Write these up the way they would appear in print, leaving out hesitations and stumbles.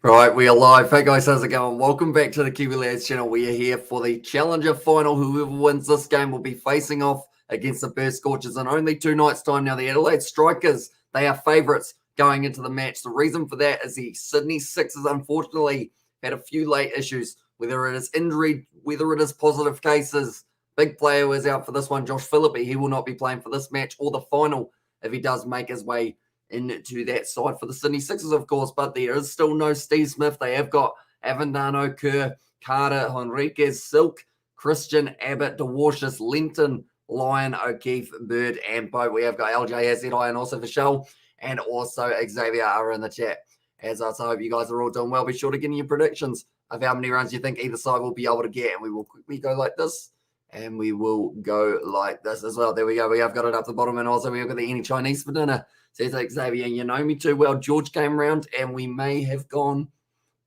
Right, we are live. Hey guys, how's it going? Welcome back to the ADELAIDE channel. We are here for the Challenger Final. Whoever wins this game will be facing off against the Perth Scorchers in only 2 nights' time. Now, the Adelaide Strikers, they are favourites going into the match. The reason for that is the Sydney Sixers, unfortunately, had a few late issues, whether it is injury, whether it is positive cases. Big player was out for this one, Josh Phillippe. He will not be playing for this match or the final if he does make his way into that side for the Sydney Sixers, of course, but there is still no Steve Smith. They have got Avendano, Kerr, Carter, Henriquez, Silk, Christian, Abbott, DeWarshis, Linton, Lyon, O'Keefe, Bird, and Boat. We have got LJ, AZI, and also Vishal, and also Xavier are in the chat. As I hope you guys are all doing well. Be sure to give me your predictions of how many runs you think either side will be able to get, and we will quickly go like this. And we will go like this as well. There we go. We have got it up the bottom. And also we have got the Any Chinese for dinner. Says Xavier, you know me too well. George came around and we may have gone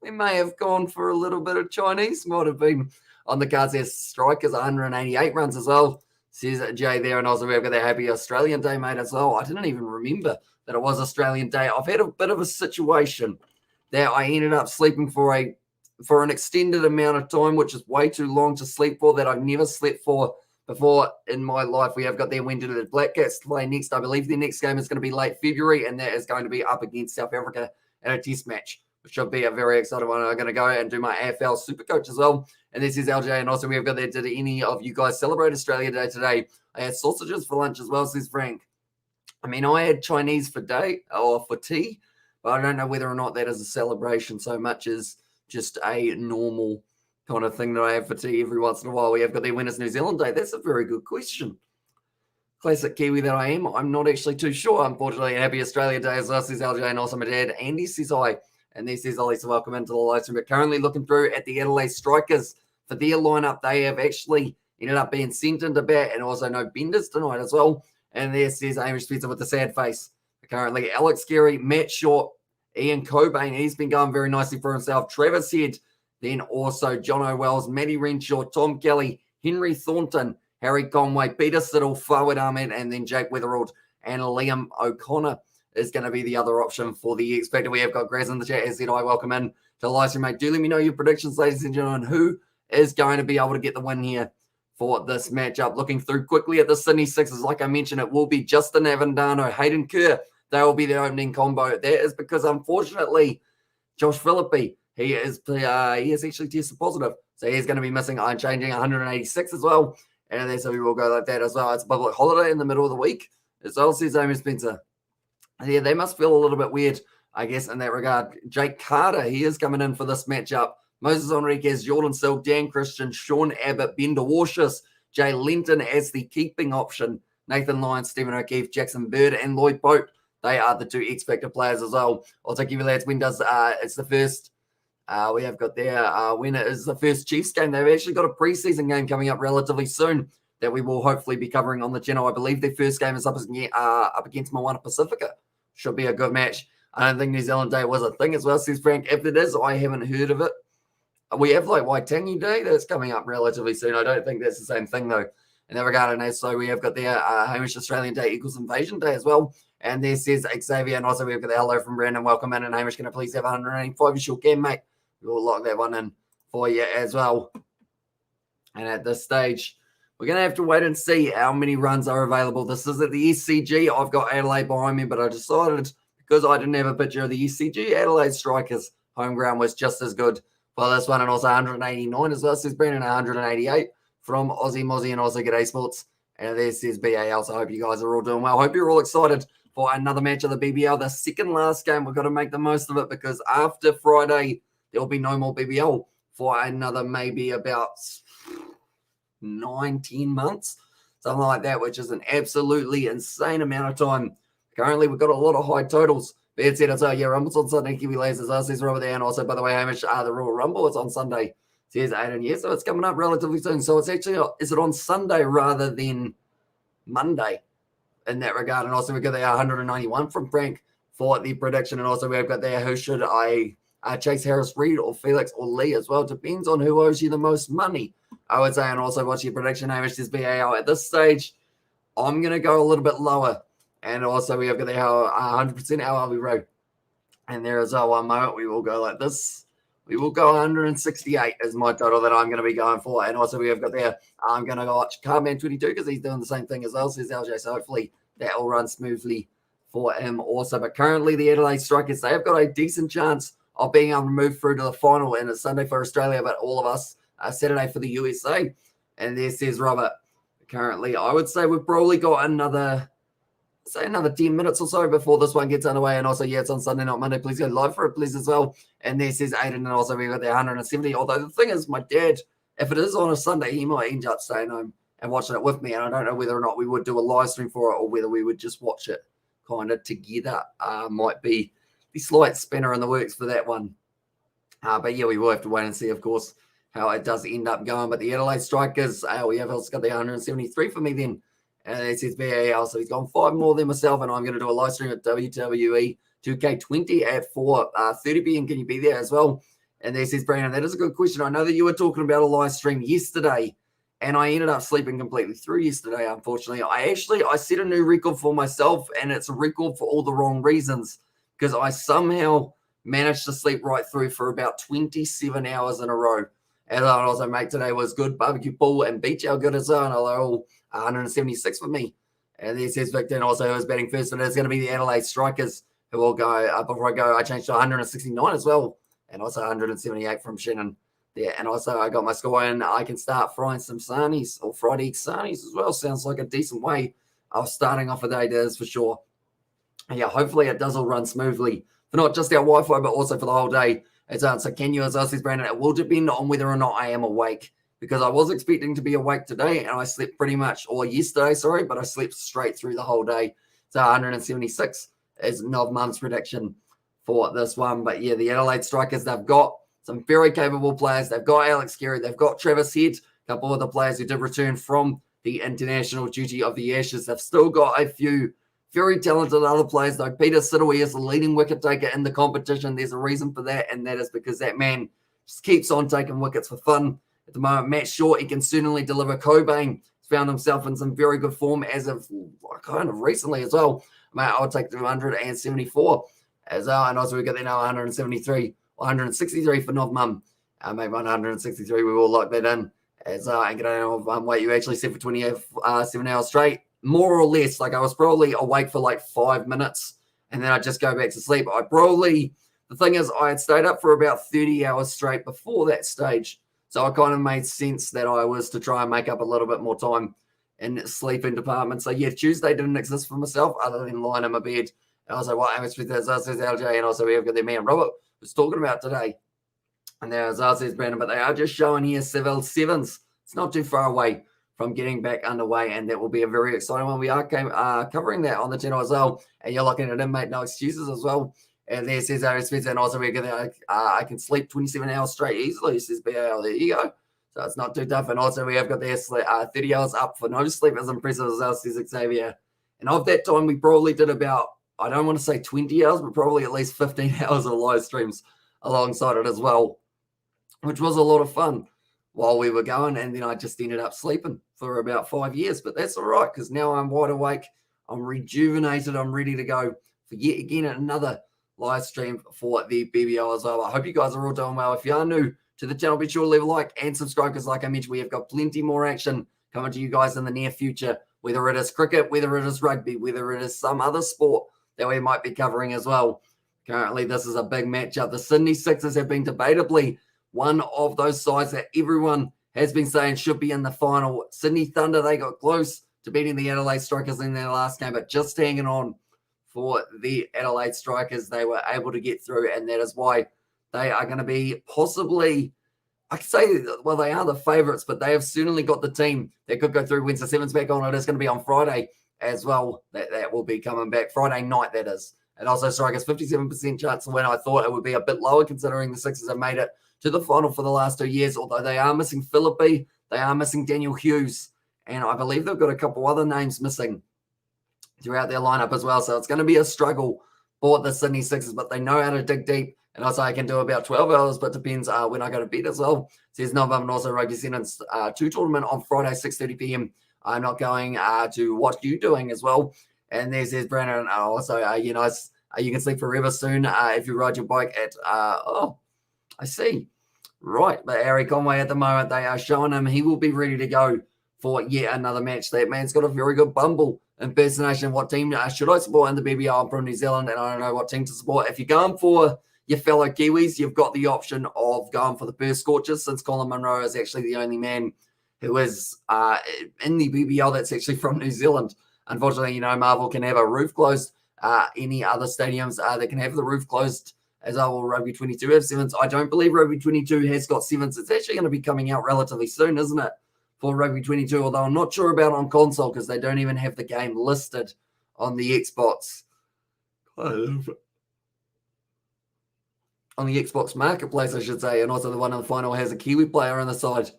for a little bit of Chinese. Might have been on the cards there. Strikers 188 runs as well. Says Jay there. And also we have got the happy Australian Day, mate, as well. I didn't even remember that it was Australian Day. I've had a bit of a situation that I ended up sleeping for an extended amount of time, which is way too long to sleep for, that I've never slept for before in my life. We have got their when did the Black Cats play next. I believe their next game is going to be late February, and that is going to be up against South Africa in a test match, which should be a very exciting one. I'm going to go and do my AFL Super Coach as well. And this is LJ, and also we have got there. Did any of you guys celebrate Australia Day today? I had sausages for lunch as well, says Frank. I mean, I had Chinese for tea, but I don't know whether or not that is a celebration so much as just a normal kind of thing that I have for tea every once in a while. We have got the Winners New Zealand Day. That's a very good question. Classic Kiwi that I am. I'm not actually too sure, unfortunately. Happy Australia Day as well, says LJ, and also my dad. Andy says hi. And he says, Ollie, so welcome into the live stream. But currently looking through at the Adelaide Strikers for their lineup. They have actually ended up being sent into bat, and also no benders tonight as well. And there says Amish Spencer with the sad face. Currently Alex Geary, Matt Short, Ian Cobain, he's been going very nicely for himself. Travis Head, then also John O'Wells, Matty Renshaw, Tom Kelly, Henry Thornton, Harry Conway, Peter Siddle, Fawad Ahmed, and then Jake Weatherald and Liam O'Connor is going to be the other option for the X Factor. We have got Graz in the chat. As said, I welcome in to the live stream, mate. Do let me know your predictions, ladies and gentlemen. Who is going to be able to get the win here for this matchup? Looking through quickly at the Sydney Sixers, like I mentioned, it will be Justin Avendano, Hayden Kerr. They will be the opening combo. That is because, unfortunately, Josh Phillippe, he is actually tested positive. So he's going to be missing iron changing 186 as well. And then so we will go like that as well. It's a public holiday in the middle of the week as well, says Amy Spencer. Yeah, they must feel a little bit weird, I guess, in that regard. Jake Carter, he is coming in for this matchup. Moses Henriquez, Jordan Silk, Dan Christian, Sean Abbott, Ben DeWarshis, Jay Linton as the keeping option. Nathan Lyons, Stephen O'Keefe, Jackson Bird, and Lloyd Boat. They are the 2 X Factor players as well. I'll take you with that. When does it's the first? We have got there when it is the first Chiefs game. They've actually got a preseason game coming up relatively soon that we will hopefully be covering on the channel. I believe their first game is up against Moana Pacifica. Should be a good match. I don't think New Zealand Day was a thing as well, says Frank. If it is, I haven't heard of it. We have like Waitangi Day that's coming up relatively soon. I don't think that's the same thing though in that regard. And so we have got there Hamish Australian Day equals Invasion Day as well. And there says Xavier, and also we've got the hello from Brandon. Welcome in, and Hamish, can I please have 185? You sure can, mate. We'll lock that one in for you as well. And at this stage, we're going to have to wait and see how many runs are available. This is at the SCG. I've got Adelaide behind me, but I decided because I didn't have a picture of the SCG, Adelaide Strikers home ground was just as good for this one. And also 189 as well, says Brandon, 188 from Aussie Mozzie, and also G'day Sports. And there says BAL. So I hope you guys are all doing well. I hope you're all excited for another match of the BBL. The second last game, we've got to make the most of it because after Friday, there will be no more BBL for another maybe about 9-10 months, something like that, which is an absolutely insane amount of time. Currently, we've got a lot of high totals. But it's it. So, yeah, Rumble's on Sunday. Kiwi Lasers us. Says Robert there. And also, by the way, Hamish, the Royal Rumble is on Sunday. Says Aiden. Yeah, so it's coming up relatively soon. So it's actually, is it on Sunday rather than Monday in that regard? And also, we've got the 191 from Frank for the prediction. And also, we've got there, who should I Chase Harris Reid or Felix or Lee as well? Depends on who owes you the most money, I would say. And also, what's your prediction, Hamish? Says BAL. At this stage, I'm going to go a little bit lower. And also, we have got the 100% our Road. And there is our one moment. We will go like this. We will go 168 is my total that I'm going to be going for. And also we have got there, I'm going to go watch Carman 22 because he's doing the same thing as well, says LJ. So hopefully that will run smoothly for him also. But currently the Adelaide Strikers, they have got a decent chance of being able to move through to the final. And it's Sunday for Australia, but all of us Saturday for the USA. And there says Robert, currently I would say we've probably got another 10 minutes or so before this one gets underway. And also, yeah, it's on Sunday, not Monday. Please go live for it, please, as well. And there says Aiden, and also we've got the 170. Although the thing is, my dad, if it is on a Sunday, he might end up staying home and watching it with me. And I don't know whether or not we would do a live stream for it or whether we would just watch it kind of together. Might be the slight spinner in the works for that one. But yeah, we will have to wait and see, of course, how it does end up going. But the Adelaide Strikers, we have also got the 173 for me then. And it says BAL, so he's gone 5 more than myself, and I'm going to do a live stream at WWE 2K20 at 4:30 p.m. Can you be there as well? And there says Brandon, that is a good question. I know that you were talking about a live stream yesterday, and I ended up sleeping completely through yesterday, unfortunately. I set a new record for myself, and it's a record for all the wrong reasons, because I somehow managed to sleep right through for about 27 hours in a row. And also, mate, today was good. Barbecue pool and beach are good as well, and they're all 176 for me. And there says Victor, and also who's batting first, and it's going to be the Adelaide Strikers who will go. Before I go, I changed to 169 as well, and also 178 from Shannon there. And also I got my score, and I can start frying some sarnies or fried egg sarnies as well. Sounds like a decent way of starting off a day, that is for sure. And yeah, hopefully it does all run smoothly for not just our Wi-Fi, but also for the whole day. So can you, as well, says Brandon, it will depend on whether or not I am awake, because I was expecting to be awake today, and I slept pretty much, or yesterday, sorry, but I slept straight through the whole day. So 176 is Nov Mum's prediction for this one. But yeah, the Adelaide Strikers, they've got some very capable players. They've got Alex Carey, they've got Travis Head, a couple of the players who did return from the international duty of the Ashes. They've still got a few very talented other players, though. Peter Sidaway is the leading wicket taker in the competition. There's a reason for that, and that is because that man just keeps on taking wickets for fun. At the moment, Matt Short, he can certainly deliver. Cobain found himself in some very good form as of kind of recently as well. Mate, I'll take 274 as well. And also we got there now 173, 163 for Nov Mum. Maybe 163, we will lock that in. As and get on wait, you actually said for 27 hours straight. More or less, like I was probably awake for like 5 minutes, and then I just go back to sleep. The thing is, I had stayed up for about 30 hours straight before that stage. So it kind of made sense that I was to try and make up a little bit more time in sleeping department. So yeah, Tuesday didn't exist for myself other than lying in my bed. And I was like, what happens with that? Says LJ, and also we have got their man Robert was talking about today. And there says Brandon, but they are just showing here Seville Sevens. It's not too far away from getting back underway, and that will be a very exciting one. We are covering that on the channel as well, and you're locking it in, mate. No excuses as well. And there says Aaron Spencer, and also I can sleep 27 hours straight easily, says BAL. There you go. So it's not too tough. And also we have got there 30 hours up for no sleep as impressive as well, says Xavier. And of that time, we probably did about, I don't want to say 20 hours, but probably at least 15 hours of live streams alongside it as well, which was a lot of fun while we were going. And then I just ended up sleeping for about 5 years. But that's all right, because now I'm wide awake. I'm rejuvenated. I'm ready to go for yet again another live stream for the BBL as well. I hope you guys are all doing well. If you are new to the channel, be sure to leave a like and subscribe, because like I mentioned, we have got plenty more action coming to you guys in the near future, whether it is cricket, whether it is rugby, whether it is some other sport that we might be covering as well. Currently, this is a big matchup. The Sydney Sixers have been debatably one of those sides that everyone has been saying should be in the final. Sydney Thunder, they got close to beating the Adelaide Strikers in their last game, but just hanging on for the Adelaide Strikers. They were able to get through, and that is why they are going to be possibly, I could say, well, they are the favourites, but they have certainly got the team that could go through. When's the Sevens back on? It is going to be on Friday as well. That will be coming back Friday night, that is. And also Strikers 57% chance to win. I thought it would be a bit lower considering the Sixers have made it to the final for the last 2 years, although they are missing Philippi, they are missing Daniel Hughes, and I believe they've got a couple other names missing throughout their lineup as well. So it's going to be a struggle for the Sydney Sixers, but they know how to dig deep. And also I can do about 12 hours, but depends when I go to bed as well. Says Novum, and also Rugby Sevens 2 tournament on Friday, 6:30 p.m. I'm not going to what you doing as well. And there's Brandon. Also, You can sleep forever soon if you ride your bike at, I see. Right, but Harry Conway at the moment, they are showing him he will be ready to go for yet another match. That man's got a very good Bumble impersonation. What team should I support in the BBL? I'm from New Zealand, and I don't know what team to support. If you're going for your fellow Kiwis, you've got the option of going for the Perth Scorchers, since Colin Munro is actually the only man who is in the BBL that's actually from New Zealand. Unfortunately, Marvel can have a roof closed. Any other stadiums that can have the roof closed, as will Rugby 22 have sevens. I don't believe Rugby 22 has got sevens. It's actually going to be coming out relatively soon, isn't it, for Rugby 22? Although I'm not sure about on console because they don't even have the game listed on the Xbox. On the Xbox Marketplace, I should say. And also the one in the final has a Kiwi player on the side.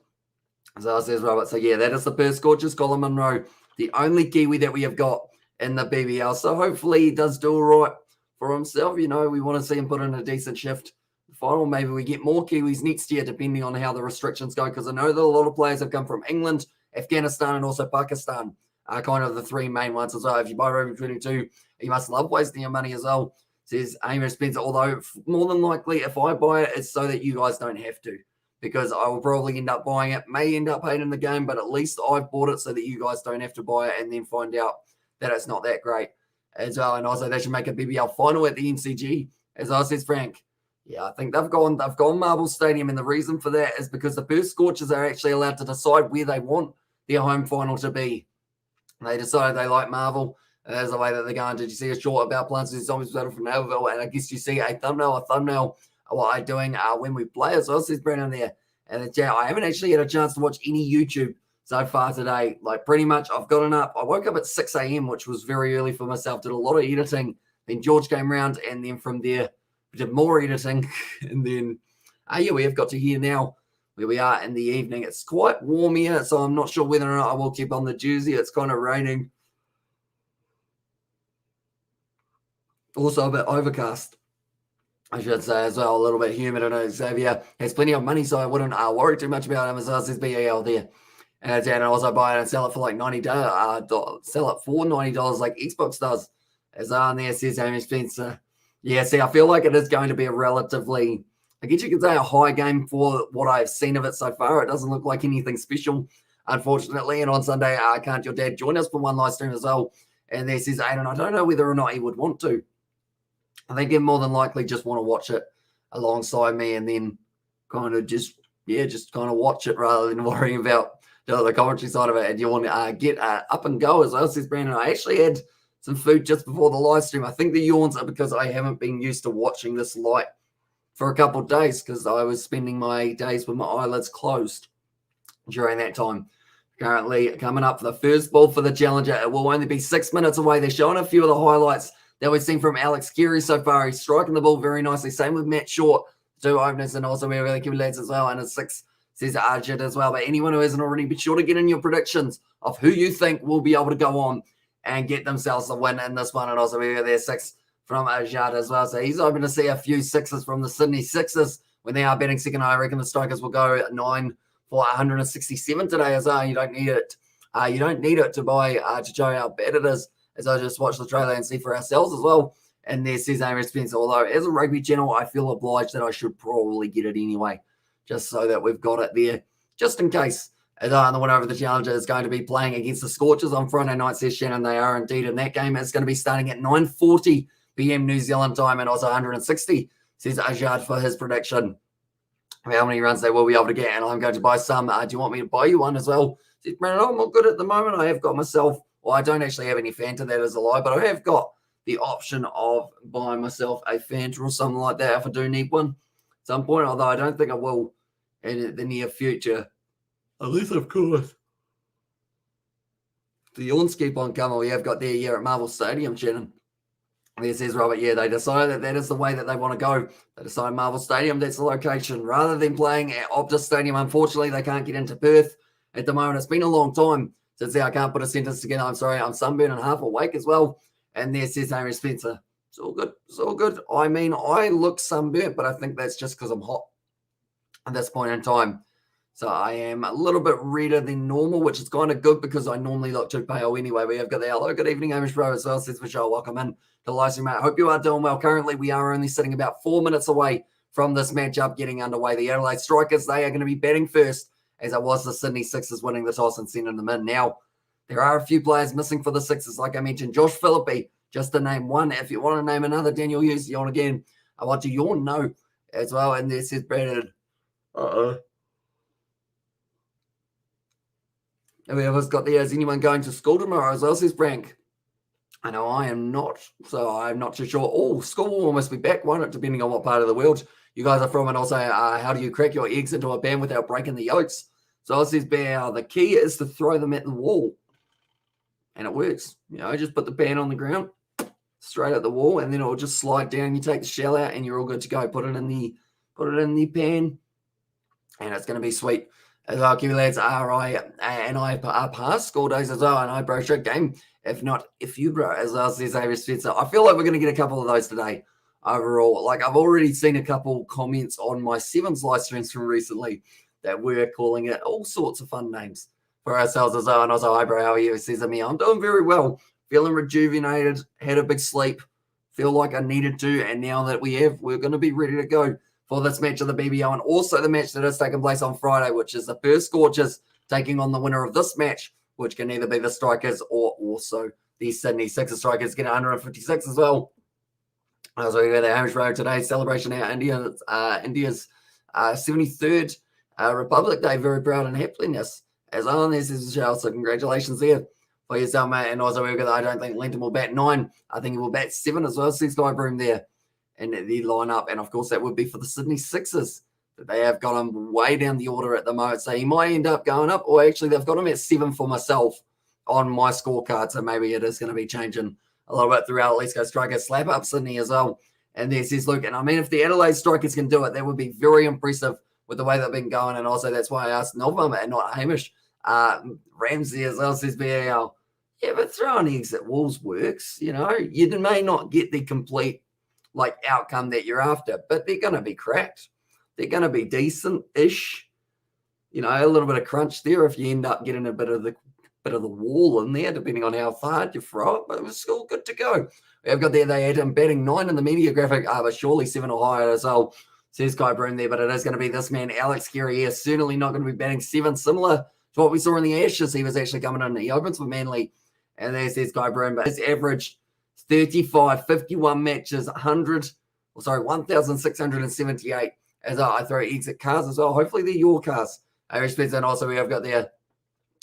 So says Robert. So yeah, that is the Perth Scorchers, Colin Munro, the only Kiwi that we have got in the BBL. So hopefully he does do all right for himself. We want to see him put in a decent shift. Final, maybe we get more Kiwis next year, depending on how the restrictions go, because I know that a lot of players have come from England, Afghanistan, and also Pakistan are kind of the three main ones as well. If you buy Rugby 22, you must love wasting your money as well, says Amos Spencer. Although more than likely, if I buy it, it's so that you guys don't have to, because I will probably end up buying it, may end up hating the game, but at least I've bought it so that you guys don't have to buy it and then find out that it's not that great as well. And also they should make a BBL final at the MCG, as I says Frank. Yeah, I think they've gone Marvel Stadium, and the reason for that is because the Perth Scorchers are actually allowed to decide where they want their home final to be. They decided they like Marvel, and that's the way that they're going. Did you see a short about Plants vs Zombies Battle from Naperville? And I guess you see a thumbnail of what I'm doing when we play as well, says Brandon there. And I haven't actually had a chance to watch any YouTube so far today. Like, pretty much I've gotten up. I woke up at 6 a.m., which was very early for myself. Did a lot of editing. Then George came round, and then from there, we did more editing. And then, we have got to here now where we are in the evening. It's quite warm here, so I'm not sure whether or not I will keep on the jersey. It's kind of raining. Also a bit overcast, I should say, as well. A little bit humid. I know Xavier has plenty of money, so I wouldn't worry too much about him, as well as his BAL there. And also buy it and sell it for like $90. Sell it for $90 like Xbox does. As on there says Amy Spencer. Yeah, see, I feel like it is going to be a relatively, I guess you could say, a high game for what I've seen of it so far. It doesn't look like anything special, unfortunately. And on Sunday, can't your dad join us for one live stream as well? And there says Aiden, I don't know whether or not he would want to. I think he'd more than likely just want to watch it alongside me, and then kind of just kind of watch it rather than worrying about the commentary side of it. And you want to get up and go as well, says Brandon. I actually had some food just before the live stream. I think the yawns are because I haven't been used to watching this light for a couple of days, because I was spending my days with my eyelids closed during that time. Currently coming up for the first ball for the Challenger. It will only be 6 minutes away. They're showing a few of the highlights that we've seen from Alex Carey so far. He's striking the ball very nicely. Same with Matt Short, two openers, and also we have really Kiwi lads as well. And a 6 says Arjit as well. But anyone who hasn't already, be sure to get in your predictions of who you think will be able to go on and get themselves the win in this one. And also we have their 6 from Ajad as well. So he's hoping to see a few 6s from the Sydney Sixers when they are batting second. I reckon the Strikers will go 9 for 167 today as well. You don't need it. You don't need it to buy to show how bad it is, as I just watch the trailer and see for ourselves as well. And there says Amy Spencer, although as a rugby channel, I feel obliged that I should probably get it anyway, just so that we've got it there, just in case. And the winner of the Challenger is going to be playing against the Scorchers on Friday night, says Shannon. They are indeed in that game. It's going to be starting at 9:40 p.m. New Zealand time, and also 160, says Ajad for his prediction of how many runs they will be able to get. And I'm going to buy some. Do you want me to buy you one as well? Says Brandon, I'm not good at the moment. I have got myself, well, I don't actually have any Fanta, that is a lie, but I have got the option of buying myself a Fanta or something like that if I do need one at some point, although I don't think I will in the near future. Unless, of course, the yawns keep on coming. We have got their year at Marvel Stadium, Shannon. There says Robert, yeah, they decided that is the way that they want to go. They decided Marvel Stadium, that's the location, rather than playing at Optus Stadium. Unfortunately, they can't get into Perth at the moment. It's been a long time since I can't put a sentence together. I'm sorry, I'm sunburned and half awake as well. And there says Amy Spencer, it's all good. It's all good. I mean, I look sunburnt, but I think that's just because I'm hot at this point in time. So I am a little bit redder than normal, which is kind of good because I normally look too pale anyway. We have got the hello, good evening, Amish Bro as well, says Michelle. Welcome in to the live stream, mate. I hope you are doing well. Currently, we are only sitting about 4 minutes away from this matchup getting underway. The Adelaide Strikers, they are going to be batting first, as it was the Sydney Sixers winning the toss and sending them in. Now, there are a few players missing for the Sixers, like I mentioned. Josh Phillippe, just to name one. If you want to name another, Daniel Hughes, yawn again. I want to yawn no as well. And this is Brandon. We have got there. Is anyone going to school tomorrow as well, says Brank? I know I am not, so I'm not too sure. Oh, school will almost be back, won't it, depending on what part of the world you guys are from. And also, how do you crack your eggs into a pan without breaking the yolks? So it says, Bear, the key is to throw them at the wall. And it works. You know, just put the pan on the ground, straight at the wall, and then it'll just slide down. You take the shell out, and you're all good to go. Put it in the pan, and it's going to be sweet. As well, Kiwi lads, I past school days as well, and I bro shirt game. If not, if you bro, as well, says Avis Spencer. I feel like we're going to get a couple of those today overall. Like, I've already seen a couple comments on my Sevens live streams from recently that we're calling it all sorts of fun names for ourselves as well. And also, hi bro, how are you? He says to me, I'm doing very well, feeling rejuvenated, had a big sleep, feel like I needed to, and now that we're going to be ready to go for this match of the BBL, and also the match that is taking place on Friday, which is the Perth Scorchers taking on the winner of this match, which can either be the Strikers or also the Sydney Sixers. Strikers get 156 as well. So we got the Hamish Road today, celebration out India's 73rd Republic Day. Very proud and happiness as well. And this is Michelle, so congratulations there for yourself, mate. And also we've got, I don't think Linton will bat 9. I think he will bat 7 as well. See Sky Broom there in the lineup, and of course that would be for the Sydney Sixers. They have got him way down the order at the moment, so he might end up going up, or actually they've got him at 7 for myself on my scorecard, so maybe it is going to be changing a little bit throughout. Let's go Strikers slap up Sydney as well. And there says Luke, and I mean, if the Adelaide Strikers can do it, that would be very impressive with the way they've been going, and also that's why I asked Novum and not Hamish. Ramsey as well says BAL, yeah, but throwing eggs at walls works, you know. You may not get the complete outcome that you're after, but they're going to be cracked. They're going to be decent-ish. You know, a little bit of crunch there if you end up getting a bit of the wall in there, depending on how hard you throw it, but it was still good to go. We've got there, they had him batting 9 in the media graphic, but surely 7 or higher as well, says Kai Broom there, but it is going to be this man, Alex Carey here, certainly not going to be batting 7, similar to what we saw in the Ashes. He was actually coming in, he opens for Manly, and there says Kai Broom, but his average 35, 51 matches, 1,678 as I throw exit cars as well. Hopefully they're your cars. I respect that. And also we have got there,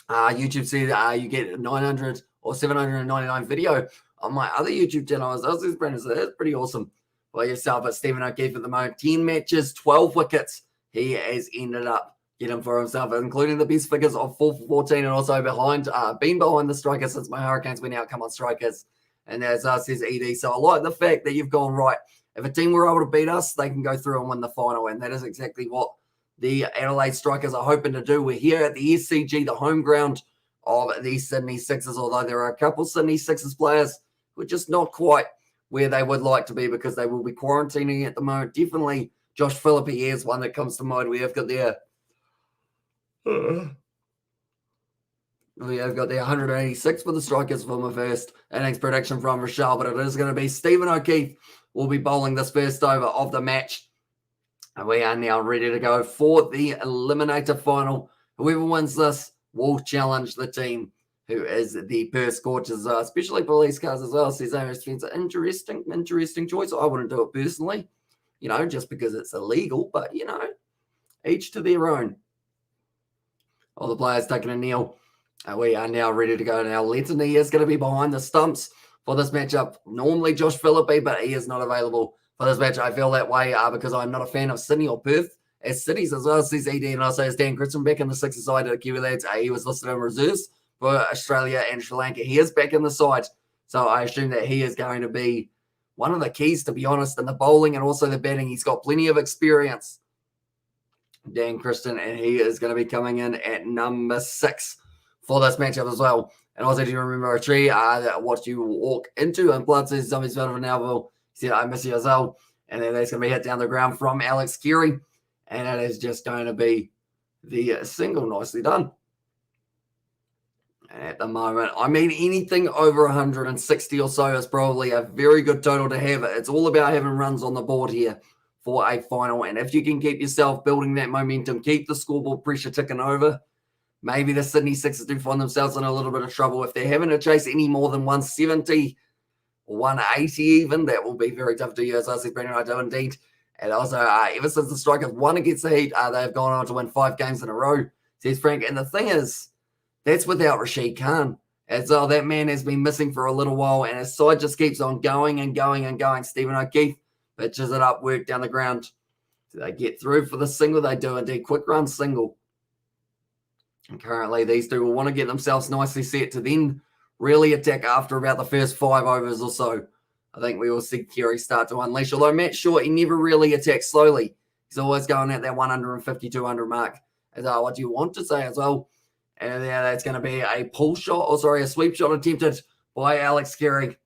YouTube said you get 900 or 799 video on my other YouTube channel. As well as Brandon, so that's pretty awesome for yourself. But Stephen O'Keefe at the moment, 10 matches, 12 wickets. He has ended up getting for himself, including the best figures of 4 for 14 and also been behind the Strikers since my Hurricanes went out. Come on, Strikers. And as says ED, so I like the fact that you've gone right. If a team were able to beat us, they can go through and win the final. And that is exactly what the Adelaide Strikers are hoping to do. We're here at the SCG, the home ground of the Sydney Sixers, although there are a couple Sydney Sixers players who are just not quite where they would like to be because they will be quarantining at the moment. Definitely Josh Phillippe is one that comes to mind. We have got there. We have got the 186 for the Strikers for my first innings prediction from Rochelle, but it is going to be Stephen O'Keefe will be bowling this first over of the match. And we are now ready to go for the eliminator final. Whoever wins this will challenge the team who is the Perth Scorchers, especially police cars as well, says Amos Spencer. Interesting choice. I wouldn't do it personally, you know, just because it's illegal, but, you know, each to their own. All the players taking a kneel. We are now ready to go. Now, Letany is going to be behind the stumps for this matchup. Normally Josh Phillippe, but he is not available for this match. I feel that way because I'm not a fan of Sydney or Perth as cities as well, says ED. And also as Dan Christian back in the Sixers side of the Kiwi lads. He was listed in reserves for Australia and Sri Lanka. He is back in the side. So I assume that he is going to be one of the keys, to be honest, in the bowling and also the batting. He's got plenty of experience, Dan Christian, and he is going to be coming in at number 6 for this matchup as well. And also, do you remember a tree that what you walk into? And Blood says Zombies Battle for Now. He said, I miss you as well. And then that's going to be hit down the ground from Alex Carey. And it is just going to be the single. Nicely done. At the moment, I mean, anything over 160 or so is probably a very good total to have. It's all about having runs on the board here for a final. And if you can keep yourself building that momentum, keep the scoreboard pressure ticking over, maybe the Sydney Sixers do find themselves in a little bit of trouble. If they're having to chase any more than 170 or 180 even, that will be very tough to do, as I said, Brandon, I do indeed. And also, ever since the Strikers won against the Heat, they've gone on to win 5 games in a row, says Frank. And the thing is, that's without Rashid Khan. As though that man has been missing for a little while, and his side just keeps on going and going and going. Stephen O'Keefe pitches it up, work down the ground. Do they get through for the single? They do indeed. Quick run single. And currently, these two will want to get themselves nicely set to then really attack after about the first 5 overs or so. I think we will see Kerry start to unleash. Although Matt Short, he never really attacks slowly. He's always going at that 150, 200 mark. As what do you want to say as well? And yeah, that's going to be a pull shot, a sweep shot attempted by Alex Carey.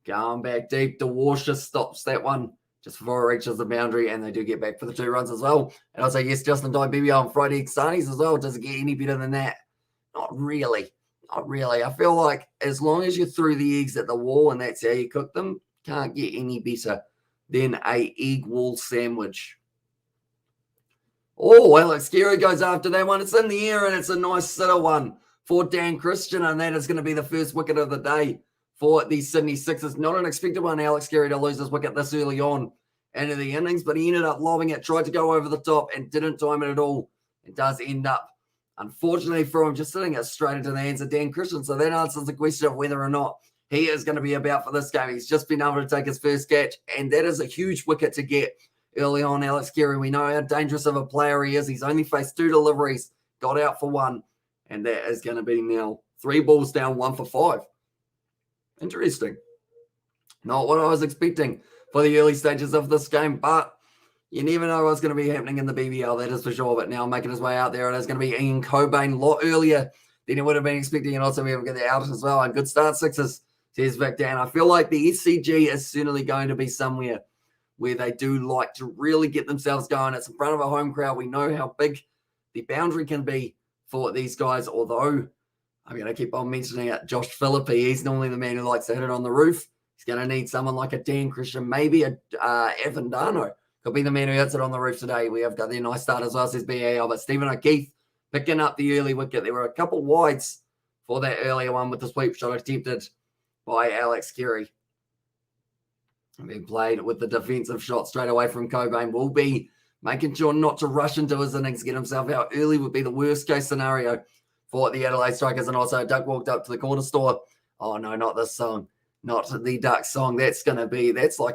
Going back deep. DeWarsh just stops that one just before it reaches the boundary, and they do get back for the 2 runs as well. And also, yes, Justin Dye BBL on Friday Sarnies as well. Does it get any better than that? Not really. Not really. I feel like as long as you threw the eggs at the wall and that's how you cook them, can't get any better than a egg wall sandwich. Oh, Alex Carey goes after that one. It's in the air, and it's a nice sitter one for Dan Christian, and that is going to be the first wicket of the day for the Sydney Sixers. Not an expected one, Alex Carey, to lose his wicket this early on into the innings, but he ended up lobbing it, tried to go over the top, and didn't time it at all. It does end up, unfortunately for him, just sitting it straight into the hands of Dan Christian. So that answers the question of whether or not he is going to be about for this game. He's just been able to take his first catch, and that is a huge wicket to get early on. Alex Carey, we know how dangerous of a player he is. He's only faced 2 deliveries, got out for 1, and that is going to be now 3 balls down, 1 for 5. Interesting. Not what I was expecting for the early stages of this game, but you never know what's going to be happening in the BBL, that is for sure. But now making his way out there, it is going to be Ian Cobain a lot earlier than he would have been expecting, and also we have to get the out as well. A good start, Sixers, says Vic Dan. I feel like the SCG is certainly going to be somewhere where they do like to really get themselves going. It's in front of a home crowd. We know how big the boundary can be for these guys, although I'm going to keep on mentioning it. Josh Philippi, he's normally the man who likes to hit it on the roof. He's going to need someone like a Dan Christian, maybe a Evan Darno. Could be the man who hits it on the roof today. We have got the nice start as well, says BAL, but Stephen O'Keefe picking up the early wicket. There were a couple wides for that earlier one with the sweep shot attempted by Alex Carey. Being played with the defensive shot straight away from Cobain. Will be making sure not to rush into his innings, get himself out early would be the worst case scenario for the Adelaide Strikers. And also Duck walked up to the corner store. Oh no, not this song. Not the Duck song. That's like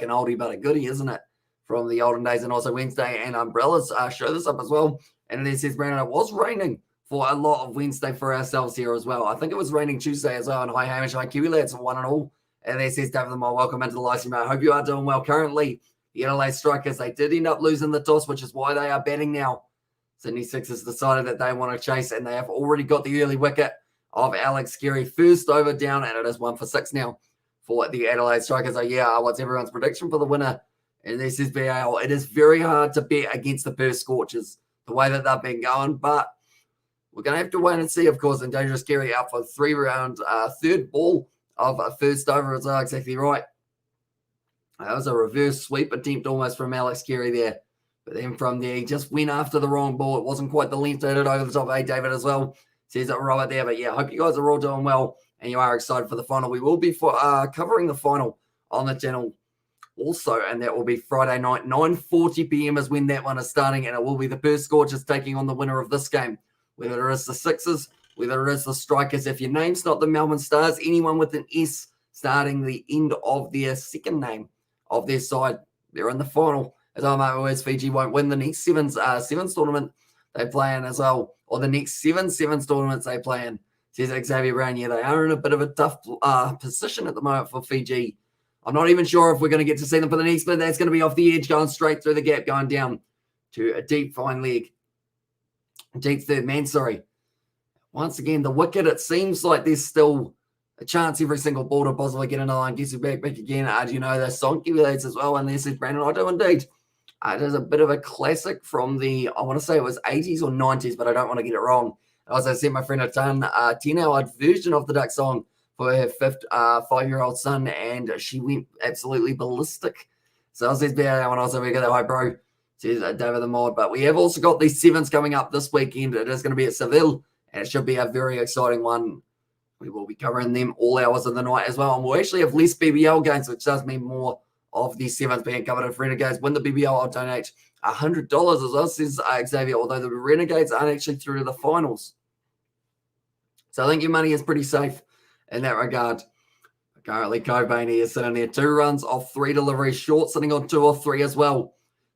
an oldie but a goodie, isn't it? From the olden days. And also Wednesday and umbrellas show this up as well. And then it says, Brandon, it was raining for a lot of Wednesday for ourselves here as well. I think it was raining Tuesday as well. And hi Hamish, hi Kiwi lads, 1 and all. And there says David Lamar, welcome into the live stream. I hope you are doing well. Currently, the Adelaide Strikers, they did end up losing the toss, which is why they are batting now. Sydney Sixers decided that they want to chase, and they have already got the early wicket of Alex Carey. First over down, and it is 1 for 6 now for the Adelaide Strikers. So yeah, what's everyone's prediction for the winner? And this is BAL. It is very hard to bet against the Perth Scorchers, the way that they've been going, but we're going to have to wait and see, of course. And Dangerous Carey out for 3-round, third ball of a first over as well, exactly right. That was a reverse sweep attempt almost from Alex Carey there. But then from there, he just went after the wrong ball. It wasn't quite the length to hit it over the top. Hey, David as well says it Robert there. But yeah, I hope you guys are all doing well and you are excited for the final. We will be covering the final on the channel also, and that will be Friday night, 9:40 p.m. is when that one is starting, and it will be the Perth Scorchers taking on the winner of this game, whether it is the Sixers, whether it is the Strikers. If your name's not the Melbourne Stars, anyone with an S starting the end of their second name of their side, they're in the final. As I know, Fiji won't win the next sevens tournament they play in as well, or the next sevens tournaments they play in, says Xavier Brown. Yeah, they are in a bit of a tough position at the moment for Fiji. I'm not even sure if we're going to get to see them for the next, but that's going to be off the edge, going straight through the gap, going down to a deep fine leg. Deep third man, sorry. Once again, the wicket, it seems like there's still a chance every single ball to possibly get another line. Gets you back again. Do you know the song? Kiwi lads as well. And this is Brandon. I do indeed. It is a bit of a classic from the, I want to say it was 80s or 90s, but I don't want to get it wrong. I also sent my friend a 10-hour version of the duck song for her 5-year-old son, and she went absolutely ballistic. So I says, yeah, and also we got that, hi bro, says David the Mod. But we have also got these sevens coming up this weekend. It is going to be at Seville, and it should be a very exciting one. We will be covering them all hours of the night as well. And we'll actually have less BBL games, which does mean more of the sevens being covered. If Renegades win the BBL, I'll donate $100 as well, says Xavier, although the Renegades aren't actually through to the finals. So I think your money is pretty safe in that regard. Currently, Cobain is sitting there 2 runs off 3 deliveries short, sitting on 2 or 3 as well.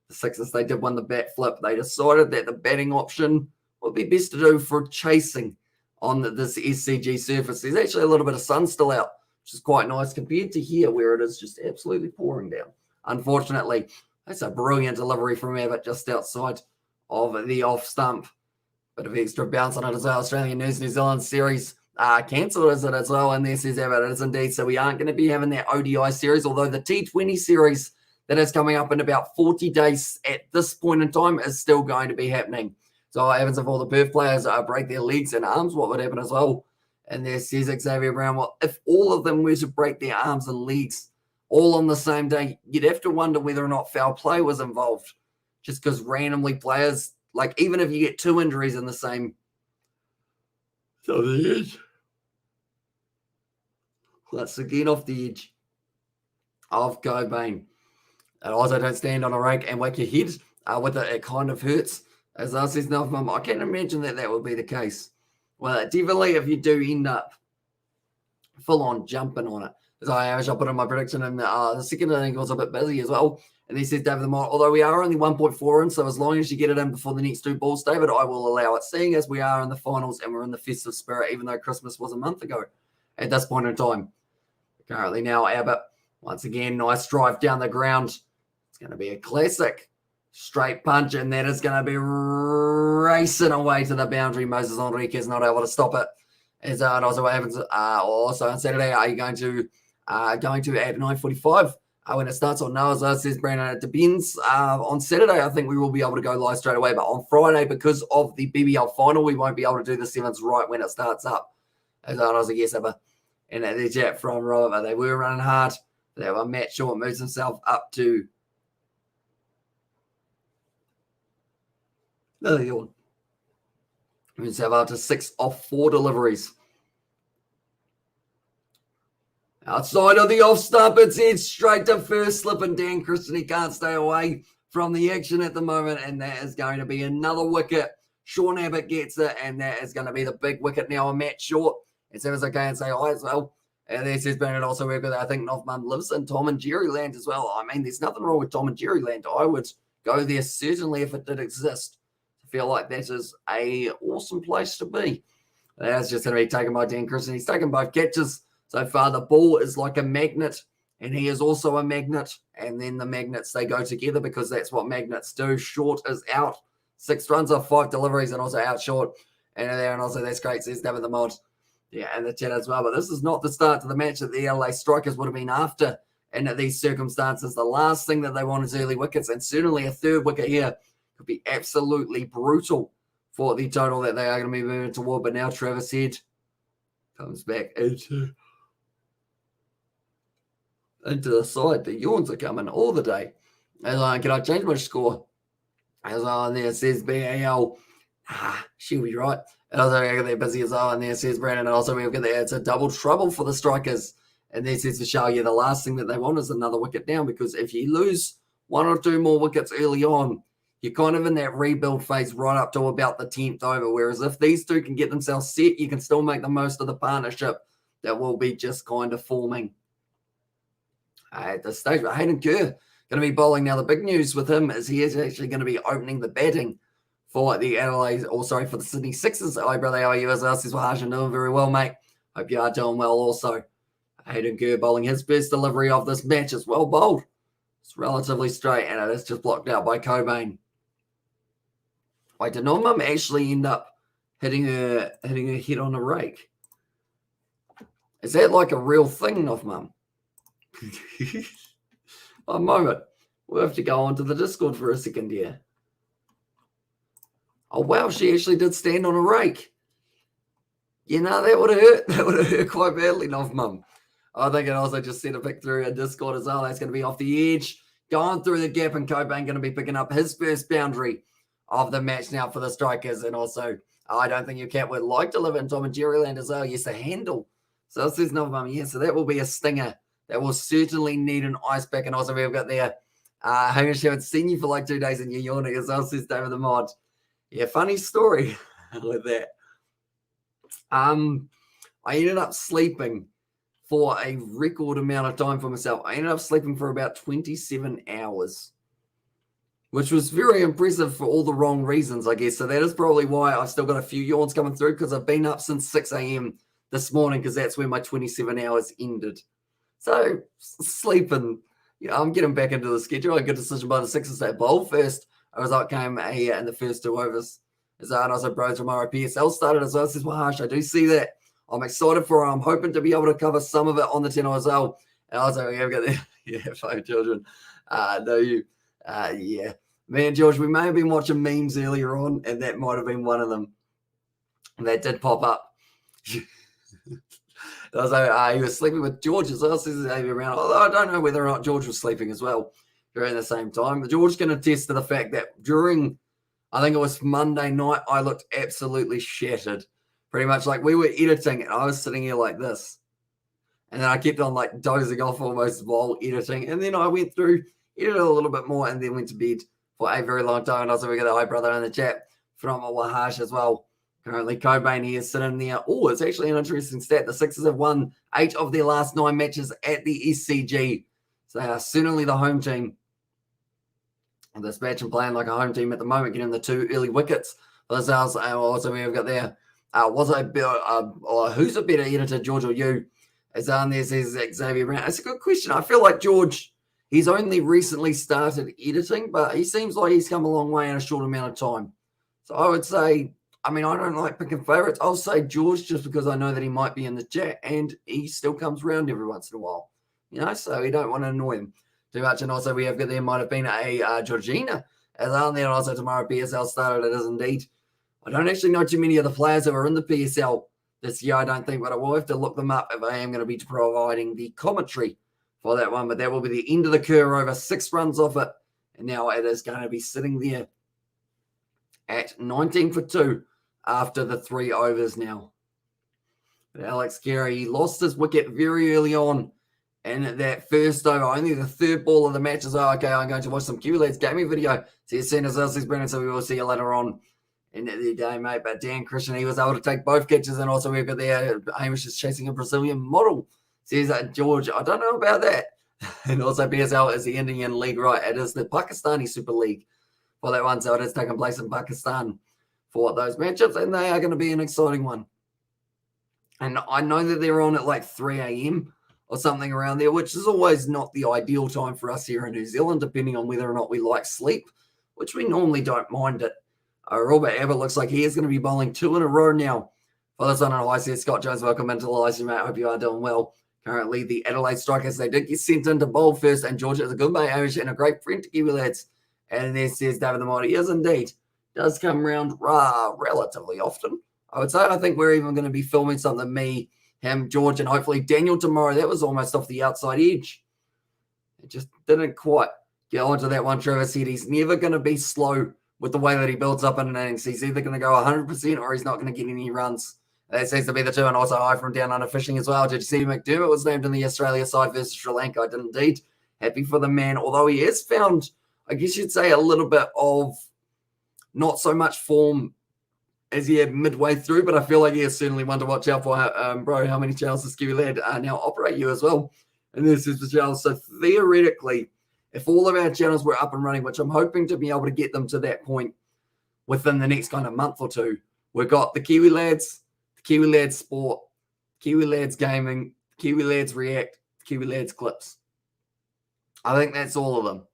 The Sixers, they did win the bat flip. They decided that the batting option would be best to do for chasing on this SCG surface. There's actually a little bit of sun still out, which is quite nice compared to here where it is just absolutely pouring down. Unfortunately, that's a brilliant delivery from Abbott just outside of the off stump. Bit of extra bounce on it as well. Australian New Zealand series cancelled is it as well, and there says Abbott it is indeed. So we aren't going to be having that ODI series, although the T20 series that is coming up in about 40 days at this point in time is still going to be happening. So what happens if all the Perth players break their legs and arms? What would happen as well? And there says Xavier Brown, well, if all of them were to break their arms and legs all on the same day, you'd have to wonder whether or not foul play was involved. Just because randomly players, like even if you get 2 injuries in the same. So the edge. Let's again off the edge of Cobain. And also don't stand on a rake and whack your head with it. It kind of hurts. As I says, no, Mum, I can't imagine that would be the case. Well, definitely if you do end up full on jumping on it. As I put in my prediction, and the second inning was a bit busy as well. And he says, David the Mod, although we are only 1.4 in, so as long as you get it in before the next 2 balls, David, I will allow it. Seeing as we are in the finals and we're in the festive spirit, even though Christmas was a month ago at this point in time. Currently now, Abbott, once again, nice drive down the ground. It's going to be a classic straight punch, and that is going to be racing away to the boundary. Moses Enriquez not able to stop it. As also what happens also on Saturday, are you going to at 9:45 when it starts? Or no, as I says Brandon, it depends. On Saturday, I think we will be able to go live straight away, but on Friday, because of the BBL final, we won't be able to do the sevens right when it starts up. As I was a yes, and the chat from Robert, they were running hard. They were Matt Short moves himself up to moves himself up to 6 off 4 deliveries. Outside of the off stump, it's in straight to first slip, and Dan Christian, he can't stay away from the action at the moment, and that is going to be another wicket. Sean Abbott gets it, and that is going to be the big wicket now on Matt Short. As soon as I can say hi as well. And there says Bernard also work with, I think Novmum lives in Tom and Jerry land as well. I mean, there's nothing wrong with Tom and Jerry land. I would go there certainly if it did exist. I feel like that is a awesome place to be. That's just going to be taken by Dan Christian. He's taken both catches. So far, the ball is like a magnet, and he is also a magnet. And then the magnets, they go together because that's what magnets do. Short is out. 6 runs off 5 deliveries and also out short. And there, and also that's great, says David the Mod. Yeah, and the chat as well. But this is not the start to the match that the Adelaide Strikers would have been after in these circumstances. The last thing that they want is early wickets, and certainly a 3rd wicket here could be absolutely brutal for the total that they are going to be moving toward. But now Travis Head comes back into the side. The yawns are coming all the day. As can I change my score? As on there says BAL. She'll be right. And also they're busy as well. And there says Brandon. And also we've got there. It's a double trouble for the Strikers. And there says Vishal, yeah, the last thing that they want is another wicket down, because if you lose 1 or 2 more wickets early on, you're kind of in that rebuild phase right up to about the 10th over. Whereas if these 2 can get themselves set, you can still make the most of the partnership that will be just kind of forming at this stage. But Hayden Kerr going to be bowling now. The big news with him is he is actually going to be opening the batting for the for the Sydney Sixers. Hi, brother, how are you? As well, says, well, Harsh, you're doing very well, mate. Hope you are doing well also. Hayden Kerr bowling his best delivery of this match is well bowled. It's relatively straight, and it is just blocked out by Cobain. Wait, did Norma actually end up hitting her head on a rake? Is that like a real thing, Mum? A moment. We'll have to go onto the Discord for a second here. Oh, wow, she actually did stand on a rake. You know, that would have hurt. That would have hurt quite badly, Nov Mum. I think it also just sent a pick through a Discord as well. That's going to be off the edge. Going through the gap, and Cobain going to be picking up his first boundary of the match now for the Strikers. And also, I don't think your cat would like to live in Tom and Jerry Land as well. Yes, a handle. So this is Nov Mum. Yeah, so that will be a stinger. That will certainly need an ice pack. And also, we've got there, Hamish, haven't seen you for like 2 days and you're yawning as well, says David the Mod. Yeah, funny story with that. I ended up sleeping for a record amount of time for myself. I ended up sleeping for about 27 hours, which was very impressive for all the wrong reasons, I guess. So that is probably why I've still got a few yawns coming through, because I've been up since 6 a.m. this morning, because that's where my 27 hours ended. So sleeping, I'm getting back into the schedule. A good decision by the Sixers to bowl first. I was out came in the first 2 overs. And also, bro, tomorrow PSL started as well. Says, Wahash, I do see that. I'm excited for it. I'm hoping to be able to cover some of it on the 10 as well. And also, we've got the 5 children. Yeah. Me and George, we may have been watching memes earlier on, and that might have been one of them. That did pop up. Also, he was sleeping with George as well. Says around. Although I don't know whether or not George was sleeping as well during the same time. George can attest to the fact that during, I think it was Monday night, I looked absolutely shattered. Pretty much like we were editing and I was sitting here like this. And then I kept on like dozing off almost while editing. And then I went through, edited a little bit more, and then went to bed for a very long time. And also we got the hi brother in the chat from Wahash as well. Currently Cobain here sitting there. Oh, it's actually an interesting stat. The Sixers have won 8 of their last 9 matches at the SCG. So they are certainly the home team of this match and playing like a home team at the moment, getting the 2 early wickets. Also we've got there. Who's a better editor, George or you? As on there says Xavier Brown. It's a good question. I feel like George, he's only recently started editing, but he seems like he's come a long way in a short amount of time. So I would say, I don't like picking favorites. I'll say George just because I know that he might be in the chat and he still comes around every once in a while. So we don't want to annoy him too much. And also we have got there might have been a Georgina as on there. Also tomorrow PSL started. It is indeed. I don't actually know too many of the players that were in the PSL this year, I don't think, but I will have to look them up if I am going to be providing the commentary for that one. But that will be the end of the curve, over 6 runs off it. And now it is going to be sitting there at 19 for 2 after the 3 overs now. But Alex Carey, he lost his wicket very early on in that first over. Only the 3rd ball of the match is, okay, I'm going to watch some Q-Lads gaming video. See you soon as else is Brennan, so we will see you later on in the day, mate. But Dan Christian, he was able to take both catches, and also we've got there Hamish is chasing a Brazilian model. Says George, I don't know about that. And also PSL is the Indian League, right? It is the Pakistani Super League for that one, so it is taking place in Pakistan for those matchups, and they are going to be an exciting one. And I know that they're on at like 3 a.m. or something around there, which is always not the ideal time for us here in New Zealand, depending on whether or not we like sleep, which we normally don't mind it. Robert Abbott looks like he is going to be bowling 2 in a row now. For this one, I see Scott Jones, welcome into the live stream, mate. I hope you are doing well. Currently, the Adelaide Strikers, they did get sent in to bowl first, and Georgia is a good mate, Amish, and a great friend to Kiwi lads. And there says David the Mighty, yes, indeed. Does come around relatively often, I would say. I think we're even going to be filming something, me, him, George, and hopefully Daniel tomorrow. That was almost off the outside edge. It just didn't quite get onto that one. Trevor said he's never going to be slow with the way that he builds up in an innings. He's either going to go 100% or he's not going to get any runs. That seems to be the 2. And also high from down under fishing as well. Did you see McDermott was named in the Australia side versus Sri Lanka? I did indeed. Happy for the man, although he has found, I guess you'd say, a little bit of not so much form as he had midway through, but I feel like he is certainly one to watch out for. Bro, how many channels does Kiwi Lad now operate you as well? And this is the channel. So theoretically, if all of our channels were up and running, which I'm hoping to be able to get them to that point within the next kind of month or two, we've got the Kiwi Lads, the Kiwi Lads Sport, Kiwi Lads Gaming, Kiwi Lads React, Kiwi Lads Clips. I think that's all of them.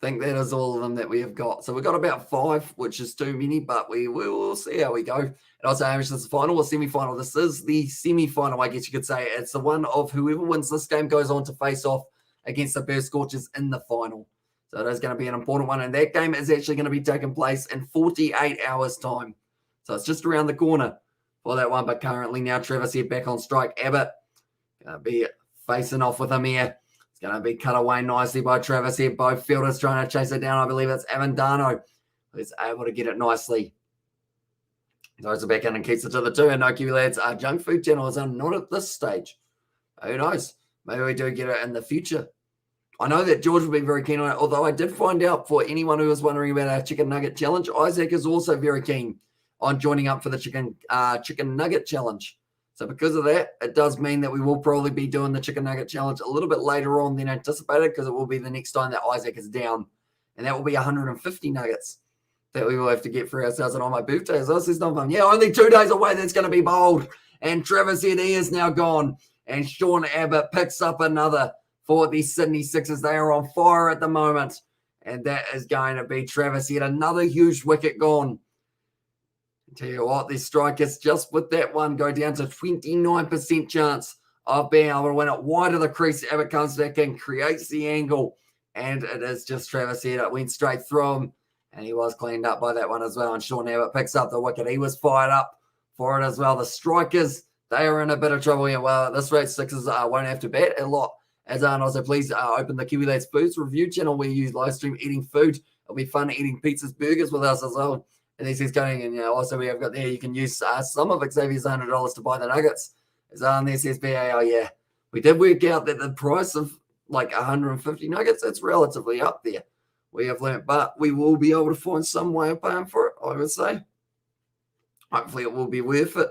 I think that is all of them that we have got. So we've got about 5, which is too many, but we will see how we go. And also, Hamish, this is the final or semi-final. This is the semi-final, I guess you could say. It's the one of whoever wins this game goes on to face off against the Perth Scorchers in the final. So it is going to be an important one. And that game is actually going to be taking place in 48 hours' time. So it's just around the corner for that one. But currently now Travis Head back on strike. Abbott going to be facing off with him here. It's going to be cut away nicely by Travis Head. Both fielders trying to chase it down. I believe it's Avendano who's able to get it nicely. Throws it back in and keeps it to the 2. And no, Kiwi lads, junk food channels are not at this stage. Who knows? Maybe we do get it in the future. I know that George will be very keen on it, although I did find out, for anyone who was wondering about our chicken nugget challenge, Isaac is also very keen on joining up for the chicken nugget challenge. So because of that, it does mean that we will probably be doing the chicken nugget challenge a little bit later on than anticipated, because it will be the next time that Isaac is down. And that will be 150 nuggets that we will have to get for ourselves. And on my birthday as well, says Don, yeah, only 2 days away, that's going to be bold. And Travis Head, he is now gone. And Sean Abbott picks up another for the Sydney Sixers. They are on fire at the moment. And that is going to be Travis Head. Another huge wicket gone. I tell you what, the Strikers, just with that one, go down to 29% chance of being able to win it. Wide of the crease, Abbott comes back in, creates the angle. And it is just Travis Head. It went straight through him. And he was cleaned up by that one as well. And Sean Abbott picks up the wicket. He was fired up for it as well. The Strikers, they are in a bit of trouble here. Well, at this rate, Sixers won't have to bat a lot. As also, please open the Kiwi Lads Foods review channel where you use live stream eating food. It'll be fun eating pizzas, burgers with us as well. And this is going, and also we have got there, you can use some of Xavier's $100 to buy the nuggets. As on there says BAL, yeah. We did work out that the price of like 150 nuggets, it's relatively up there. We have learned, but we will be able to find some way of paying for it, I would say. Hopefully it will be worth it,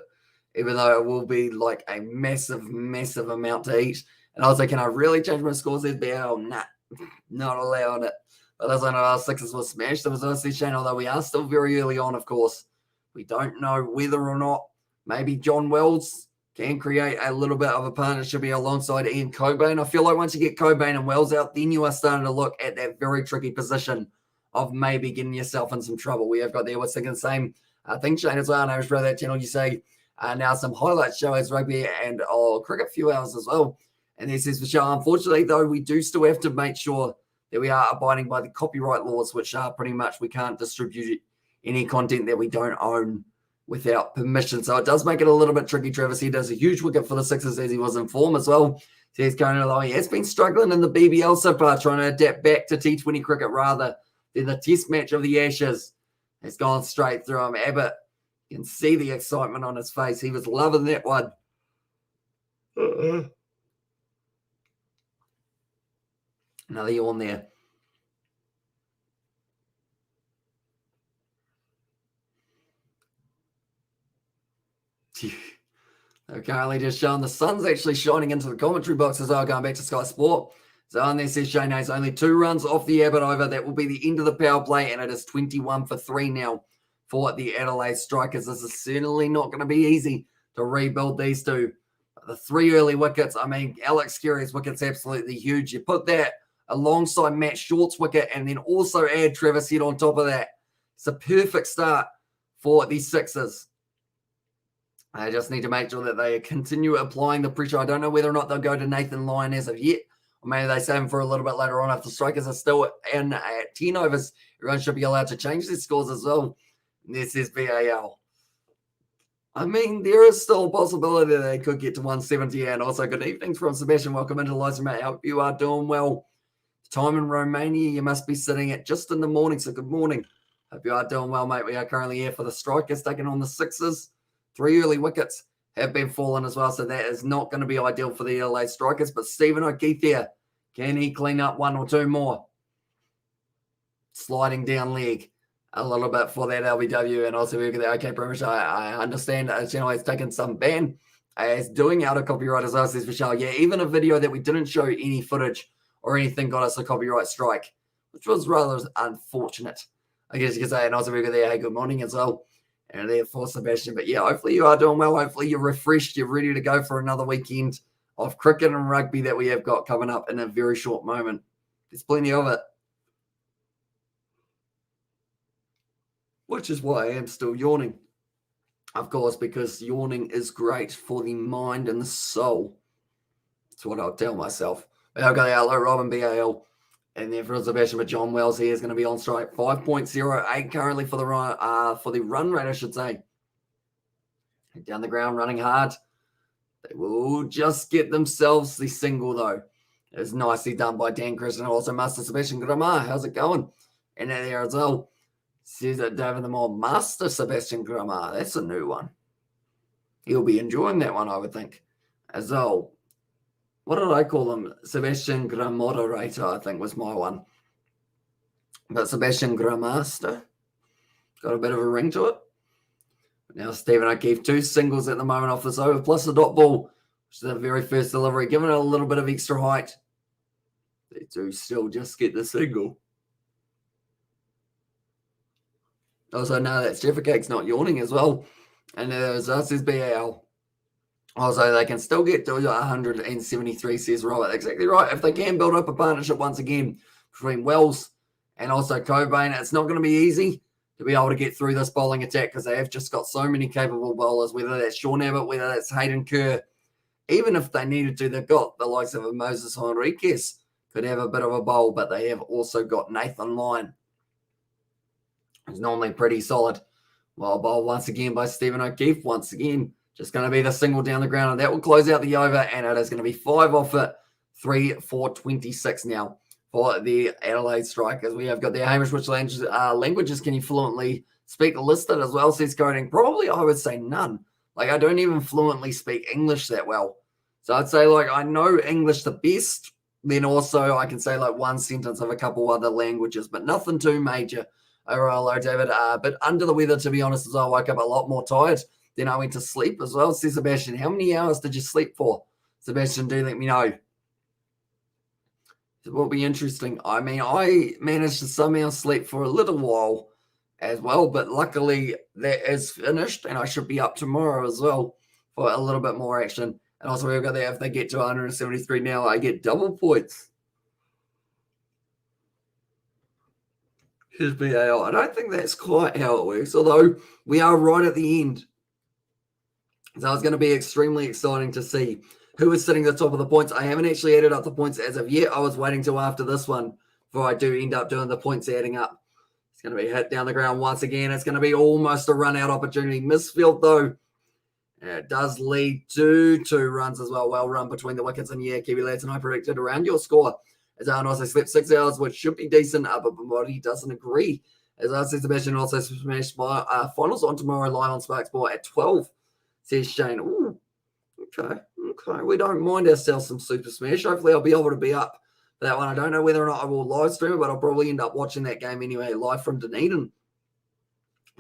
even though it will be like a massive, massive amount to eat. And also, can I really change my scores? There'd be, nah, not allowing it. But that's one of our Sixers was smashed. There was also Shane, although we are still very early on, of course. We don't know whether or not maybe John Wells can create a little bit of a partnership here alongside Ian Cobain. I feel like once you get Cobain and Wells out, then you are starting to look at that very tricky position of maybe getting yourself in some trouble. We have got there, what's thinking the same thing, Shane, as well. And I was that channel, you say, now some highlights show as rugby and cricket, few hours as well. And this is for sure. Unfortunately, though, we do still have to make sure that we are abiding by the copyright laws, which are pretty much we can't distribute any content that we don't own without permission. So it does make it a little bit tricky. Travis, he does a huge wicket for the Sixers, as he was in form as well. So he's going along. He has been struggling in the BBL so far, trying to adapt back to T20 cricket rather than the test match of the Ashes. It's gone straight through him. Abbott, you can see the excitement on his face. He was loving that one. Another yawn there. They're currently just showing the sun's actually shining into the commentary box as well, going back to Sky Sport. So on there says Shane Hayes, only 2 runs off the Abbott over. That will be the end of the power play, and it is 21 for 3 now for the Adelaide Strikers. This is certainly not going to be easy to rebuild these two. But the 3 early wickets, I mean, Alex Scarry's wicket's absolutely huge. You put that alongside Matt Short's wicket and then also add Travis Head on top of that. It's a perfect start for the Sixers. I just need to make sure that they continue applying the pressure. I don't know whether or not they'll go to Nathan Lyon as of yet, or maybe they save him for a little bit later on if the Strikers are still in at 10 overs. Everyone should be allowed to change their scores as well. And this is BAL. I mean, there is still a possibility they could get to 170. And also, good evening from Sebastian. Welcome into Live Stream I. Hope you are doing well. Time in Romania, you must be sitting at just in the morning. So good morning. Hope you are doing well, mate. We are currently here for the Strikers taking on the Sixers. 3 early wickets have been fallen as well, so that is not going to be ideal for the Adelaide Strikers. But Stephen O'Keefe here, can he clean up 1 or 2 more? Sliding down leg a little bit for that LBW, and also we get the OK Premiership. I understand channel has taken some ban as doing out of copyright as well, says Michelle. Yeah, even a video that we didn't show any footage or anything got us a copyright strike, which was rather unfortunate, I guess you could say. And also we get there, hey, good morning as well. And there for Sebastian. But yeah, hopefully you are doing well. Hopefully you're refreshed. You're ready to go for another weekend of cricket and rugby that we have got coming up in a very short moment. There's plenty of it. Which is why I am still yawning. Of course, because yawning is great for the mind and the soul. That's what I'll tell myself. Okay, hello, Robin BAL. And then for Sebastian, but John Wells here is going to be on strike. 5.08 currently for the run rate, I should say. Down the ground, running hard. They will just get themselves the single, though. It was nicely done by Dan Christian and also Master Sebastian Gramar. How's it going? And there as well. Says that David the Mob, Master Sebastian Gramar. That's a new one. He'll be enjoying that one, I would think. As well. What did I call him? Sebastian Gramoderator, I think was my one. But Sebastian Gramaster. Got a bit of a ring to it. Now Stephen O'Keefe, 2 singles at the moment off this over, plus the dot ball, which is the very first delivery, giving it a little bit of extra height. They do still just get the single. Also, no, that Jeffercake's not yawning as well. And there's us is BAL. Also, they can still get to 173, says Robert. Exactly right. If they can build up a partnership once again between Wells and also Cobain, it's not going to be easy to be able to get through this bowling attack because they have just got so many capable bowlers, whether that's Sean Abbott, whether that's Hayden Kerr. Even if they needed to, they've got the likes of Moses Henriquez, could have a bit of a bowl, but they have also got Nathan Lyon, who's normally pretty solid. Well, bowled once again by Stephen O'Keefe. Once again, just going to be the single down the ground, and that will close out the over, and it is going to be 5 off it, 3 for 26 now for the Adelaide Strikers. We have got the Hamish, which languages can you fluently speak listed as well, says Coding. Probably, I would say none. Like, I don't even fluently speak English that well. So I'd say, like, I know English the best. Then also I can say, like, one sentence of a couple other languages, but nothing too major. Hello, David. But under the weather, to be honest, as I woke up a lot more tired. Then I went to sleep as well. Says Sebastian, how many hours did you sleep for? Sebastian, do let me know. It will be interesting. I mean, I managed to somehow sleep for a little while as well, but luckily that is finished, and I should be up tomorrow as well for a little bit more action. And also we've got there, if they get to 173 now, I get double points. Here's BAL. I don't think that's quite how it works, although we are right at the end. So it's going to be extremely exciting to see who is sitting at the top of the points. I haven't actually added up the points as of yet. I was waiting till after this one before I do end up doing the points adding up. It's going to be hit down the ground once again. It's going to be almost a run-out opportunity. Misfield, though. It does lead to 2 runs as well. Well run between the wickets. And yeah, Kiwi lads, and I predicted around your score. As Alan also slept 6 hours, which should be decent, but Bamodi doesn't agree. As I said, Sebastian also smashed my finals on tomorrow live on Spark Sport at 12. Says Shane. Ooh, okay. We don't mind ourselves some Super Smash. Hopefully I'll be able to be up for that one. I don't know whether or not I will live stream it, but I'll probably end up watching that game anyway, live from Dunedin.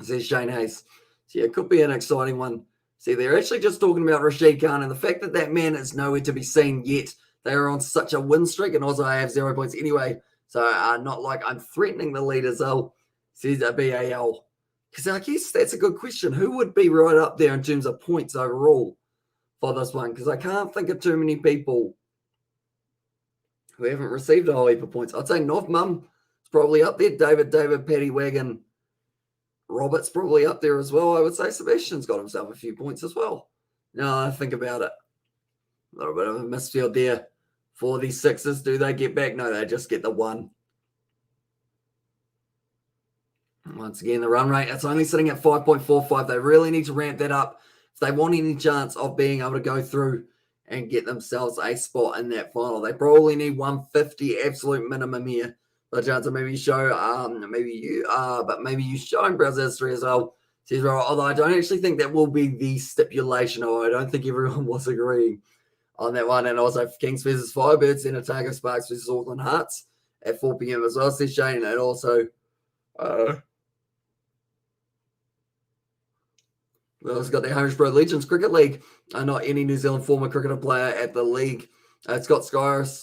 Says Shane Hayes. So yeah, it could be an exciting one. See, they're actually just talking about Rashid Khan, and the fact that that man is nowhere to be seen yet. They are on such a win streak, and also I have 0 points anyway. So not like I'm threatening the lead as well. Says BAL. Because I guess that's a good question. Who would be right up there in terms of points overall for this one? Because I can't think of too many people who haven't received a whole heap of points. I'd say North Mum is probably up there. David, Paddy Wagon. Robert's probably up there as well. I would say Sebastian's got himself a few points as well. Now I think about it. A little bit of a misfield there for the Sixers. Do they get back? No, they just get the 1. Once again, the run rate, it's only sitting at 5.45. They really need to ramp that up if they want any chance of being able to go through and get themselves a spot in that final. They probably need 150 absolute minimum here. The chance of maybe show, maybe you show in Brazil history as well. Says, although I don't actually think that will be the stipulation, or I don't think everyone was agreeing on that one. And also Kings versus Firebirds, and Otago Sparks versus Auckland Hearts at 4 p.m. as well, says Shane. And also, well, it's got the Hamish Pro Legends Cricket League. Not any New Zealand former cricketer player at the league. Scott Styris,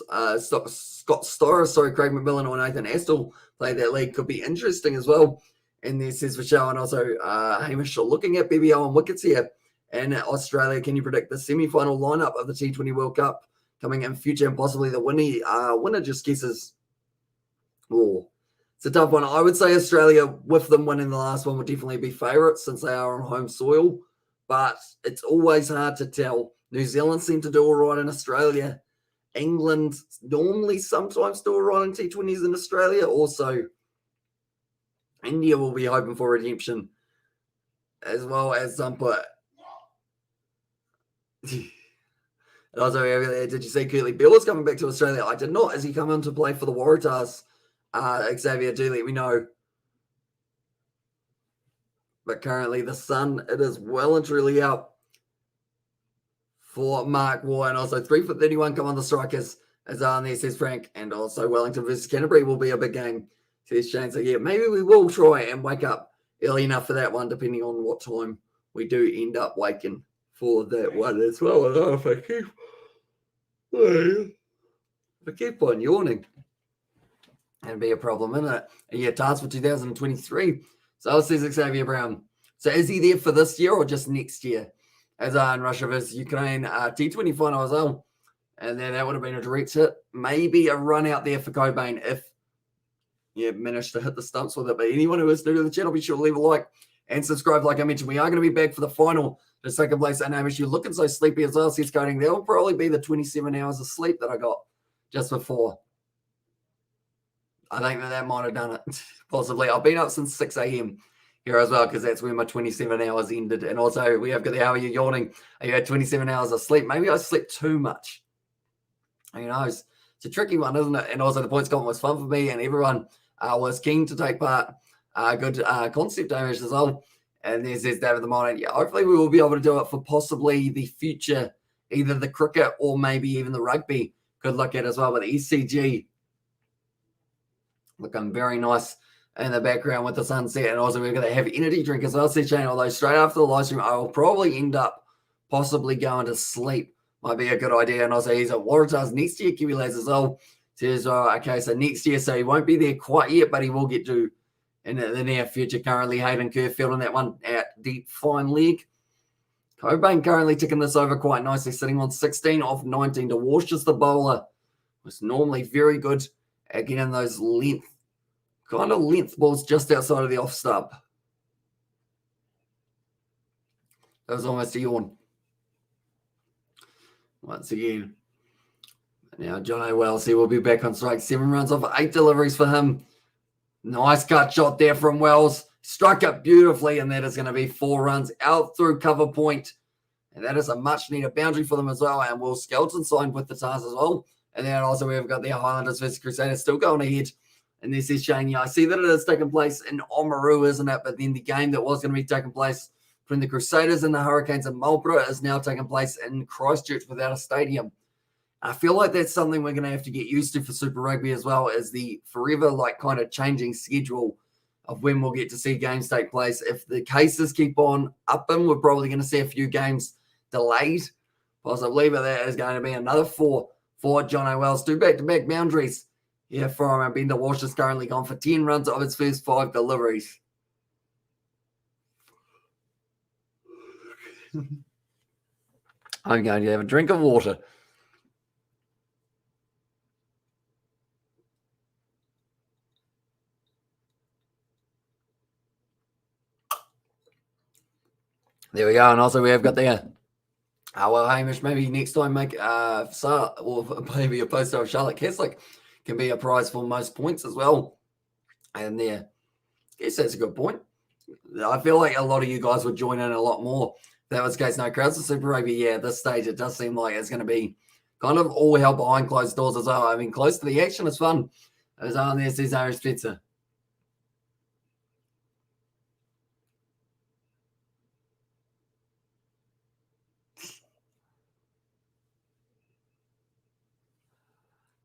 Craig McMillan or Nathan Astle played that league. Could be interesting as well. And there says Vishal, and also Hamish looking at BBL and wickets here. And Australia, can you predict the semi-final lineup of the T20 World Cup coming in future and possibly the winner just guesses? Oh, it's a tough one. I would say Australia, with them winning the last one, would definitely be favourites since they are on home soil. But it's always hard to tell. New Zealand seem to do all right in Australia. England normally sometimes still running T20s in Australia. Also, India will be hoping for redemption, as well as some. But and also, did you see Curtly Bill is coming back to Australia? I did not. As he come in to play for the Waratahs? Xavier, do let me know. But currently, the sun, it is well and truly out for Mark Waugh. And also 3 for 31 come on the Strikers. As on there says Frank. And also Wellington versus Canterbury will be a big game. Says Shane. So yeah, maybe we will try and wake up early enough for that one, depending on what time we do end up waking for that one as well. I don't know if I keep on yawning. That'd be a problem, isn't it? And yeah, task for 2023. So says Xavier Brown. So is he there for this year or just next year? As in Russia versus Ukraine T20 final as well. And then that would have been a direct hit. Maybe a run out there for Cobain if you managed to hit the stumps with it. But anyone who is new to the channel, be sure to leave a like and subscribe. Like I mentioned, we are going to be back for the final. The second place, I know you're looking so sleepy as well. Says Coding. That will probably be the 27 hours of sleep that I got just before. I think that might have done it, possibly. I've been up since 6 a.m. here as well, because that's where my 27 hours ended. And also, we have got the how are you yawning? You had 27 hours of sleep. Maybe I slept too much. Who knows? It's a tricky one, isn't it? And also, the points comp was fun for me, and everyone was keen to take part. Good concept damage as well. And there's David the Miner. Yeah, hopefully we will be able to do it for possibly the future, either the cricket or maybe even the rugby. Could look at as well. But the SCG looking very nice in the background with the sunset. And also we're going to have energy drink as well, see Shane. Although straight after the live stream, I will probably end up possibly going to sleep. Might be a good idea. And also he's at Waratahs next year, Kiwi Lads as well. Says, okay, so next year, so he won't be there quite yet, but he will get to in the near future. Currently Hayden Kerrfield on that one at deep fine leg. Cobain currently ticking this over quite nicely, sitting on 16 off 19 to Walsh, just the bowler. Was normally very good at getting those length balls just outside of the off stump. That was almost a yawn. Once again. Now John O'Wells, he will be back on strike. 7 runs off 8 deliveries for him. Nice cut shot there from Wells. Struck it beautifully, and that is going to be 4 runs out through cover point. And that is a much-needed boundary for them as well. And Will Skelton signed with the task as well. And then also we've got the Highlanders versus Crusaders still going ahead. And this is Shane. Yeah, I see that it is taking place in Oamaru, isn't it? But then the game that was going to be taking place between the Crusaders and the Hurricanes in Marlborough is now taking place in Christchurch without a stadium. I feel like that's something we're going to have to get used to for Super Rugby as well, as the forever kind of changing schedule of when we'll get to see games take place. If the cases keep on upping, we're probably going to see a few games delayed. Possibly, but that is going to be another 4 for John O'Wells. 2 back-to-back boundaries. Yeah, for him. Bender Walsh is currently gone for 10 runs of his first 5 deliveries. I'm going to have a drink of water. There we go. And also we have got there. Well, Hamish, maybe next time make or maybe a poster of Charlotte Keslick can be a prize for most points as well. And there, I guess that's a good point. I feel like a lot of you guys would join in a lot more. If that was the case. No crowds for Super Rugby. Yeah, at this stage, it does seem like it's going to be kind of all hell behind closed doors as well. I mean, close to the action is fun. As on there says Irish Spencer.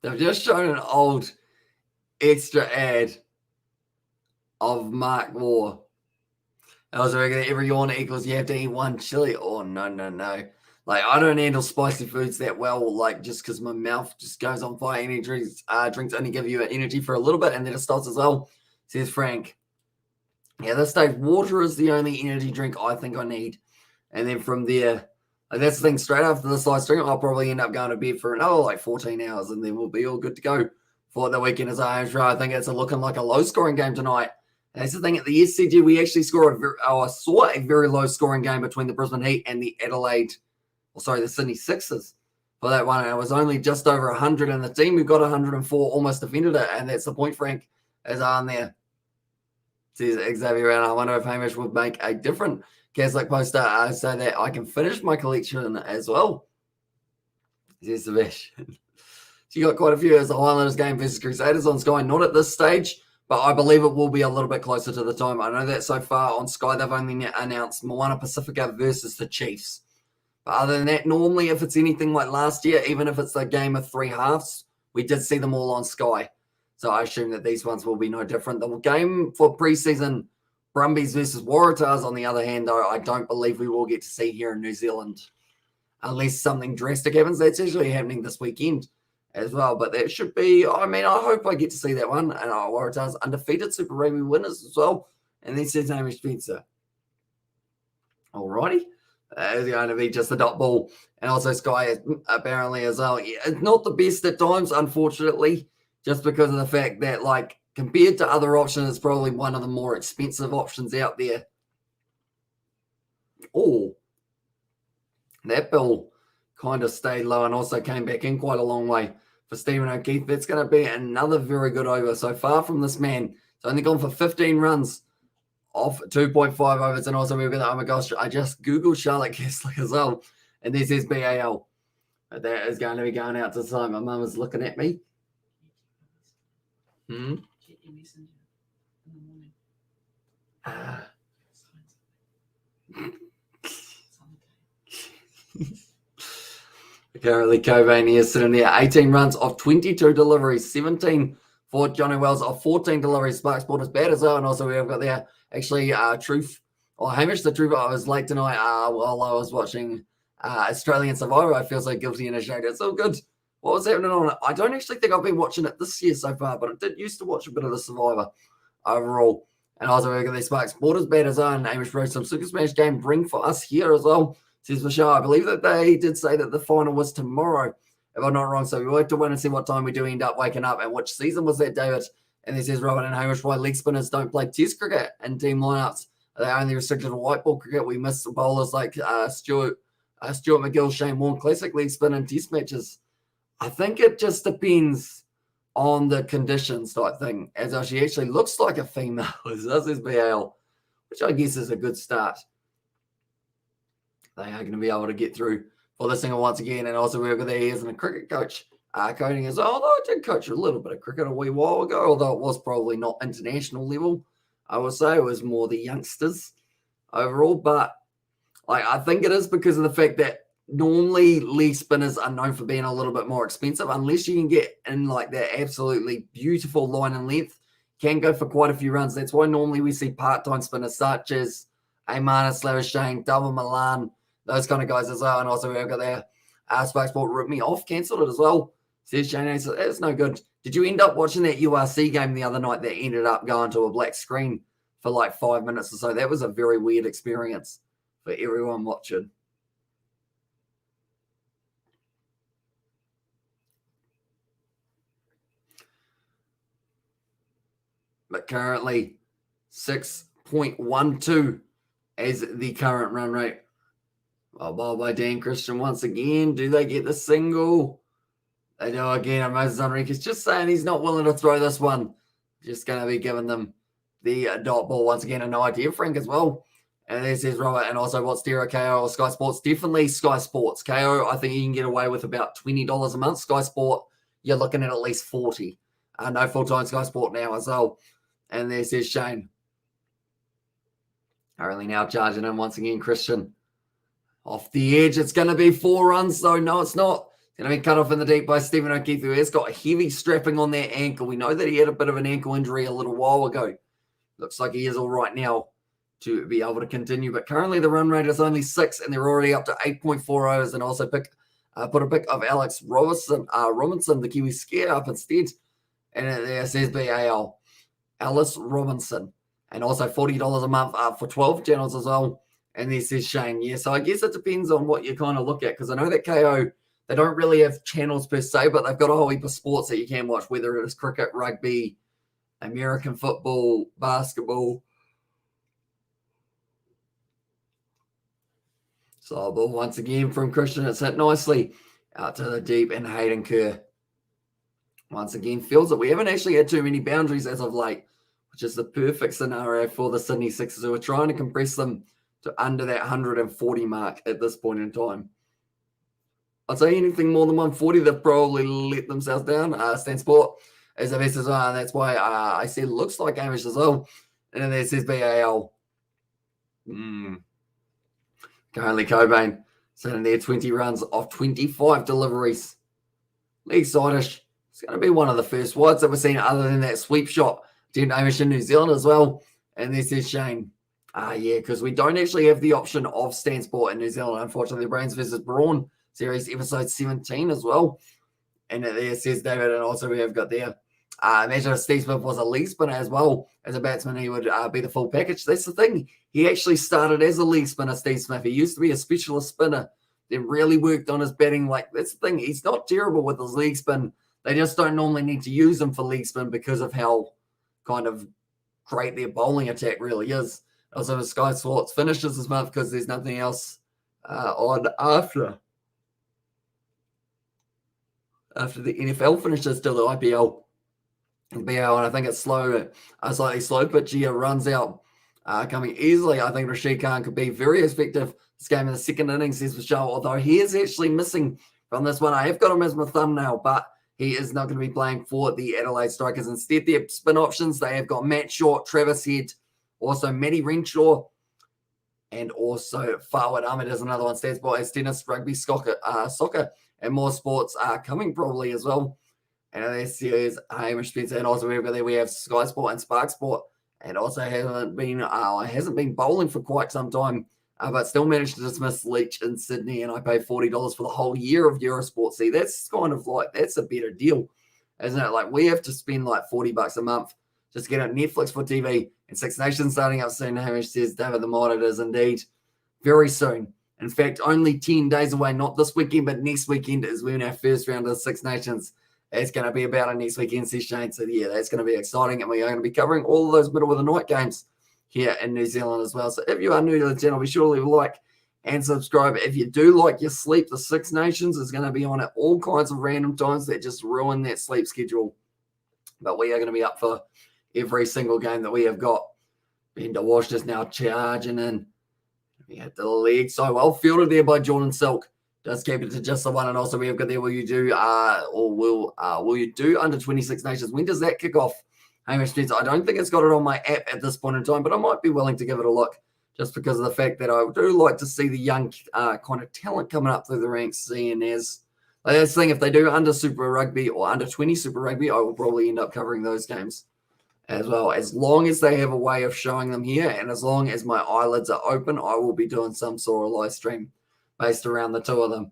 They've just shown an old extra ad of Mark Waugh. I was reckon every yawn equals you have to eat 1 chili. Oh, no. Like, I don't handle spicy foods that well, like, just because my mouth just goes on fire. Any drinks only give you energy for a little bit, and then it stops as well, says Frank. Yeah, this stage, water is the only energy drink I think I need. And then from there, like, that's the thing, straight after this live stream, I'll probably end up going to bed for another, 14 hours, and then we'll be all good to go for the weekend as I think it's looking like a low-scoring game tonight. And that's the thing, at the SCG, we actually saw a very low-scoring game between the Brisbane Heat and the the Sydney SIXERS. for that one. And it was only just over 100, and the team who got 104 almost defended it. And that's the point, Frank, is on there. Says Xavier, and I wonder if Hamish would make a different Catholic poster so that I can finish my collection as well. Says Sebastian. So you got quite a few as the Highlanders game versus Crusaders on Sky. Not at this stage, but I believe it will be a little bit closer to the time. I know that so far on Sky, they've only announced Moana Pacifica versus the Chiefs. But other than that, normally if it's anything like last year, even if it's a game of 3 halves, we did see them all on Sky. So I assume that these ones will be no different. The game for preseason, Brumbies versus Waratahs, on the other hand, though, I don't believe we will get to see here in New Zealand. Unless something drastic happens. That's actually happening this weekend as well. But that should be, I mean, I hope I get to see that one. And Waratahs undefeated Super Rugby winners as well. And then says Hamish Spencer. Alrighty. It's going to be just a dot ball. And also Sky apparently as well. Yeah, it's not the best at times, unfortunately, just because of the fact that, like, compared to other options, it's probably one of the more expensive options out there. Oh, that bill kind of stayed low and also came back in quite a long way for Stephen O'Keefe. That's going to be another very good over so far from this man. It's only gone for 15 runs off 2.5 overs. And also we've got, oh my gosh, I just Googled Charlotte Kessler as well. And this is BAL. But that is going to be going out to time. My mum is looking at me. Check your messenger in the morning. Currently, Cobain is sitting there. 18 runs off 22 deliveries, 17 for Johnny Wells off 14 deliveries. Spark Sport is bad as well. And also, we've got there actually Truth, or Hamish the Truth. I was late tonight while I was watching Australian Survivor. I feel so guilty in a shade. It's all good. What was happening on it? I don't actually think I've been watching it this year so far, but I did used to watch a bit of the Survivor overall. And also, we've got the Spark Sport is bad as well. And Hamish wrote some Super Smash game bring for us here as well. Says Michelle, I believe that they did say that the final was tomorrow, if I'm not wrong. So we have to wait and see what time we do end up waking up and which season was that, David. And this says Robin and Hamish, why leg spinners don't play test cricket and team lineups. Are they only restricted to white ball cricket? We miss bowlers like Stuart McGill, Shane Warne, classic leg spin and test matches. I think it just depends on the conditions type thing. As though she actually looks like a female, as does his BAL, which I guess is a good start. They are going to be able to get through for this thing once again. And also we've got there, he isn't a cricket coach coaching as well. Although I did coach a little bit of cricket a wee while ago, although it was probably not international level. I would say it was more the youngsters overall. But like, I think it is because of the fact that normally leg spinners are known for being a little bit more expensive, unless you can get in like that absolutely beautiful line and length, can go for quite a few runs. That's why normally we see part-time spinners such as Amana, Slavashane, Double Milan, those kind of guys as well. And also we've got there, Spark Sport ripped me off, cancelled it as well. Says Shane, it's no good. Did you end up watching that URC game the other night that ended up going to a black screen for like 5 minutes or so? That was a very weird experience for everyone watching. But currently 6.12 is the current run rate. Well, ball by Dan Christian once again. Do they get the single? They do again. And Moses Enriquez just saying he's not willing to throw this one. Just going to be giving them the dot ball once again. A no idea, Frank, as well. And this is Robert. And also, what's Stereo KO or Sky Sports? Definitely Sky Sports. KO, I think you can get away with about $20 a month. Sky Sport, you're looking at least $40. No full-time Sky Sport now as well. And this is Shane. Currently now charging in once again, Christian. Off the edge. It's going to be 4 runs, though. No, it's not. It's going to be cut off in the deep by Stephen O'Keefe, who has got a heavy strapping on that ankle. We know that he had a bit of an ankle injury a little while ago. Looks like he is all right now to be able to continue. But currently the run rate is only 6, and they're already up to 8.4 overs. And also put a pick of Alex Robinson, the Kiwi Scare, up instead. And there says BAL. Alice Robinson. And also $40 a month for 12 channels as well. And this is Shane. Yeah, so I guess it depends on what you kind of look at, because I know that KO, they don't really have channels per se, but they've got a whole heap of sports that you can watch, whether it is cricket, rugby, American football, basketball. So, but once again from Christian, it's hit nicely Out to the deep, and Hayden Kerr once again fields it. We haven't actually had too many boundaries as of late, which is the perfect scenario for the Sydney Sixers, who are trying to compress them to under that 140 mark at this point in time. I'd say anything more than 140, they've probably let themselves down. Stan Sport is the best as well, and that's why I said it looks like Amish as well. And then there says BAL. Currently Cobain sitting there 20 runs off 25 deliveries. League Sidish. It's going to be one of the first wides that we've seen other than that sweep shot. Team Amish in New Zealand as well. And this is Shane. Yeah, because we don't actually have the option of Stan Sport in New Zealand. Unfortunately, the Brains versus Brawn series episode 17 as well. And there says David, and also we have got there. Imagine if Steve Smith was a league spinner as well. As a batsman, he would be the full package. That's the thing. He actually started as a league spinner, Steve Smith. He used to be a specialist spinner. Then really worked on his batting. Like, that's the thing. He's not terrible with his leg spin. They just don't normally need to use him for leg spin because of how kind of great their bowling attack really is. Also, Sky Sports finishes this month because there's nothing else on after the NFL finishes till the IPL. BL, and I think it's slow, slightly slow, but Gia runs out coming easily. I think Rashid Khan could be very effective this game in the second innings, says Michelle, although he is actually missing from this one. I have got him as my thumbnail, but he is not going to be playing for the Adelaide Strikers. Instead, their spin options, they have got Matt Short, Travis Head, also Matty Renshaw, and also Farwad Ahmed is another one. Stats by as tennis, rugby, soccer, and more sports are coming probably as well. And this series, Hamish Spencer, and also we have Sky Sport and Spark Sport, and also hasn't been bowling for quite some time, but still managed to dismiss Leach in Sydney, and I paid $40 for the whole year of Eurosport. See, that's kind of like, that's a better deal, isn't it? Like, we have to spend like $40 a month just to get on Netflix for TV, and Six Nations starting up soon, Hamish says. David the Mod, it is indeed very soon. In fact, only 10 days away, not this weekend, but next weekend is when our first round of the Six Nations. It's going to be about our next weekend, says Shane. So, yeah, that's going to be exciting. And we are going to be covering all of those middle of the night games here in New Zealand as well. So, if you are new to the channel, be sure to leave a like and subscribe. If you do like your sleep, the Six Nations is going to be on at all kinds of random times that just ruin that sleep schedule. But we are going to be up for every single game that we have got. Bender Wash is now charging in. We had the leg so well fielded there by Jordan Silk. Does keep it to just the one, and also we have got there. Will you do under 26 nations? When does that kick off? Hamish Spencer, I don't think it's got it on my app at this point in time, but I might be willing to give it a look just because of the fact that I do like to see the young kind of talent coming up through the ranks. Seeing as that's the thing, if they do under Super Rugby or under 20 Super Rugby, I will probably end up covering those games as well. As long as they have a way of showing them here, and as long as my eyelids are open, I will be doing some sort of live stream based around the two of them.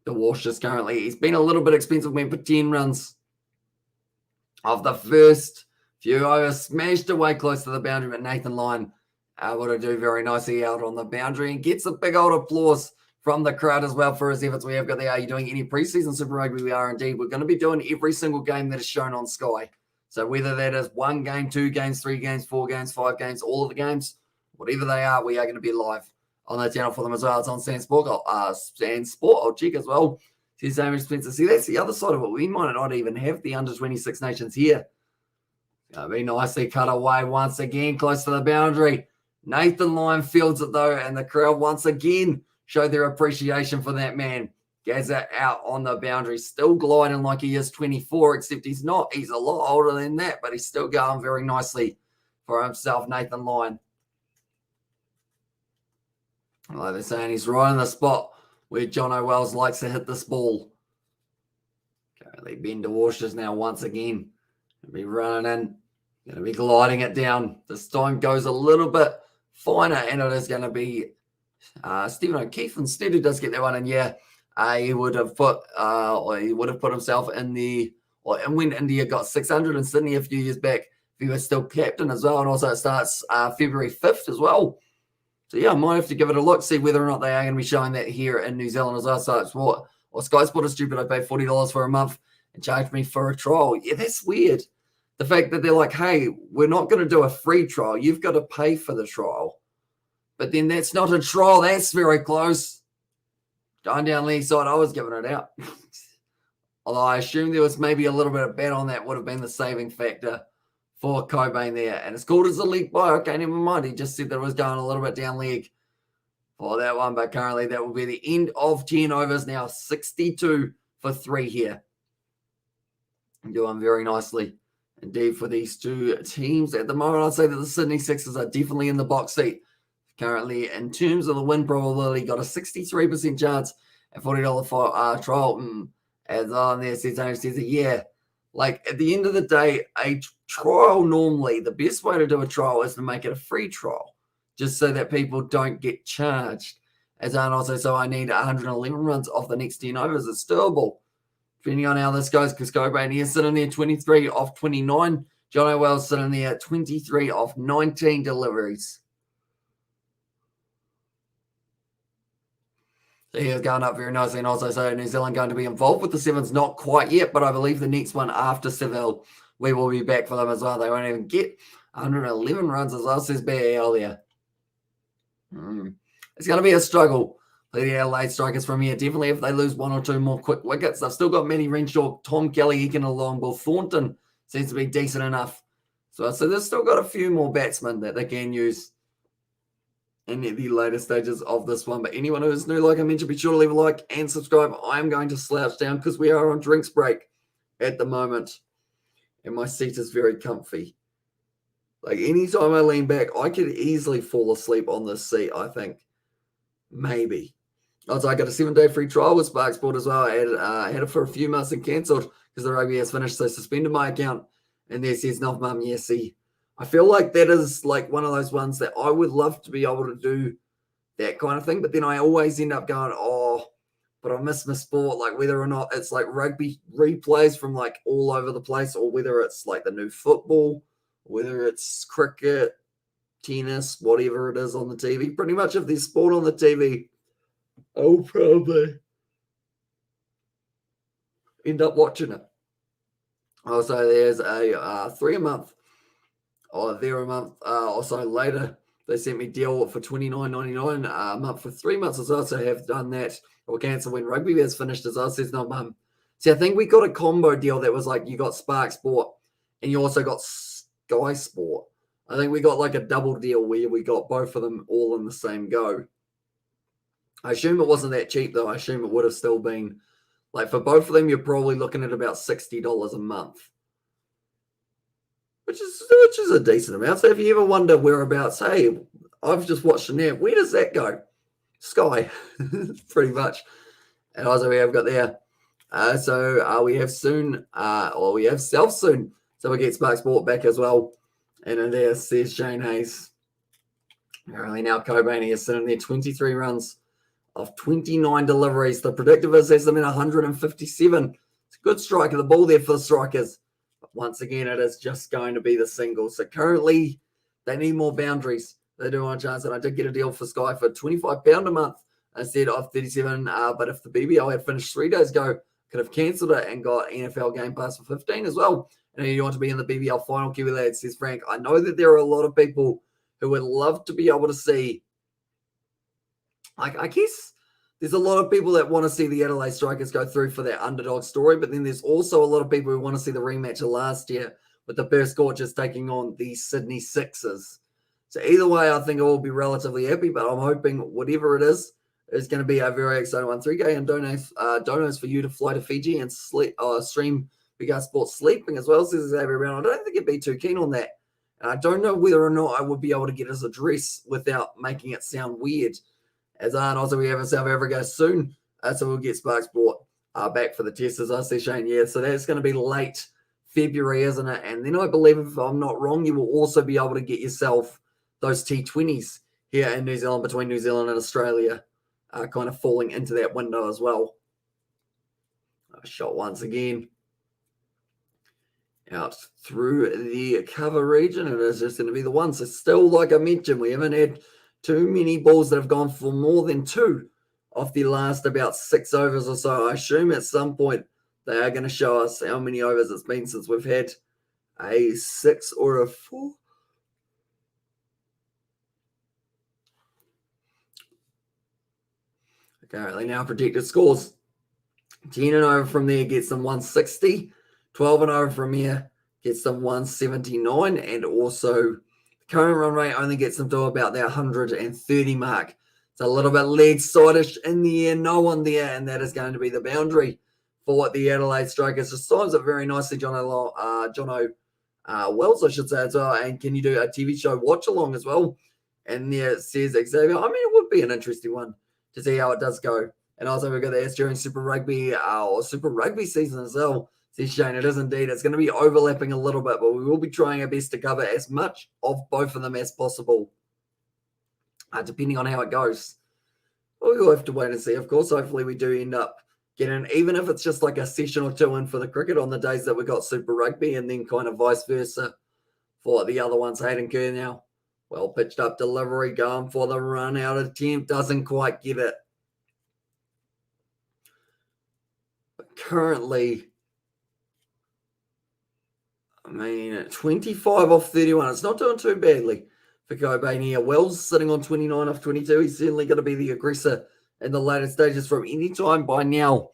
The Wash is currently, he's been a little bit expensive, went for 10 runs of the first few overs, smashed away close to the boundary, but Nathan Lyon able to do very nicely out on the boundary and gets a big old applause from the crowd as well for his efforts. We have got there. Are you doing any preseason Super Rugby? We are indeed. We're going to be doing every single game that is shown on Sky. So whether that is 1 game, 2 games, 3 games, 4 games, 5 games, all of the games, whatever they are, we are going to be live on the channel for them as well. It's on Stan Sport. I'll check as well. See, Hamish Spencer. See, that's the other side of it. We might not even have the under 26 nations here. It'll be nicely cut away once again, close to the boundary. Nathan Lyon fields it though, and the crowd once again show their appreciation for that man. Gazza out on the boundary, still gliding like he is 24, except he's not. He's a lot older than that, but he's still going very nicely for himself, Nathan Lyon. Like they're saying, he's right in the spot where John O'Wells likes to hit this ball. Currently, Bender Walsh is now once again going to be running in, going to be gliding it down. This time goes a little bit finer, and it is going to be Stephen O'Keefe instead who does get that one. And yeah, he would have put himself in the, and when India got 600 in Sydney a few years back, he was still captain as well. And also it starts February 5th as well. So, yeah, I might have to give it a look, see whether or not they are going to be showing that here in New Zealand as well. So, it's what? Well, Sky Sport is stupid. I paid $40 for a month and charged me for a trial. Yeah, that's weird. The fact that they're like, hey, we're not going to do a free trial. You've got to pay for the trial. But then that's not a trial. That's very close. Going down leg side, I was giving it out. Although I assume there was maybe a little bit of bet on that would have been the saving factor for Cobain there. And it's called as a leg bye. Okay, never mind. He just said that it was going a little bit down leg for that one. But currently that will be the end of 10 overs now. 62 for 3 here. Doing very nicely indeed for these two teams. At the moment, I'd say that the Sydney Sixers are definitely in the box seat. Currently, in terms of the win probability, got a 63% chance at $40 for trial. As on there says, yeah, like at the end of the day, a trial normally, the best way to do a trial is to make it a free trial, just so that people don't get charged. As on also, so I need 111 runs off the next 10 overs. It's doable, depending on how this goes, because Cobain here sitting there 23 off 29. John O'Well's sitting there at 23 off 19 deliveries. So he is going up very nicely, and also so New Zealand going to be involved with the sevens, not quite yet, but I believe the next one after Seville, we will be back for them as well. They won't even get 111 runs as well, says BBL there. It's going to be a struggle for the Adelaide Strikers from here. Definitely if they lose one or two more quick wickets. They've still got Matty Renshaw, Tom Kelly, Egan along, Will Thornton seems to be decent enough. So they've still got a few more batsmen that they can use in the later stages of this one. But anyone who is new, like I mentioned, be sure to leave a like and subscribe. I'm going to slouch down because we are on drinks break at the moment. And my seat is very comfy. Like anytime I lean back, I could easily fall asleep on this seat, I think. Maybe. Also, I got a 7-day free trial with Spark Sport as well. I had it for a few months and cancelled because the rugby has finished. So suspended my account. And there says, no, mum, yes, see. I feel like that is like one of those ones that I would love to be able to do that kind of thing. But then I always end up going, but I miss my sport. Like whether or not it's like rugby replays from like all over the place, or whether it's like the new football, whether it's cricket, tennis, whatever it is on the TV. Pretty much if there's sport on the TV, I'll probably end up watching it. Also, there's a 3 a month. There a month or so later, they sent me deal for $29.99 a month for 3 months as well. So I have done that or cancel when rugby has finished as well. Says no, mum. See, I think we got a combo deal that was like you got Spark Sport and you also got Sky Sport. I think we got like a double deal where we got both of them all in the same go. I assume it wasn't that cheap though. I assume it would have still been like for both of them, you're probably looking at about $60 a month. Which is a decent amount. So if you ever wonder whereabouts, hey, I've just watched the net. Where does that go? Sky, pretty much. And also we have got there. We have soon, or we have self soon. So we get Spark Sport back as well. And then there says Shane Hayes. Apparently now Cobain is sitting there 23 runs of 29 deliveries. The predictive has them in 157. It's a good strike of the ball there for the Strikers. Once again, it is just going to be the single. So currently, they need more boundaries. They do want a chance. And I did get a deal for Sky for £25 a month instead of 37. But if the BBL had finished 3 days ago, could have cancelled it and got NFL Game Pass for 15 as well. And you want to be in the BBL final, Kiwi Lad, says Frank. I know that there are a lot of people who would love to be able to see, like, I guess there's a lot of people that want to see the Adelaide Strikers go through for their underdog story, but then there's also a lot of people who want to see the rematch of last year with the Perth Scorchers taking on the Sydney Sixers. So either way, I think I will be relatively happy, but I'm hoping whatever it is going to be a very exciting one. 3K and donos for you to fly to Fiji and stream Big Bash Sports sleeping as well, says everyone. I don't think it'd be too keen on that. And I don't know whether or not I would be able to get his address without making it sound weird. As also we have in South Africa soon. So we'll get Spark Sport back for the test, as I see Shane. Yeah, so that's going to be late February, isn't it? And then I believe, if I'm not wrong, you will also be able to get yourself those T20s here in New Zealand, between New Zealand and Australia, kind of falling into that window as well. Shot once again out through the cover region. It is just going to be the one. So still, like I mentioned, we haven't had too many balls that have gone for more than 2 of the last about 6 overs or so. I assume at some point they are going to show us how many overs it's been since we've had a 6 or a 4. Currently now predicted scores. 10 and over from there gets them 160. 12 and over from here gets them 179. And also the current run rate only gets them to about their 130 mark. It's a little bit leg side-ish in the air, no one there, and that is going to be the boundary for the Adelaide Strikers. Just times it very nicely, Jono Wells, I should say, as well. And can you do a TV show watch along as well? And there it says Xavier. I mean, it would be an interesting one to see how it does go. And also we've got the during Super Rugby or Super Rugby season as well. Says Shane, it is indeed. It's going to be overlapping a little bit, but we will be trying our best to cover as much of both of them as possible, depending on how it goes. Well, we'll have to wait and see, of course. Hopefully we do end up getting, even if it's just like a session or two in for the cricket on the days that we got Super Rugby, and then kind of vice versa for the other ones. Hayden Kerr now. Well pitched up delivery, going for the run out attempt. Doesn't quite get it. But currently, I mean, 25 off 31. It's not doing too badly for Cobain here. Wells sitting on 29 off 22. He's certainly going to be the aggressor in the later stages. From any time by now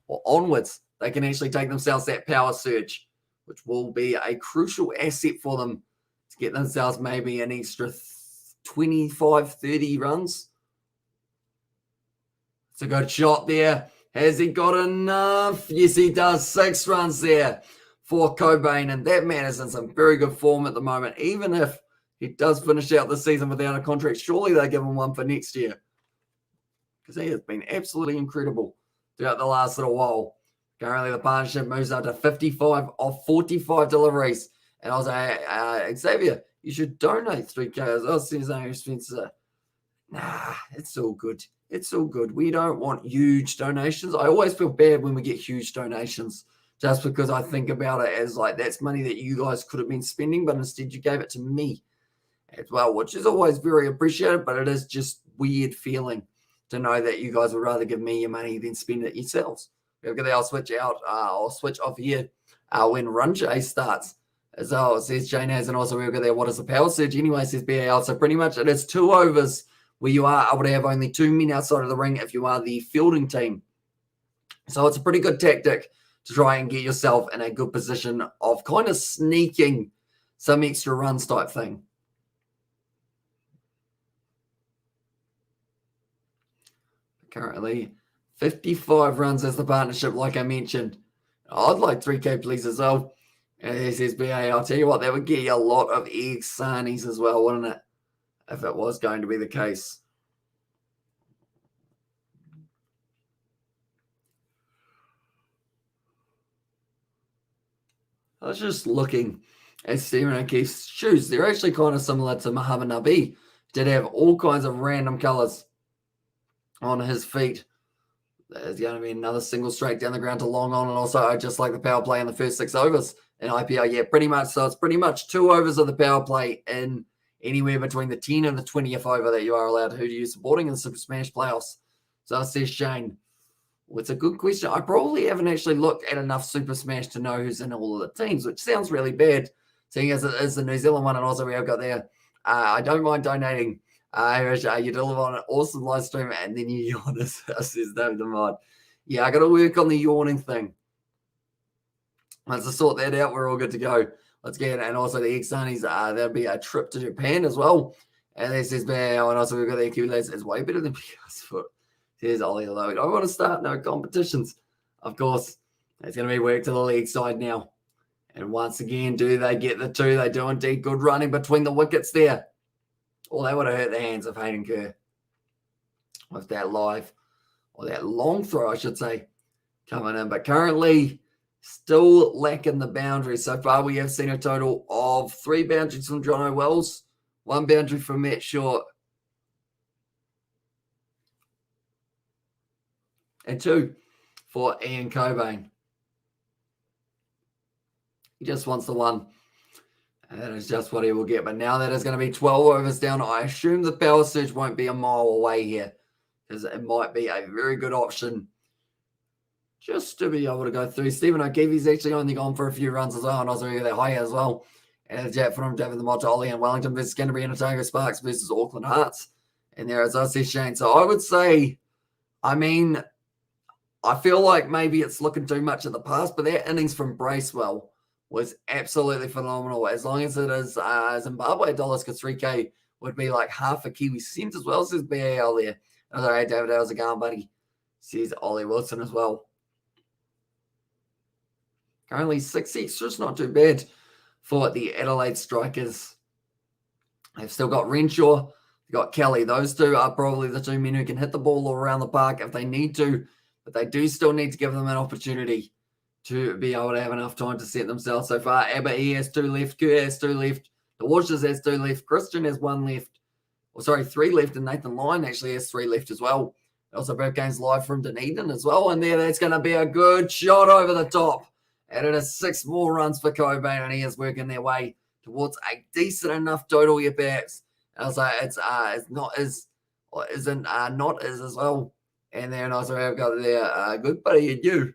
or onwards, they can actually take themselves that power surge, which will be a crucial asset for them to get themselves maybe an extra 25, 30 runs. It's a good shot there. Has he got enough? Yes, he does. 6 runs there for Cobain, and that man is in some very good form at the moment. Even if he does finish out the season without a contract, surely they give him one for next year, because he has been absolutely incredible throughout the last little while. Currently, the partnership moves up to 55 of 45 deliveries. And I was like, Xavier, you should donate 3K. I was saying, Spencer, nah, it's all good. It's all good. We don't want huge donations. I always feel bad when we get huge donations, just because I think about it as like that's money that you guys could have been spending, but instead you gave it to me as well, which is always very appreciated, but it is just weird feeling to know that you guys would rather give me your money than spend it yourselves. I'll switch out, I'll switch off here when Run J starts. As well, it says Jane has, and also we've got there, what is the power surge? Anyway, says BAL. So pretty much it is 2 overs where you are able to have only 2 men outside of the ring if you are the fielding team. So it's a pretty good tactic to try and get yourself in a good position of kind of sneaking some extra runs type thing. Currently, 55 runs as the partnership, like I mentioned. I'd like 3K, please, as well. And this is BA. I'll tell you what, that would get you a lot of egg sarnies as well, wouldn't it? If it was going to be the case. I was just looking at Stephen O'Keefe's shoes. They're actually kind of similar to Muhammad Nabi. Did have all kinds of random colours on his feet. There's going to be another single straight down the ground to long on, and also I just like the power play in the first 6 overs in IPL. Yeah, pretty much. So it's pretty much 2 overs of the power play in anywhere between the 10th and the 20th over that you are allowed to use supporting in the Super Smash playoffs. So it says Shane. Well, it's a good question. I probably haven't actually looked at enough Super Smash to know who's in all of the teams, which sounds really bad, seeing as it is the New Zealand one, and also we have got there. I don't mind donating. You deliver on an awesome live stream, and then you yawn, says David the Mod. Yeah, I got to work on the yawning thing. Once I sort that out, we're all good to go. Let's get it. And also the X-Sunnies, there'll be a trip to Japan as well. And this is bad. And also we've got the accumulators. It's way better than PS Foot. Here's Ollie Load. I want to start no competitions. Of course, it's going to be work to the league side now. And once again, do they get the 2? They do indeed. Good running between the wickets there. Well, that would have hurt the hands of Hayden Kerr with that live, or that long throw, I should say, coming in. But currently, still lacking the boundary. So far, we have seen a total of 3 boundaries from Jono Wells, 1 boundary from Matt Short, and 2 for Ian Cobain. He just wants the 1. And that is just what he will get. But now that is going to be 12 overs down. I assume the power surge won't be a mile away here, because it might be a very good option just to be able to go through. Stephen O'Keefe's actually only gone for a few runs as well, and also they're high as well. And Jack from David the Mod to Ollie and Wellington versus Canterbury and Otago Sparks versus Auckland Hearts. And there is us, Shane. So I would say I mean, I feel like maybe it's looking too much at the past, but that innings from Bracewell was absolutely phenomenal. As long as it is Zimbabwe dollars, because 3K would be like half a Kiwi cent as well, says BAL there. All right, David, how's it going, buddy? Says Ollie Wilson as well. Currently 6-6, not too bad for the Adelaide Strikers. They've still got Renshaw, they've got Kelly. Those two are probably the two men who can hit the ball all around the park if they need to, but they do still need to give them an opportunity to be able to have enough time to set themselves. So far, Abba, he has 2 left, Kerr has 2 left, the Washers has 2 left, Christian has 1 left, 3 left, and Nathan Lyon actually has 3 left as well. Also, both games live from Dunedin as well, and that's going to be a good shot over the top. And it is 6 more runs for Cobain, and he is working their way towards a decent enough total here, perhaps. And also, it's not as well. And then also I've got there, good buddy, and you.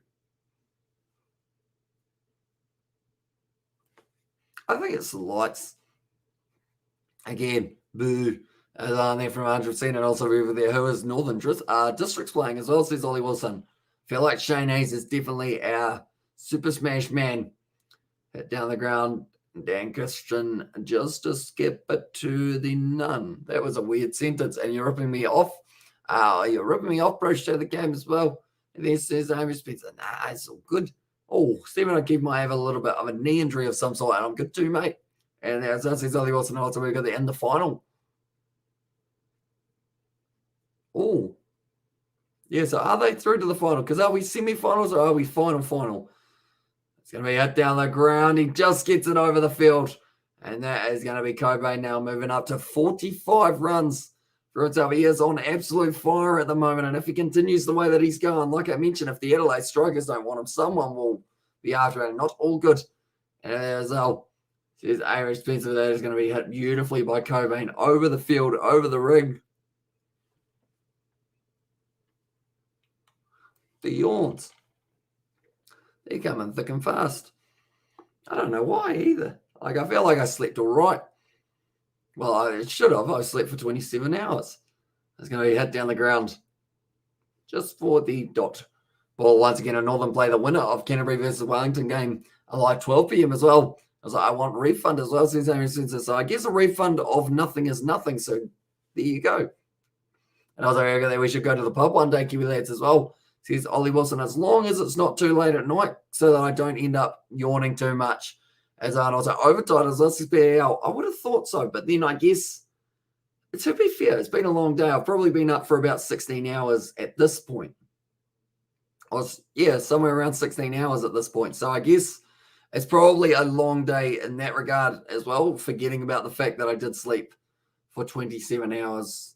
I think it's the lights. Again, boo. On there from 100%, and also over there, who is Northern Districts playing as well, says Ollie Wilson. Feel like Shane Hayes is definitely our Super Smash man. Hit down the ground. Dan Christian just to skip it to the none. That was a weird sentence, and you're ripping me off. You're ripping me off, bro. Show the game as well. And then says Amy Spencer, nah, it's all good. Oh, Stephen O'Keefe might have a little bit of a knee injury of some sort, and I'm good too, mate. And as I says Ollie Wilson, also we've got the end the final. Oh, yeah. So are they through to the final? Because are we semi-finals or are we final? It's going to be hit down the ground. He just gets it over the field. And that is going to be Cobain now moving up to 45 runs for himself. He is on absolute fire at the moment. And if he continues the way that he's going, like I mentioned, if the Adelaide Strikers don't want him, someone will be after him. Not all good. And there's says Irish Spencer. That is going to be hit beautifully by Cobain over the field, over the ring. The yawns. They're coming thick and fast. I don't know why either. Like, I feel like I slept all right. Well, I should have. I slept for 27 hours. It's going to be hit down the ground just for the dot. Ball once again, a Northern play the winner of Canterbury versus Wellington game like 12 p.m. as well. I was like, I want a refund as well. So I guess a refund of nothing is nothing. So there you go. And I was like, we should go to the pub one day, Kiwi lads, as well. Says Ollie Wilson, as long as it's not too late at night so that I don't end up yawning too much. As I was like, overtime as let's be out. I would have thought so, but then I guess, to be fair, it's been a long day. I've probably been up for about 16 hours at this point. Somewhere around 16 hours at this point. So I guess it's probably a long day in that regard as well, forgetting about the fact that I did sleep for 27 hours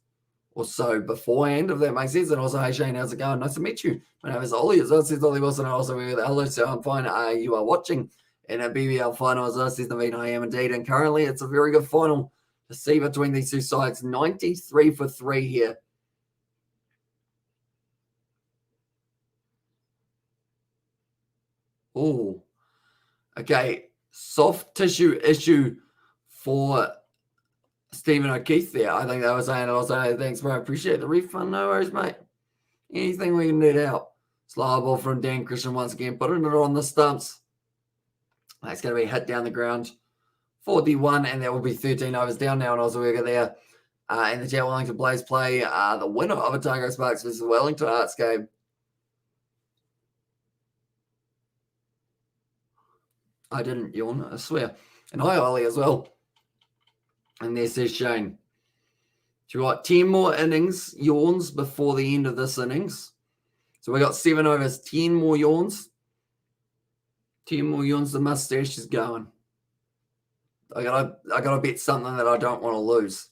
or so beforehand, if that makes sense. And also, hey Shane, how's it going? Nice to meet you. My name is Ollie. As well, says Ollie Wilson. Also, hello, so I'm fine. You are watching in a BBL final. As well, says Naveen, I am indeed. And currently, it's a very good final to see between these two sides. 93 for 3 here. Oh, okay. Soft tissue issue for Stephen O'Keefe there. I think that was saying also, thanks, bro. I appreciate the refund. No worries, mate. Anything we can do to help. Slow ball from Dan Christian once again, putting it on the stumps. That's going to be hit down the ground. 41, and that will be 13 overs down now. And also we got there in the chat, Wellington Blaze play the winner of a Tiger Sparks versus Wellington Arts game. I didn't yawn, I swear. And hi, Ollie, as well. And there says Shane. So we got 10 more innings, yawns, before the end of this innings. So we got 7 overs, 10 more yawns. 10 more yawns, the mustache is going. I gotta bet something that I don't want to lose.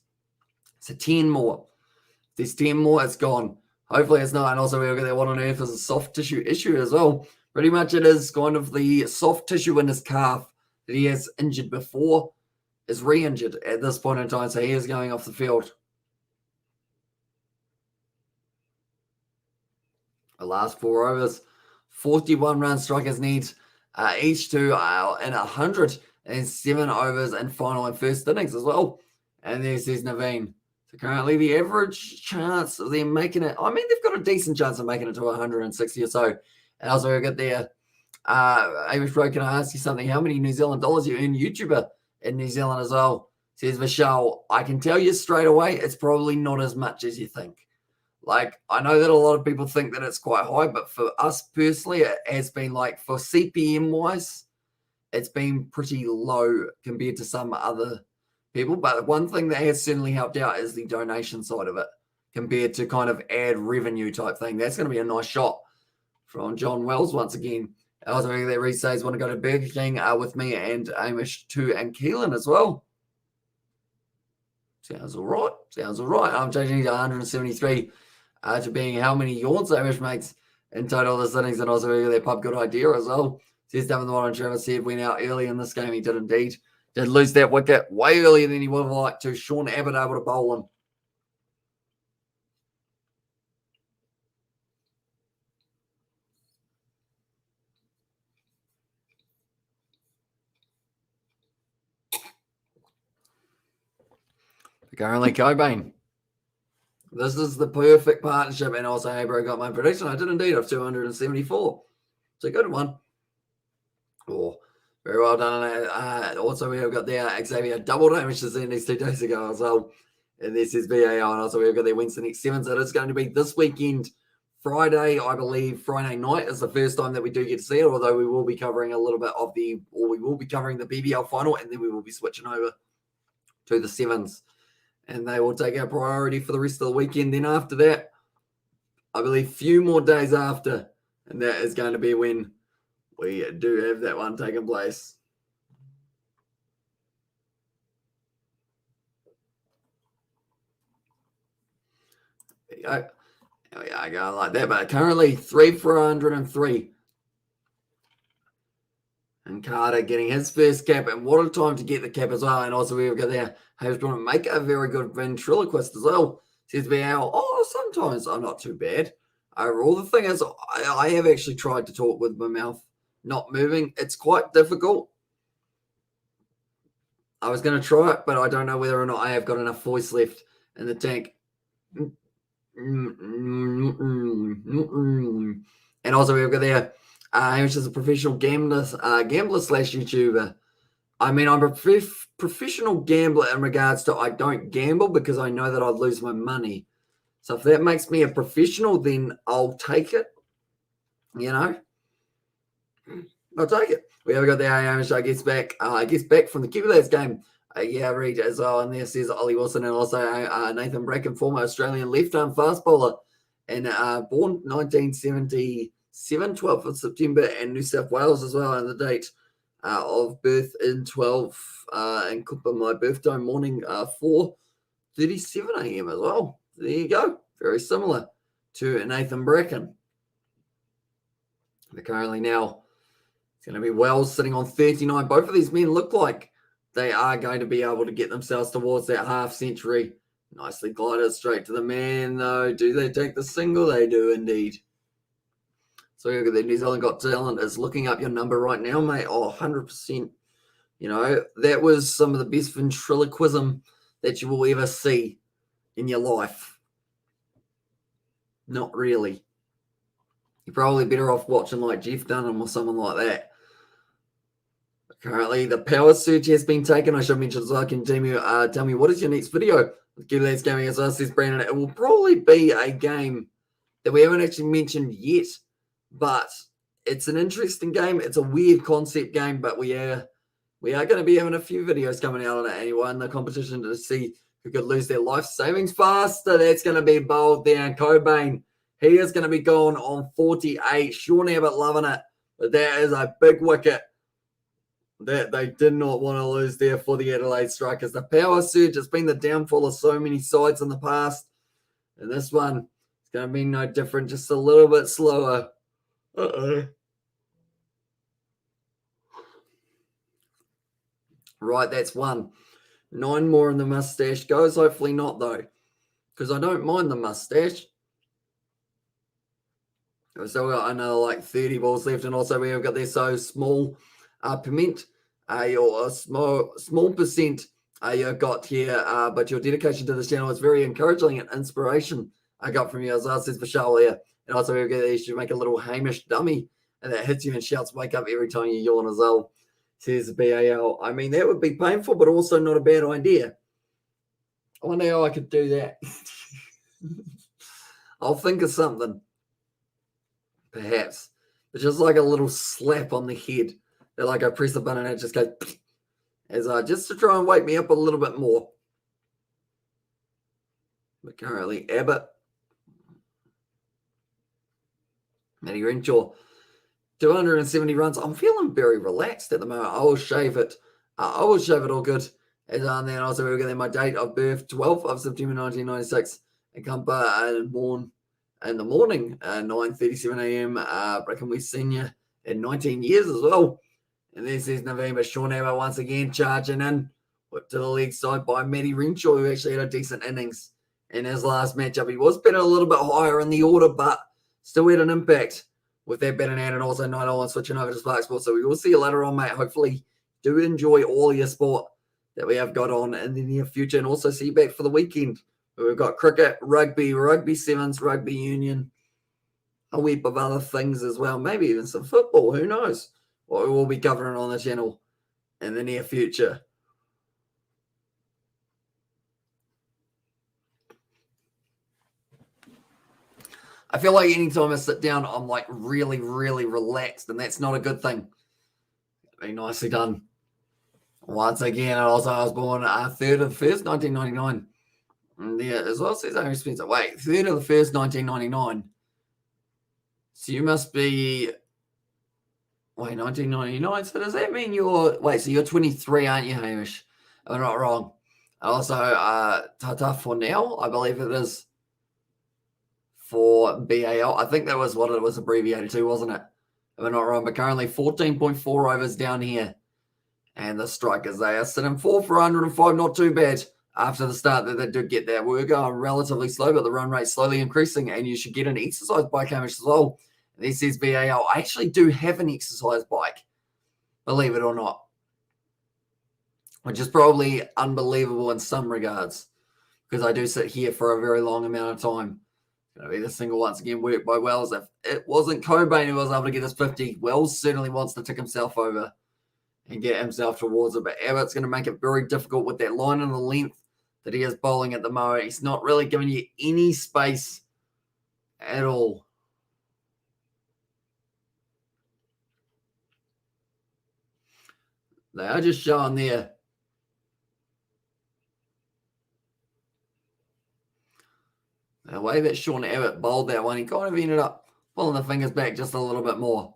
So 10 more. If there's 10 more, it's gone. Hopefully it's not. And also we'll get that what on earth is a soft tissue issue as well. Pretty much it is kind of the soft tissue in his calf that he has injured before is re-injured at this point in time. So he is going off the field. The last 4 overs, 41 runs strikers need each to in 107 overs and final and first innings as well. And there says Naveen. So currently the average chance of them making it, I mean, they've got a decent chance of making it to 160 or so. And also we got there, Amish Bro, can I ask you something? How many New Zealand dollars you earn YouTuber in New Zealand as well? Says Michelle. I can tell you straight away, it's probably not as much as you think. Like, I know that a lot of people think that it's quite high, but for us personally, it has been like, for CPM wise, it's been pretty low compared to some other people. But one thing that has certainly helped out is the donation side of it compared to kind of ad revenue type thing. That's going to be a nice shot from John Wells once again. Also, that Reese says, want to go to Burger King with me and Amish too, and Keelan as well. Sounds all right. Sounds all right. I'm changing to 173 to being how many yawns Amish makes in total the sittings, and also their pub good idea as well. Says Devin the one on Trevor said went out early in this game. He did indeed. Did lose that wicket way earlier than he would have liked to. Sean Abbott able to bowl him. Currently Cobain. This is the perfect partnership. And also, hey, bro, got my prediction. I did indeed of 274. It's a good one. Oh, very well done. Also, we have got there Xavier double damage to send these 2 days ago as well. And this is BAL. And also, we've got their wins the next 7. So it's going to be this weekend, Friday, I believe. Friday night is the first time that we do get to see it. Although we will be covering a little bit of we will be covering the BBL final, and then we will be switching over to the 7s. And they will take our priority for the rest of the weekend. Then after that, I believe few more days after, and that is going to be when we do have that one taking place. There you go. There we are, going like that. But currently 3 for 103. And Carter getting his first cap, and what a time to get the cap as well. And also we've got there, Hayes going to make a very good ventriloquist as well. Says BL, sometimes I'm not too bad. Overall, the thing is, I have actually tried to talk with my mouth not moving. It's quite difficult. I was going to try it, but I don't know whether or not I have got enough voice left in the tank. And also we've got there, Hamish is a professional gambler / YouTuber. I mean, I'm a professional gambler in regards to I don't gamble because I know that I'd lose my money. So if that makes me a professional, then I'll take it. You know, I'll take it. We have got the Hamish, I guess, back from the KFC game. Read as well. And there says Ollie Wilson, and also Nathan Bracken, former Australian left-arm fast bowler, and born 1977, 12th of September, and New South Wales as well, and the date of birth in 12 and Cooper, my birthday morning, 4:37 a.m. as well. There you go. Very similar to Nathan Bracken. They're currently now, it's going to be Wells sitting on 39. Both of these men look like they are going to be able to get themselves towards that half century. Nicely glided straight to the man, though. Do they take the single? They do indeed. So look at the New Zealand Got Talent is looking up your number right now, mate. 100%. You know, that was some of the best ventriloquism that you will ever see in your life. Not really. You're probably better off watching like Jeff Dunham or someone like that. Currently, the power search has been taken. I should mention as well. Can tell me what is your next video? Let's Gaming as well, says Brandon. It will probably be a game that we haven't actually mentioned yet, but it's an interesting game. It's a weird concept game, but we are going to be having a few videos coming out on it anyway in the competition to see who could lose their life savings faster. That's going to be bowled down. Cobain, he is going to be going on 48. Sean Abbott loving it, but that is a big wicket that they did not want to lose there for the Adelaide Strikers. The power surge has been the downfall of so many sides in the past, and this one is going to be no different, just a little bit slower. Right, that's 1. 9 more in the mustache goes. Hopefully not, though, because I don't mind the mustache. So we've got another like 30 balls left, and also we have got there so small Piment, your small percent you got here, but your dedication to this channel is very encouraging and inspiration I got from you as well, says Vishal here. And also, you should make a little Hamish dummy and that hits you and shouts, wake up every time you yawn as well, says BAL. I mean, that would be painful, but also not a bad idea. I wonder how I could do that. I'll think of something, perhaps. It's just like a little slap on the head. That like I press a button and it just goes as just to try and wake me up a little bit more. But currently, Abbott, Matty Renshaw, 270 runs. I'm feeling very relaxed at the moment. I will shave it. I will shave it all good. And then also we're getting my date of birth, 12th of September 1996. And come born in the morning, 9:37 a.m. Breckenway Senior in 19 years as well. And this is November. Sean Abbott once again charging in. Whipped to the leg side by Matty Renshaw, who actually had a decent innings in his last matchup. He was betting a little bit higher in the order, but still had an impact with that betting out, and also 9-1 switching over to Spark Sports. So we will see you later on, mate. Hopefully do enjoy all your sport that we have got on in the near future, and also see you back for the weekend where we've got cricket, rugby sevens, rugby union, a heap of other things as well, maybe even some football. Who knows what we will be covering on the channel in the near future. I feel like anytime I sit down, I'm like really, really relaxed, and that's not a good thing. Very nicely done. Once again, also I was born 3rd of the 1st, 1999. And yeah, as well says Aaron Spencer. Wait, 3rd of the 1st, 1999. So you must be, 1999. So does that mean so you're 23, aren't you, Hamish? I'm not wrong. Also, Tata for now, I believe it is for BAL. I think that was what it was abbreviated to, wasn't it? If I'm not wrong, but currently 14.4 overs down here. And the Strikers, they are sitting 4 for 105, not too bad after the start that they did get there. We're going relatively slow, but the run rate slowly increasing, and you should get an exercise bike, Hamish, as well. And this is BAL. I actually do have an exercise bike, believe it or not, which is probably unbelievable in some regards because I do sit here for a very long amount of time. Going to be the single once again worked by Wells. If it wasn't Cobain who was able to get us 50, Wells certainly wants to tick himself over and get himself towards it. But Abbott's going to make it very difficult with that line and the length that he is bowling at the moment. He's not really giving you any space at all. They are just showing there. The way that Sean Abbott bowled that one, he kind of ended up pulling the fingers back just a little bit more.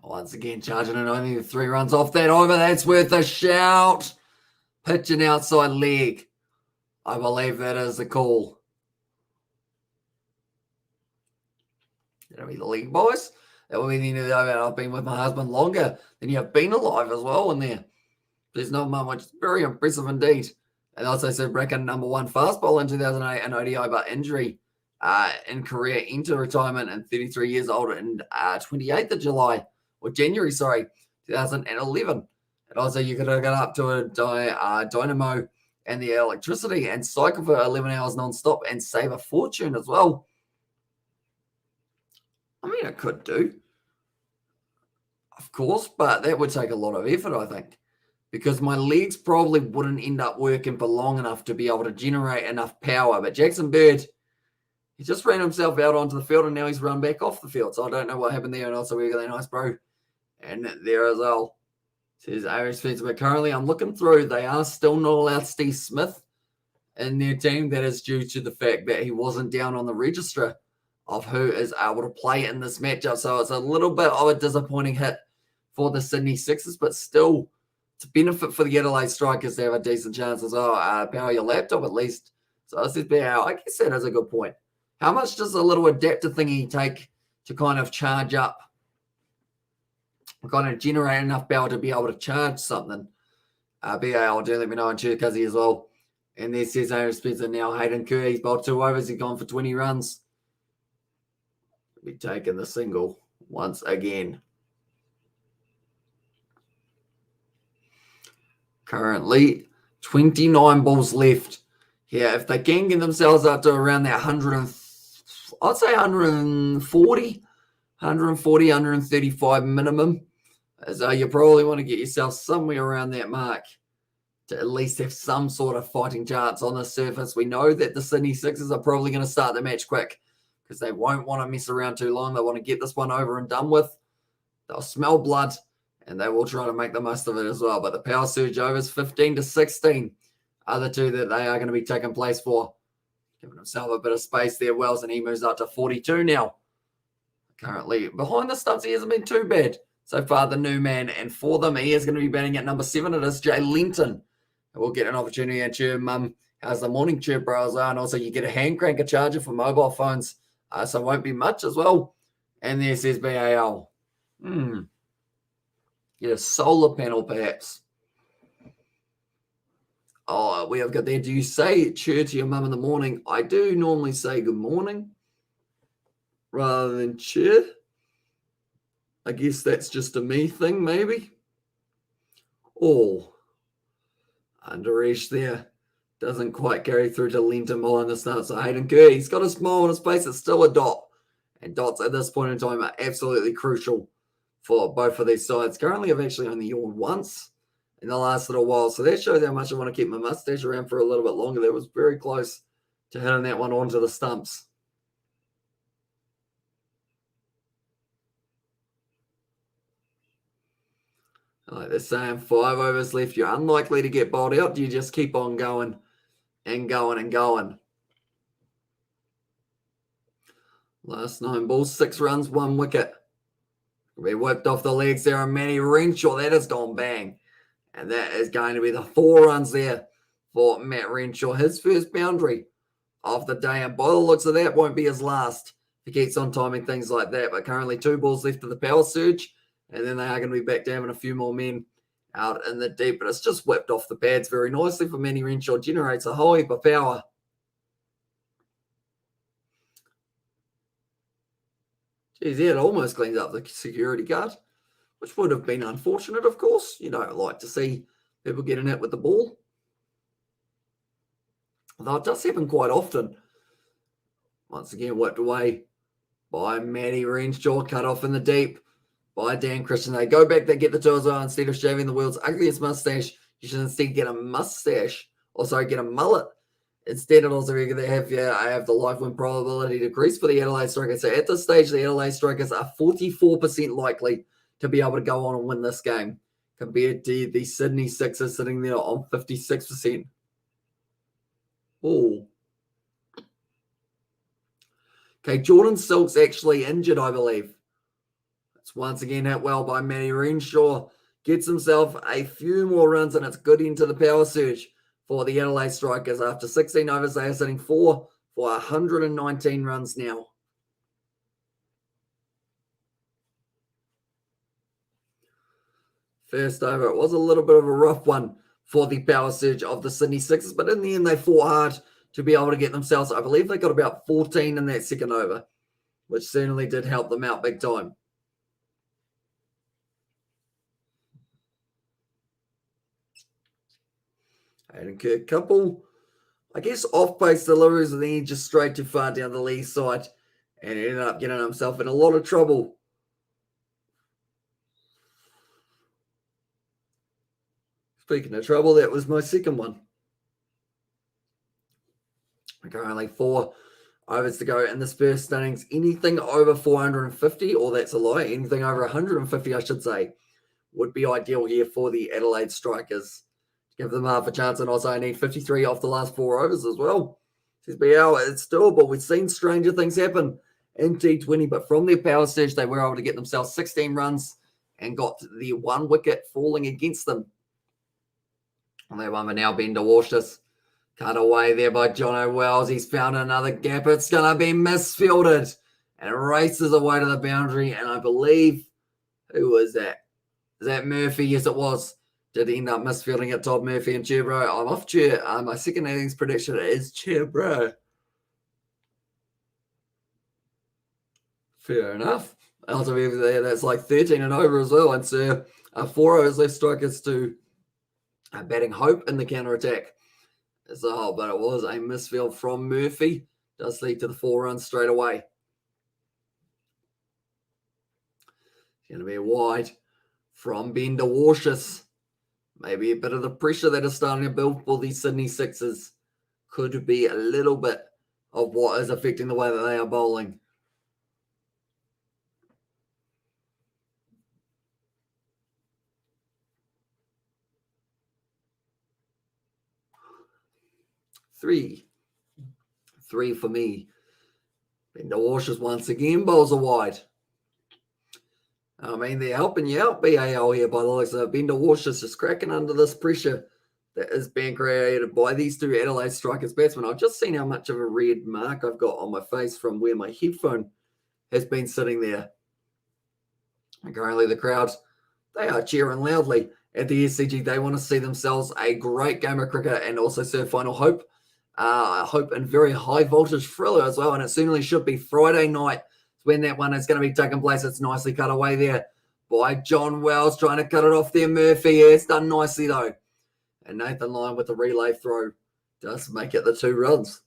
Once again, charging in only 3 runs off that over. That's worth a shout. Pitching outside leg. I believe that is the call. That'll be the leg, boys. That will be the end of the over. I've been with my husband longer than you have been alive as well in there. There's not much. Very impressive indeed. And also said Bracken #1 fastball in 2008 and ODI, but injury in career into retirement and 33 years old in 28th of July. Or January, 2011. And also you could hook it up to a dynamo and the electricity and cycle for 11 hours non-stop and save a fortune as well. I mean, it could do, of course, but that would take a lot of effort, I think, because my legs probably wouldn't end up working for long enough to be able to generate enough power. But Jackson Bird, he just ran himself out onto the field and now he's run back off the field. So I don't know what happened there. And also we got a nice bro. And there as well. Says Aaron Spencer. But currently I'm looking through. They are still not allowed Steve Smith in their team. That is due to the fact that he wasn't down on the register of who is able to play in this matchup. So it's a little bit of a disappointing hit for the Sydney Sixers, but still it's a benefit for the Adelaide Strikers to have a decent chance as well. Power your laptop at least. So this is power. I guess that is a good point. How much does a little adapter thingy take to kind of charge up? Kind of generate enough power to be able to charge something. BAL, do let me know on Cherkazi as well. And there says Aaron Spencer now. Hayden Kerr, he's bowled 2 overs. He's gone for 20 runs. Be taking the single once again. Currently, 29 balls left. Yeah, if they can get themselves up to around that 100, I'd say 140, 135 minimum. So you probably want to get yourself somewhere around that mark to at least have some sort of fighting chance on the surface. We know that the Sydney Sixers are probably going to start the match quick because they won't want to mess around too long. They want to get this one over and done with. They'll smell blood, and they will try to make the most of it as well. But the power surge overs, 15 to 16, are the two that they are going to be taking place for. Giving himself a bit of space there, Wells, and he moves up to 42 now. Currently, behind the stumps, he hasn't been too bad so far, the new man. And for them, he is going to be batting at number 7. It is Jay Linton. And we'll get an opportunity at your mum. How's the morning, cheer, bro? And also, you get a hand cranker charger for mobile phones. So it won't be much as well. And there says BAL. Get a solar panel, perhaps. Oh, we have got there. Do you say cheer to your mum in the morning? I do normally say good morning rather than cheer. I guess that's just a me thing, maybe. Oh, underage there. Doesn't quite carry through to Linton behind the start. So Hayden Kerr, he's got a smile on his face. It's still a dot. And dots at this point in time are absolutely crucial for both of these sides. Currently, I've actually only yawned once in the last little while. So that shows how much I want to keep my mustache around for a little bit longer. That was very close to hitting that one onto the stumps. Like they're saying, 5 overs left. You're unlikely to get bowled out. Do you just keep on going and going and going? Last 9 balls, 6 runs, 1 wicket. We whipped off the legs there on Matty Renshaw. That has gone bang. And that is going to be the 4 runs there for Matt Renshaw. His first boundary of the day. And by the looks of that, won't be his last. He keeps on timing things like that. But currently 2 balls left to the power surge. And then they are going to be back to having a few more men out in the deep. But it's just whipped off the pads very nicely for Matty Renshaw. Generates a whole heap of power. Geez, yeah, it almost cleans up the security guard, which would have been unfortunate, of course. You don't like to see people getting out with the ball. Although it does happen quite often. Once again, whipped away by Matty Renshaw, cut off in the deep by Dan Christian. They go back, they get the 2 as well. Instead of shaving the world's ugliest mustache, you should instead get a mustache. Or sorry, get a mullet. Instead, it also have the life win probability decrease for the Adelaide Strikers. So at this stage, the Adelaide Strikers are 44% likely to be able to go on and win this game, compared to the Sydney Sixers sitting there on 56%. Oh. Okay, Jordan Silk's actually injured, I believe. It's once again hit well by Matty Renshaw. Gets himself a few more runs, and it's good into the power surge for the Adelaide Strikers. After 16 overs, they are sitting 4 for 119 runs now. First over, it was a little bit of a rough one for the power surge of the Sydney Sixers, but in the end, they fought hard to be able to get themselves, I believe they got about 14 in that second over, which certainly did help them out big time. Hayden Kirk, couple, I guess, off-pace deliveries, and then he just straight too far down the lee side and ended up getting himself in a lot of trouble. Speaking of trouble, that was my second one. Currently 4 overs to go in the first innings. Anything over 450, or that's a lie, anything over 150, I should say, would be ideal here for the Adelaide Strikers. Give them half a chance, and also I need 53 off the last 4 overs as well. Says BL, it's doable. We've seen stranger things happen in T20, but from their power surge, they were able to get themselves 16 runs and got the 1 wicket falling against them. And that one will now been to Washington. Cut away there by Jono Wells. He's found another gap. It's going to be misfielded. And it races away to the boundary. And I believe, who was that? Is that Murphy? Yes, it was. Did end up misfielding it, Todd Murphy and Cherbro. I'm off Cher. My second innings prediction is Cherbro. Fair enough. Ultimately, that's like 13 and over as well. And so 4 overs left, Strikers to batting Hope in the counter-attack. So, but it was a misfield from Murphy. Does lead to the 4 runs straight away. It's going to be a wide from Bender Warshus. Maybe a bit of the pressure that is starting to build for these Sydney Sixers could be a little bit of what is affecting the way that they are bowling. Three for me. Bender Warshus once again bowls a wide. I mean, they're helping you out, BAL, here by the looks of it. Bender Warshus just cracking under this pressure that is being created by these two Adelaide Strikers batsmen. I've just seen how much of a red mark I've got on my face from where my headphone has been sitting there. And currently the crowds, they are cheering loudly at the SCG. They want to see themselves a great game of cricket and also serve final hope. Hope and very high voltage thriller as well. And it certainly should be Friday night when that one is going to be taking place. It's nicely cut away there by John Wells, trying to cut it off there. Murphy, yeah, it's done nicely though. And Nathan Lyon with the relay throw does make it the 2 runs.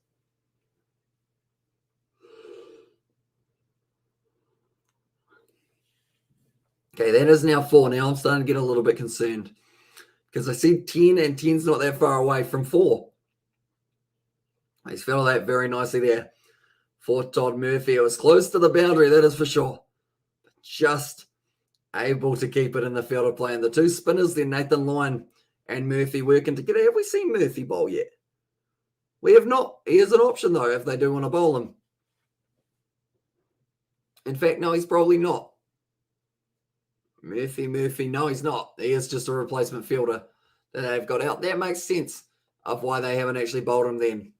Okay, that is now 4. Now I'm starting to get a little bit concerned because I see 10 and 10's not that far away from 4. He's fell that very nicely there for Todd Murphy. It was close to the boundary, that is for sure. Just able to keep it in the field of play. And the 2 spinners then, Nathan Lyon and Murphy working together. Have we seen Murphy bowl yet? We have not. He is an option, though, if they do want to bowl him. In fact, no, he's probably not. Murphy, no, he's not. He is just a replacement fielder that they've got out. That makes sense of why they haven't actually bowled him then.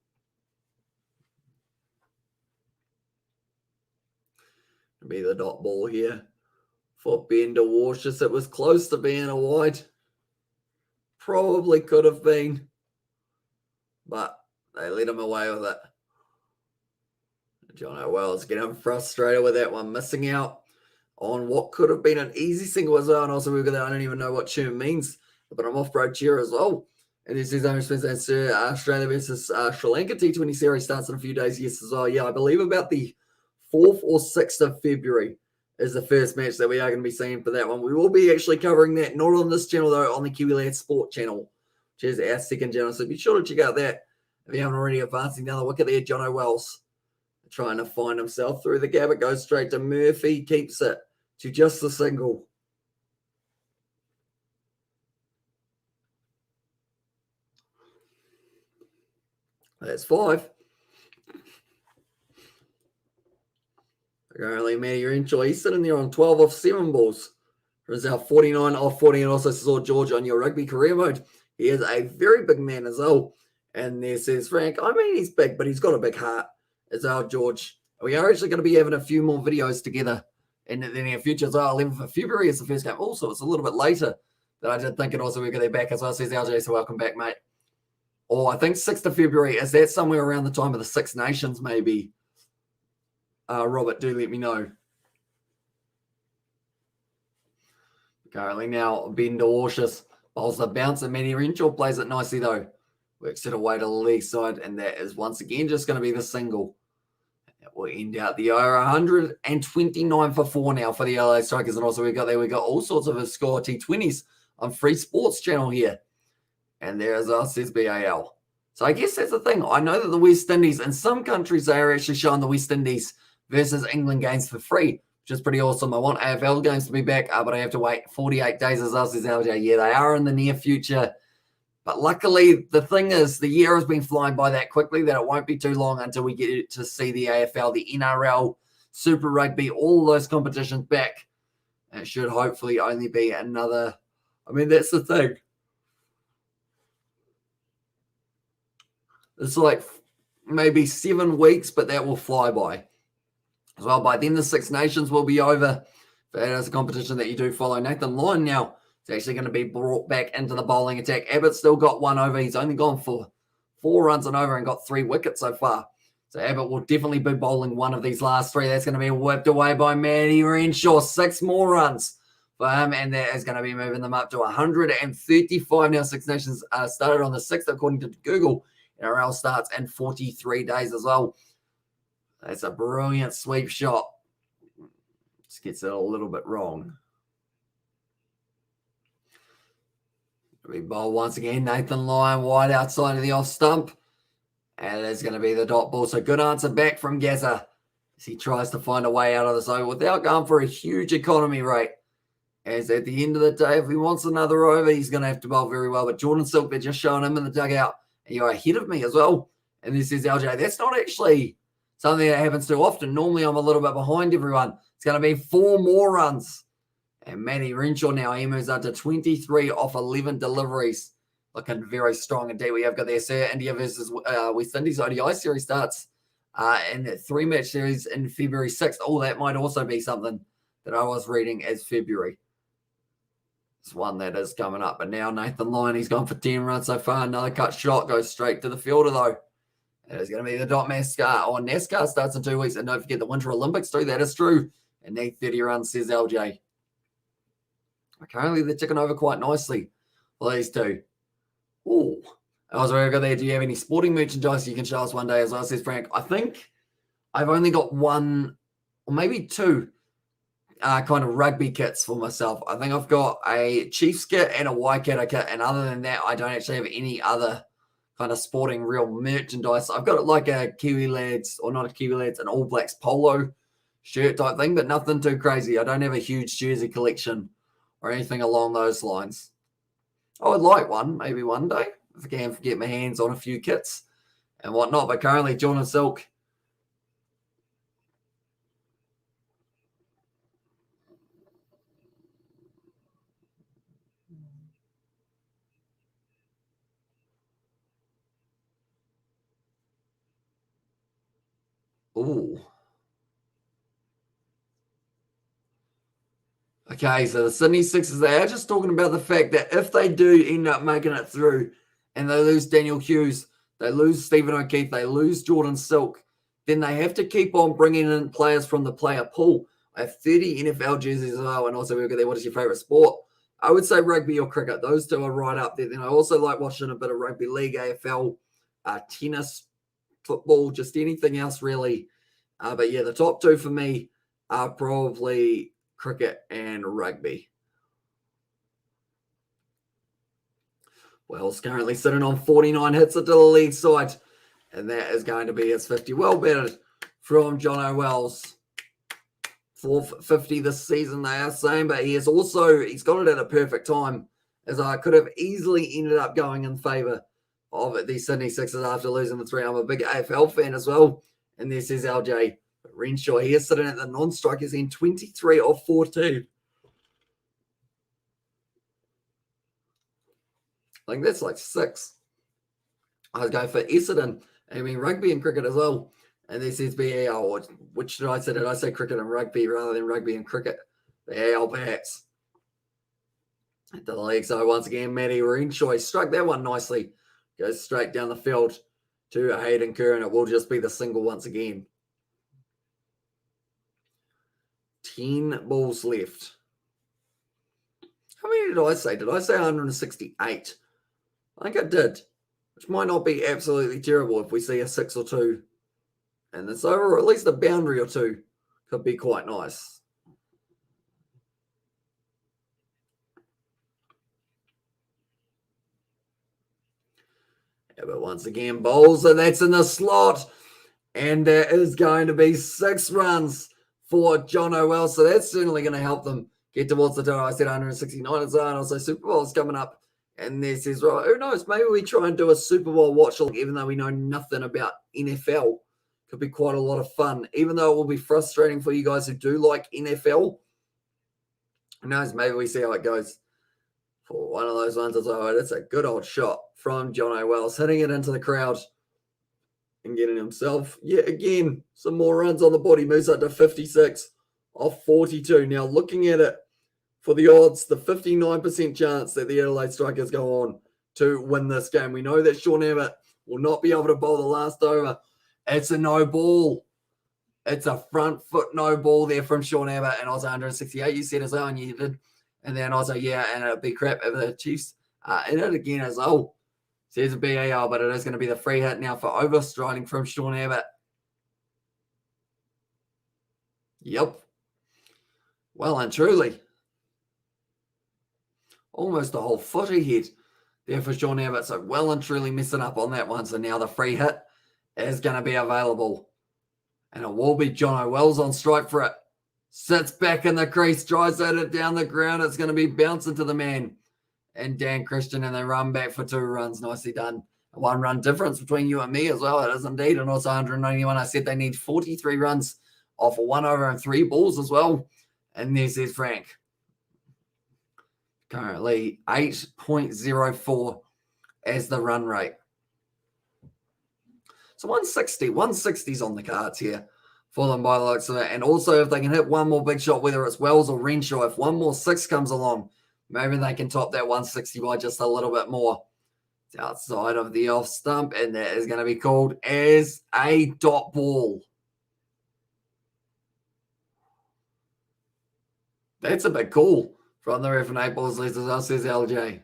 It'll be the dot ball here for Bender Warshus. It was close to being a wide. Probably could have been, but they let him away with it. John Wells getting frustrated with that one, missing out on what could have been an easy single as well. And also, we've got that, I don't even know what tune means, but I'm off-road cheer as well. And this is Australia versus Sri Lanka T20 series starts in a few days. Yes, as well. Yeah, I believe about the 4th or 6th of February is the first match that we are going to be seeing for that one. We will be actually covering that, not on this channel, though, on the Kiwi Lad Sport channel, which is our second channel. So be sure to check out that if you haven't already. Advancing down the wicket there, John Wells trying to find himself through the gap. It goes straight to Murphy, keeps it to just the single. That's 5. Currently, Matty Renshaw, he's sitting there on 12 off 7 balls. There's our 49 off 40, and also saw George on your rugby career mode. He is a very big man as well. And there says Frank, I mean, he's big, but he's got a big heart as our George. We are actually going to be having a few more videos together in the near future as well. 11th of February is the first game. Also, it's a little bit later than I did think it also. We're going to be back as well, says LJ, so welcome back, mate. Or I think 6th of February. Is that somewhere around the time of the Six Nations, maybe? Robert, do let me know. Currently now, Bender Warshus bowls the bounce, and Matty Renshaw plays it nicely, though. Works it away to the leg side, and that is once again just going to be the single. That will end out the over 129 for 4 now for the LA Strikers. And also we got all sorts of score T20s on Free Sports channel here. And there as well says BAL. So I guess that's the thing. I know that the West Indies, in some countries, they are actually showing the West Indies versus England games for free, which is pretty awesome. I want AFL games to be back, but I have to wait 48 days as us as LJ. Yeah, they are in the near future. But luckily, the thing is, the year has been flying by that quickly that it won't be too long until we get to see the AFL, the NRL, Super Rugby, all those competitions back. And it should hopefully only be another. I mean, that's the thing. It's like maybe 7 weeks, but that will fly by. As well, by then the Six Nations will be over. That is a competition that you do follow. Nathan Lyon now is actually going to be brought back into the bowling attack. Abbott's still got 1 over. He's only gone for 4 runs and over and got 3 wickets so far. So Abbott will definitely be bowling one of these last 3. That's going to be whipped away by Matty Renshaw. 6 more runs for him, and that is going to be moving them up to 135 now. Six Nations started on the 6th, according to Google. NRL starts in 43 days as well. That's a brilliant sweep shot. Just gets it a little bit wrong. We bowl once again. Nathan Lyon wide outside of the off stump. And it's going to be the dot ball. So good answer back from Gazza as he tries to find a way out of this over without going for a huge economy rate. As at the end of the day, if he wants another over, he's going to have to bowl very well. But Jordan Silk, they're just showing him in the dugout. And you're ahead of me as well. And this is LJ. That's not actually something that happens too often. Normally, I'm a little bit behind everyone. It's going to be 4 more runs. And Matty Renshaw now, he moves up to 23 off 11 deliveries. Looking very strong indeed. We have got there, sir. India versus West Indies ODI series starts in the 3-match series in February 6th. Oh, that might also be something that I was reading as February. It's one that is coming up. But now Nathan Lyon, he's gone for 10 runs so far. Another cut shot goes straight to the fielder, though. It is going to be the dot NASCAR. Oh, NASCAR starts in 2 weeks. And don't forget the Winter Olympics too. That is true. And need 30 runs, says LJ. Currently, they're ticking over quite nicely for these two. Oh, I was very good there. Do you have any sporting merchandise you can show us one day as well, says Frank? I think I've only got 1 or maybe 2 kind of rugby kits for myself. I think I've got a Chiefs kit and a Waikato kit. And other than that, I don't actually have any other kind of sporting real merchandise. I've got like a Kiwi Lads, or not a Kiwi Lads, an All Blacks polo shirt type thing, but nothing too crazy. I don't have a huge jersey collection or anything along those lines. I would like one, maybe one day, if I can get my hands on a few kits and whatnot. But currently, Jordan Silk. Ooh. Okay, so the Sydney Sixers, they are just talking about the fact that if they do end up making it through and they lose Daniel Hughes, they lose Stephen O'Keefe, they lose Jordan Silk, then they have to keep on bringing in players from the player pool. I have 30 NFL jerseys as well, and also we've got there, what is your favourite sport? I would say rugby or cricket. Those two are right up there. Then I also like watching a bit of rugby league, AFL, tennis, football, just anything else really. But yeah, the top 2 for me are probably cricket and rugby. Wells currently sitting on 49 hits into the lead side, and that is going to be his 50. Well batted from Jono Wells. 450 this season, they are saying, but he's got it at a perfect time, as I could have easily ended up going in favour of the Sydney Sixers after losing the 3. I'm a big AFL fan as well, and this is LJ Renshaw. He is sitting at the non-strikers in 23 of 14. I think that's like 6. I was going for Essendon. I mean, rugby and cricket as well. And this is BAL. Which did I say? Did I say cricket and rugby rather than rugby and cricket? BAL perhaps. At the leg. So once again, Matty Renshaw struck that one nicely. Goes straight down the field to Hayden Kerr, and it will just be the single once again. 10 balls left. How many did I say? Did I say 168? I think I did, which might not be absolutely terrible if we see a 6 or 2 and this over, or at least a boundary or 2 could be quite nice. Yeah, but once again, bowls, and that's in the slot, and there is going to be 6 runs for Jono Wells, so that's certainly going to help them get towards the total. I said 169 as well, and also Super Bowl's coming up. And this is right. Who knows? Maybe we try and do a Super Bowl watch along, even though we know nothing about NFL. Could be quite a lot of fun, even though it will be frustrating for you guys who do like NFL. Who knows? Maybe we see how it goes for one of those ones as well. It's a good old shot from Jono Wells, hitting it into the crowd and getting himself, yet again, some more runs on the board. He moves up to 56 off 42. Now, looking at it, for the odds, the 59% chance that the Adelaide Strikers go on to win this game. We know that Sean Abbott will not be able to bowl the last over. It's a no ball. It's a front foot no ball there from Sean Abbott, and I was 168, you said as well, and you did. And then also, yeah, and it'd be crap if the Chiefs in it again as well. Says a BAL, but it is going to be the free hit now for overstriding from Sean Abbott. Yep. Well and truly. Almost a whole foot ahead there for Sean Abbott. So well and truly messing up on that one. So now the free hit is going to be available. And it will be Jono Wells on strike for it. Sits back in the crease, tries at it down the ground. It's going to be bouncing to the man. And Dan Christian, and they run back for 2 runs. Nicely done. A 1-run difference between you and me as well. It is indeed. And also 191. I said they need 43 runs off a 1 over and 3 balls as well. And there's Frank. Currently 8.04 as the run rate. So 160. 160's on the cards here for them by the looks of it. And also if they can hit one more big shot, whether it's Wells or Renshaw, if one more 6 comes along, maybe they can top that 160 by just a little bit more. It's outside of the off stump, and that is going to be called as a dot ball. That's a big call from the ref in 8 balls less as well, says LJ.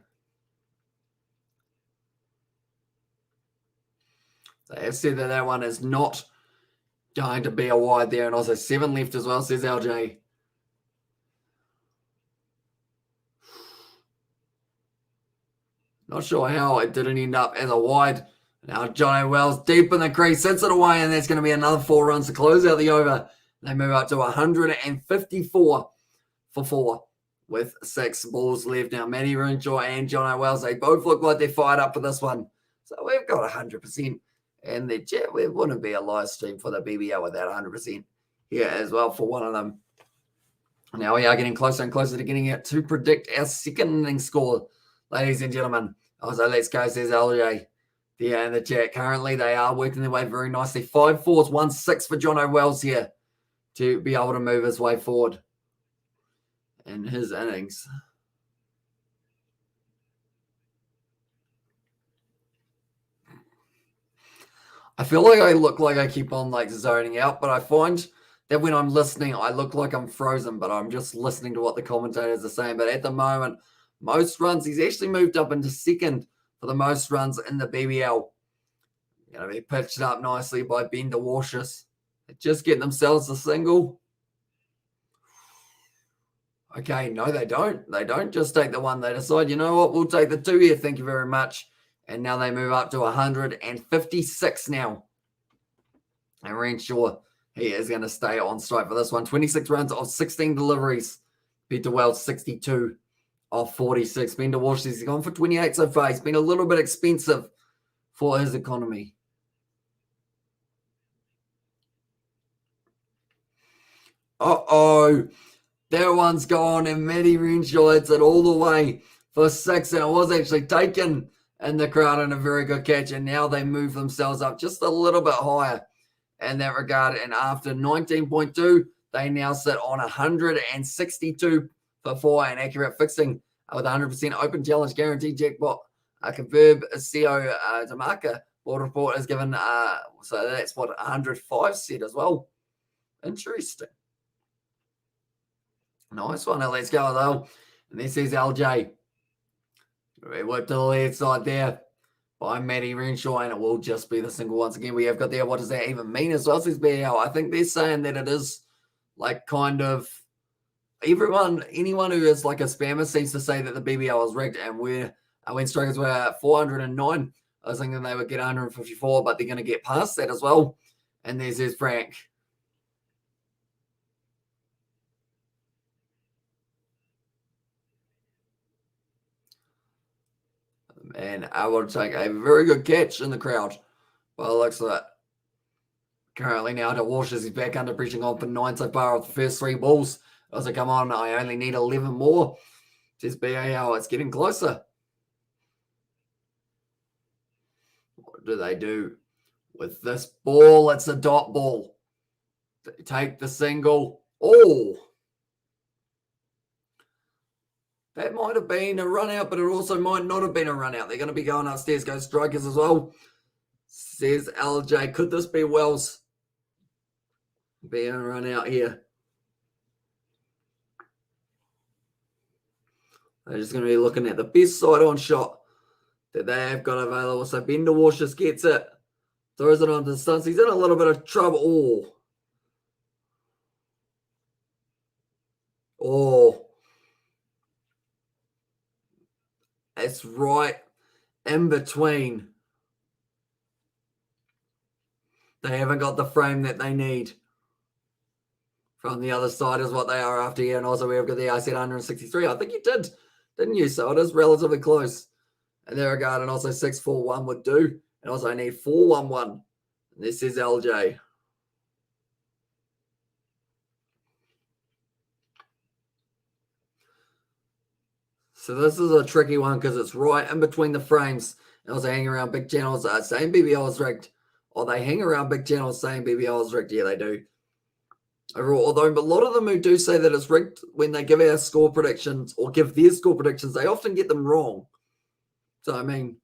They have said that that one is not going to be a wide there, and also 7 left as well, says LJ. Not sure how it didn't end up as a wide. Now Johnny Wells deep in the crease, sits it away, and that's going to be another 4 runs to close out the over. They move up to 154 for 4 with 6 balls left. Now Matty Renshaw and Johnny Wells, they both look like they're fired up for this one. So we've got 100%. And the chat, it wouldn't be a live stream for the BBL without 100% here as well for one of them. Now we are getting closer and closer to getting it to predict our second inning score, ladies and gentlemen. So let's go, says LJ. Yeah, in the chat. Currently, they are working their way very nicely. 5 4s, 1 6 for Jono Wells here to be able to move his way forward in his innings. I feel like I look like I keep on like zoning out, but I find that when I'm listening, I look like I'm frozen, but I'm just listening to what the commentators are saying. But at the moment, most runs, he's actually moved up into second for the most runs in the BBL. Going to be pitched up nicely by Bender Washus. They're just getting themselves a single. Okay, no, they don't. They don't just take the one. They decide, you know what, we'll take the 2 here. Thank you very much. And now they move up to 156 now. And Renshaw, he is going to stay on strike for this one. 26 runs off 16 deliveries. Peter Wells, 62 off 46. Bender Walsh, he's gone for 28 so far. He's been a little bit expensive for his economy. Uh-oh. That one's gone, and Matty Renshaw hits it all the way for 6. And it was actually taken in the crowd and a very good catch. And now they move themselves up just a little bit higher in that regard. And after 19.2, they now sit on 162 for 4 and accurate fixing with 100% open challenge guaranteed jackpot. Converb CO Tamaka board report is given, so that's what 105 said as well. Interesting. Nice one. Now let's go though. And this is LJ. We work to the left side there by Matty Renshaw, and it will just be the single once again. We have got there. What does that even mean as well? Says BL. I think they're saying that it is like kind of anyone who is like a spammer seems to say that the BBL is rigged, and when Strikers were at 409, I was thinking they would get 154, but they're going to get past that as well. And there's Frank. And I will take a very good catch in the crowd by the looks of that. Currently now to Walsh as he's back under pressure on for 9 so far off the first 3 balls. As I come on, I only need 11 more. Says BAL, it's getting closer. What do they do with this ball? It's a dot ball. They take the single. Oh! That might have been a run out, but it also might not have been a run out. They're going to be going upstairs, go strikers as well. Says LJ, could this be Wells being a run out here? They're just going to be looking at the best side-on shot that they have got available. So Ben DeWashis gets it, throws it onto the stunts. He's in a little bit of trouble. Oh, it's right in between. They haven't got the frame that they need. From the other side is what they are after here. And also we've got the, I said 163. I think you did, didn't you? So it is relatively close. And there we go. And also 641 would do. And also I need 411. And this is LJ. So this is a tricky one because it's right in between the frames. And also hang around big channels saying BBL is rigged. Or they hang around big channels saying BBL is rigged. Yeah, they do. Overall, although a lot of them who do say that it's rigged, when they give our score predictions or give their score predictions, they often get them wrong. So, I mean,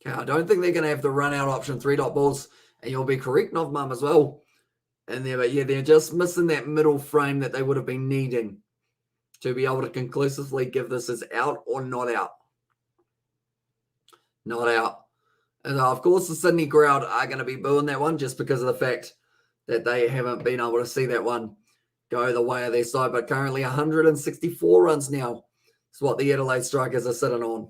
okay, I don't think they're going to have the run-out option, 3-dot balls, and you'll be correct, Novmum, as well. And there, but yeah, they're just missing that middle frame that they would have been needing to be able to conclusively give this as out or not out. Not out. And of course, the Sydney crowd are going to be booing that one just because of the fact that they haven't been able to see that one go the way of their side. But currently 164 runs now is what the Adelaide Strikers are sitting on.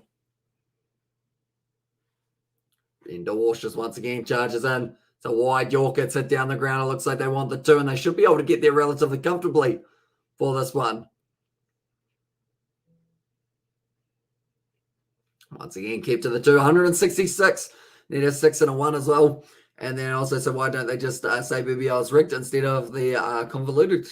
Ben DeWashis once again charges in. It's a wide Yorker. It's hit down the ground. It looks like they want the 2, and they should be able to get there relatively comfortably for this one. Once again, keep to the 2, 166. Need a 6 and a 1 as well. And then also, so why don't they just say BBL is rigged instead of the convoluted?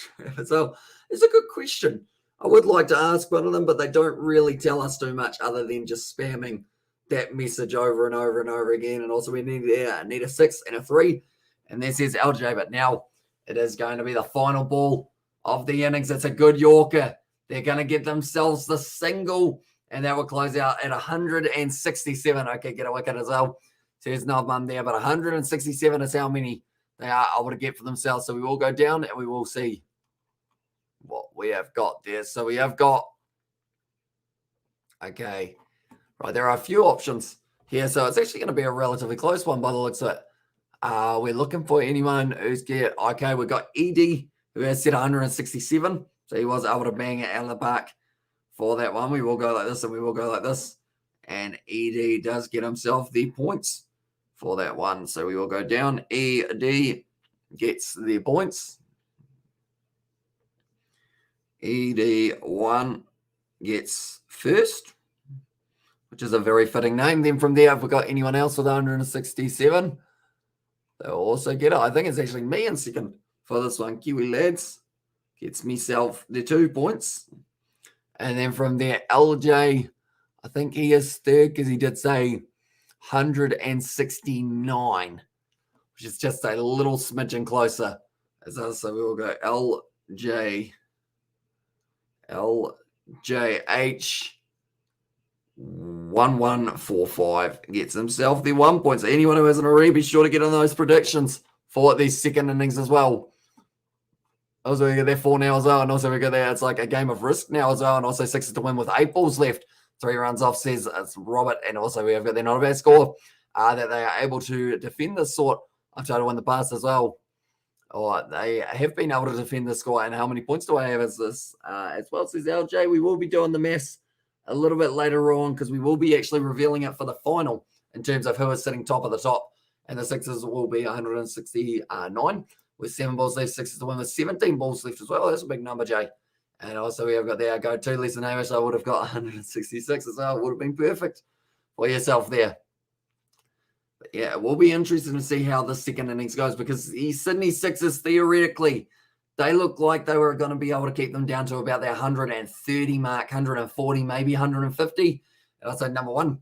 So it's a good question. I would like to ask one of them, but they don't really tell us too much other than just spamming that message over and over and over again. And also we need a 6 and a 3. And this is LJ, but now it is going to be the final ball of the innings. It's a good Yorker. They're going to get themselves the single, and that will close out at 167. Okay, get a wicket as well. So there's no one there, but 167 is how many they are able to get for themselves. So we will go down and we will see what we have got there. So we have got, okay, right, there are a few options here. So it's actually going to be a relatively close one by the looks of it. We're looking for anyone who's okay, we've got ED who has set 167. So he was able to bang it out of the park for that one. We will go like this and we will go like this. And ED does get himself the points for that one. So we will go down. ED gets the points. ED1 gets first, which is a very fitting name. Then from there, if we've got anyone else with 167, they'll also get it. I think it's actually me in second for this one. Kiwi Lads gets myself the 2 points. And then from there, LJ, I think he is third because he did say 169, which is just a little smidgen closer. So we will go LJH 1145 gets himself the 1 point. So anyone who hasn't already, be sure to get on those predictions for these second innings as well. Also, we get there 4 now as well. And also, we go there. It's like a game of risk now as well. And also, 6 to win with 8 balls left. 3 runs off, says it's Robert. And also, we have got their not a bad score that they are able to defend this sort of try to win the pass as well. Or they have been able to defend the score. And how many points do I have as this? As well, says LJ. We will be doing the maths a little bit later on because we will be actually revealing it for the final in terms of who is sitting top of the top. And the Sixers will be 169 with 7 balls left. Sixers to win with 17 balls left as well. That's a big number, Jay. And also we have got there, go 2 less than Hamish. I would have got 166 as well. It would have been perfect for yourself there. But yeah, it will be interesting to see how the second innings goes because the Sydney Sixers, theoretically, they look like they were going to be able to keep them down to about their 130 mark, 140, maybe 150. And also number 1.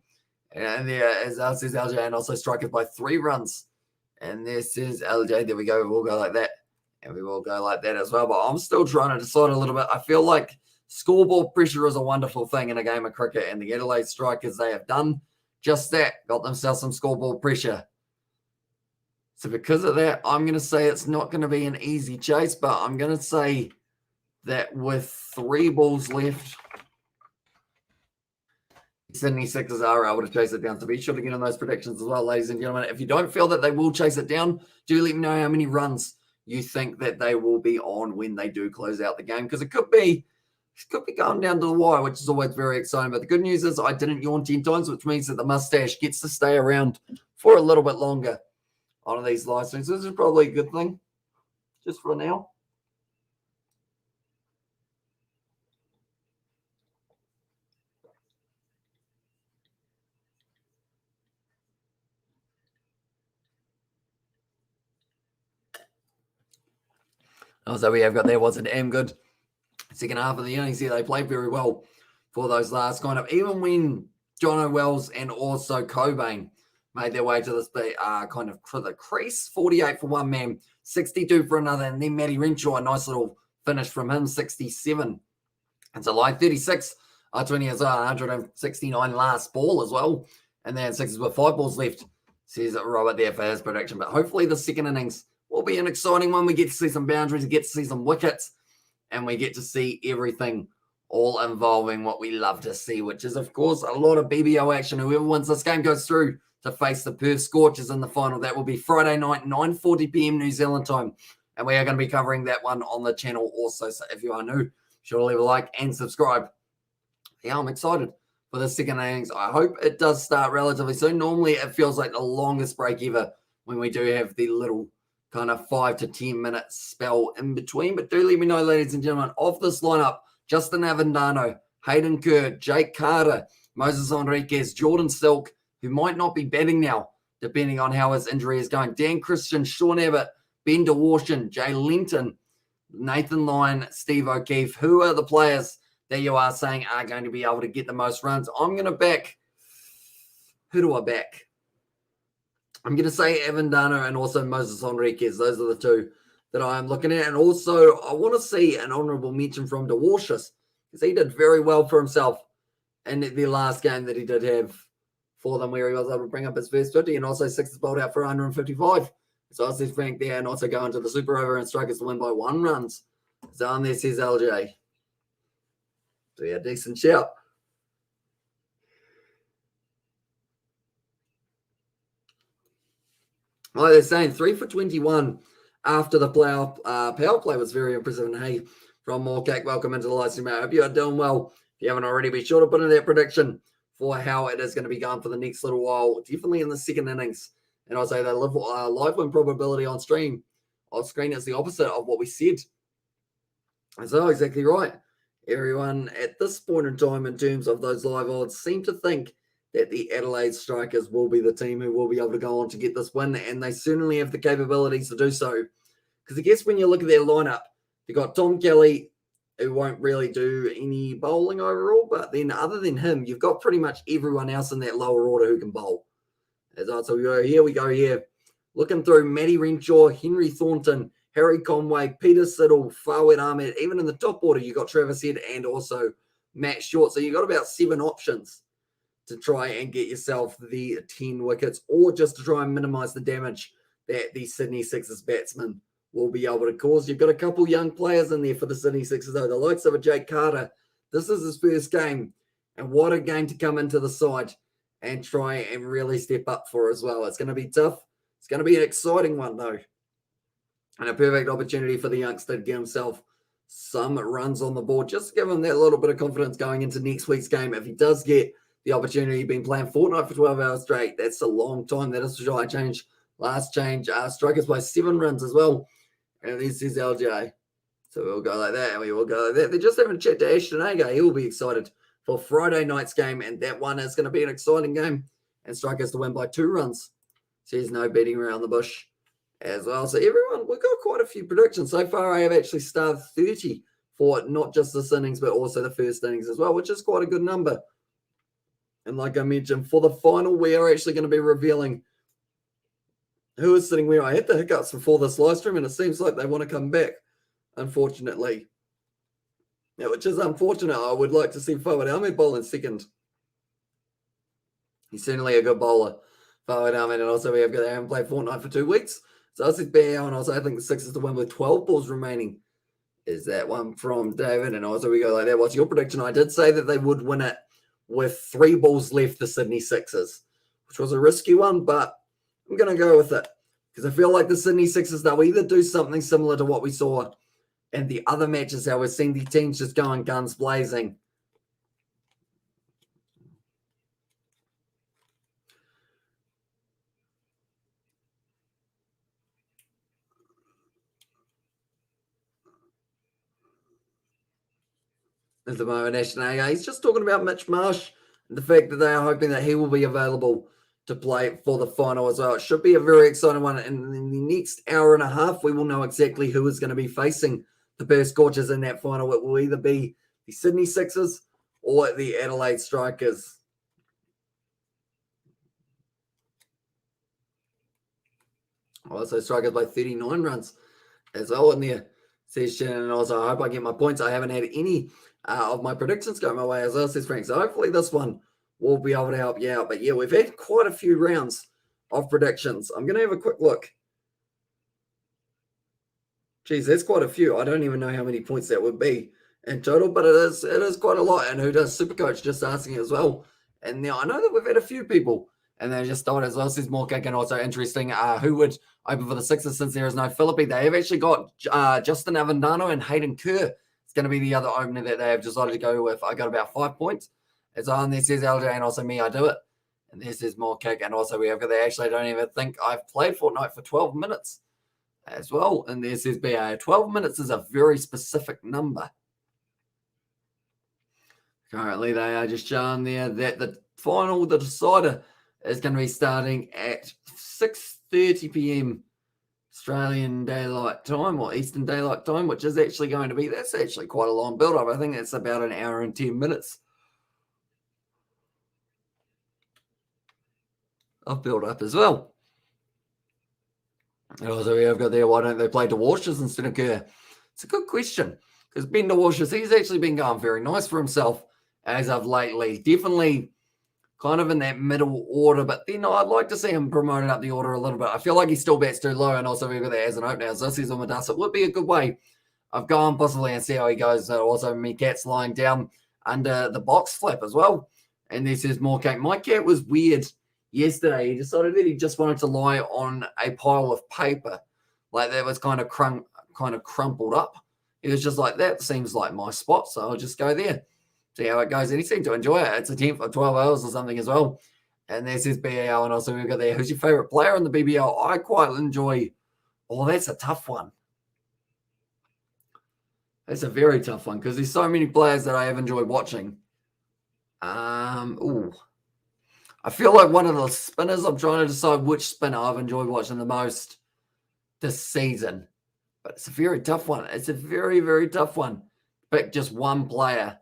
And there, as says LJ, and also strikers by 3 runs. And this is LJ. There we go. We'll go like that. And we will go like that as well. But I'm still trying to decide a little bit. I feel like scoreboard pressure is a wonderful thing in a game of cricket. And the Adelaide Strikers, they have done just that. Got themselves some scoreboard pressure. So because of that, I'm going to say it's not going to be an easy chase, but I'm going to say that with 3 balls left, Sydney Sixers are able to chase it down. So be sure to get on those predictions as well, ladies and gentlemen. If you don't feel that they will chase it down, do let me know how many runs you think that they will be on when they do close out the game, because it could be going down to the wire, which is always very exciting. But the good news is I didn't yawn 10 times, which means that the mustache gets to stay around for a little bit longer on these live streams. This is probably a good thing, just for now. So we have got there was an damn good second half of the innings here. They played very well for those last kind of, even when Jono Wells and also Cobain made their way to this kind of the crease. 48 for one man, 62 for another, and then Matty Renshaw, a nice little finish from him, 67. And so like 36, 20 as well, 169 last ball as well. And then Sixers with 5 balls left, says Robert there for his prediction. But hopefully the second innings will be an exciting one. We get to see some boundaries, we get to see some wickets, and we get to see everything all involving what we love to see, which is, of course, a lot of BBL action. Whoever wins this game goes through to face the Perth Scorchers in the final. That will be Friday night, 9:40 p.m. New Zealand time. And we are going to be covering that one on the channel also. So if you are new, sure to leave a like and subscribe. Yeah, I'm excited for the second innings. I hope it does start relatively soon. Normally, it feels like the longest break ever when we do have the little kind of 5 to 10 minute spell in between. But do let me know, ladies and gentlemen, of this lineup: Justin Avendano, Hayden Kerr, Jake Carter, Moses Enriquez, Jordan Silk, who might not be batting now, depending on how his injury is going, Dan Christian, Sean Abbott, Ben DeWarshan, Jay Linton, Nathan Lyon, Steve O'Keefe. Who are the players that you are saying are going to be able to get the most runs? I'm going to back. Who do I back? I'm going to say Avendano and also Moses Enriquez. Those are the two that I'm looking at. And also, I want to see an honourable mention from DeWarshan, because he did very well for himself in the last game that he did have for them, where he was able to bring up his first 50 and also Sixers bowled out for 155. So I said Frank there, and also go into the super over and Strikers to win by 1 runs. So on there says LJ. So yeah, decent shout. Like they're saying, 3 for 21 after the power play was very impressive. And hey, from Moorcake, welcome into the live stream. I hope you are doing well. If you haven't already, be sure to put in that prediction for how it is going to be going for the next little while. Definitely in the second innings. And I'll say the live win probability on screen is the opposite of what we said. So exactly right. Everyone at this point in time, in terms of those live odds, seem to think that the Adelaide Strikers will be the team who will be able to go on to get this win, and they certainly have the capabilities to do so. Because I guess when you look at their lineup, you've got Tom Kelly, who won't really do any bowling overall, but then other than him, you've got pretty much everyone else in that lower order who can bowl. So we go here. Looking through Matty Renshaw, Henry Thornton, Harry Conway, Peter Siddle, Fawad Ahmed. Even in the top order, you've got Travis Head and also Matt Short. So you've got about 7 options to try and get yourself the 10 wickets, or just to try and minimize the damage that the Sydney Sixers batsmen will be able to cause. You've got a couple young players in there for the Sydney Sixers, though. The likes of a Jake Carter. This is his first game, and what a game to come into the side and try and really step up for as well. It's going to be tough. It's going to be an exciting one, though, and a perfect opportunity for the youngster to get himself some runs on the board. Just give him that little bit of confidence going into next week's game. If he does get the opportunity, been playing fortnight for 12 hours straight, that's a long time. That is a high change. Last change, Strikers by 7 runs as well. And this is LJ. So we'll go like that, and we will go like that. They're just having a chat to Ashton Agar. He will be excited for Friday night's game, and that one is going to be an exciting game. And Strikers to win by 2 runs. So there's no beating around the bush as well. So everyone, we've got quite a few predictions. So far, I have actually started 30 for not just this innings, but also the first innings as well, which is quite a good number. And like I mentioned, for the final, we are actually going to be revealing who is sitting where. I had the hiccups before this live stream, and it seems like they want to come back, unfortunately. Yeah, which is unfortunate. I would like to see Fawad Ahmed bowl in second. He's certainly a good bowler, Fawad Ahmed. And also we have got Aaron play fortnight for 2 weeks. So this is BL, and also I think the Sixers to win with 12 balls remaining. Is that one from David? And also we go like that. What's your prediction? I did say that they would win it with 3 balls left, the Sydney Sixers, which was a risky one, but I'm going to go with it because I feel like the Sydney Sixers, they'll either do something similar to what we saw in the other matches, how we're seeing the teams just going guns blazing. At the moment, Ashton, he's just talking about Mitch Marsh and the fact that they are hoping that he will be available to play for the final as well. It should be a very exciting one. And in the next hour and a half, we will know exactly who is going to be facing the Perth Scorchers in that final. It will either be the Sydney Sixers or the Adelaide Strikers. Also, Strikers by 39 runs as well in their session. And also, I hope I get my points. I haven't had any of my predictions go my way as well, says Frank. So hopefully this one will be able to help you out. But yeah, we've had quite a few rounds of predictions. I'm going to have a quick look. Geez, that's quite a few. I don't even know how many points that would be in total, but it is quite a lot. And who does Supercoach just asking as well. And now I know that we've had a few people, and they just thought as well, says more kick. And also interesting, who would open for the Sixers since there is no Philippi. They have actually got Justin Avendano and Hayden Kerr. It's going to be the other opener that they have decided to go with. I got about 5 points. It's on there says LJ and also me, I do it. And this is more kick. And also we have got, they actually don't even think I've played Fortnite for 12 minutes as well. And this is BA. 12 minutes is a very specific number. Currently they are just showing there that the final, the decider, is going to be starting at 6:30 p.m. Australian Daylight Time or Eastern Daylight Time, which is actually going to be, that's actually quite a long build-up. I think it's about an hour and 10 minutes of build-up as well. And also we have got there, why don't they play DeWashers instead of Kerr? It's a good question because Ben DeWashers, he's actually been going very nice for himself as of lately. Definitely kind of in that middle order, but then I'd like to see him promoted up the order a little bit. I feel like he still bats too low, and also we've got that as an opener. So this is on the dust. It would be a good way of going possibly and see how he goes. Also, me cat's lying down under the box flap as well. And this is more cat. My cat was weird yesterday. He decided that he just wanted to lie on a pile of paper, like that was kind of crumpled up. He was just like, that seems like my spot, so I'll just go there. See how it goes. And he seemed to enjoy it. It's a 10 for 12 hours or something as well. And this is BBL. And also we've got there, who's your favorite player in the BBL? I quite enjoy. Oh, that's a tough one. That's a very tough one because there's so many players that I have enjoyed watching. I feel like one of the spinners, I'm trying to decide which spinner I've enjoyed watching the most this season. But it's a very tough one. It's a very, very tough one. Pick just one player.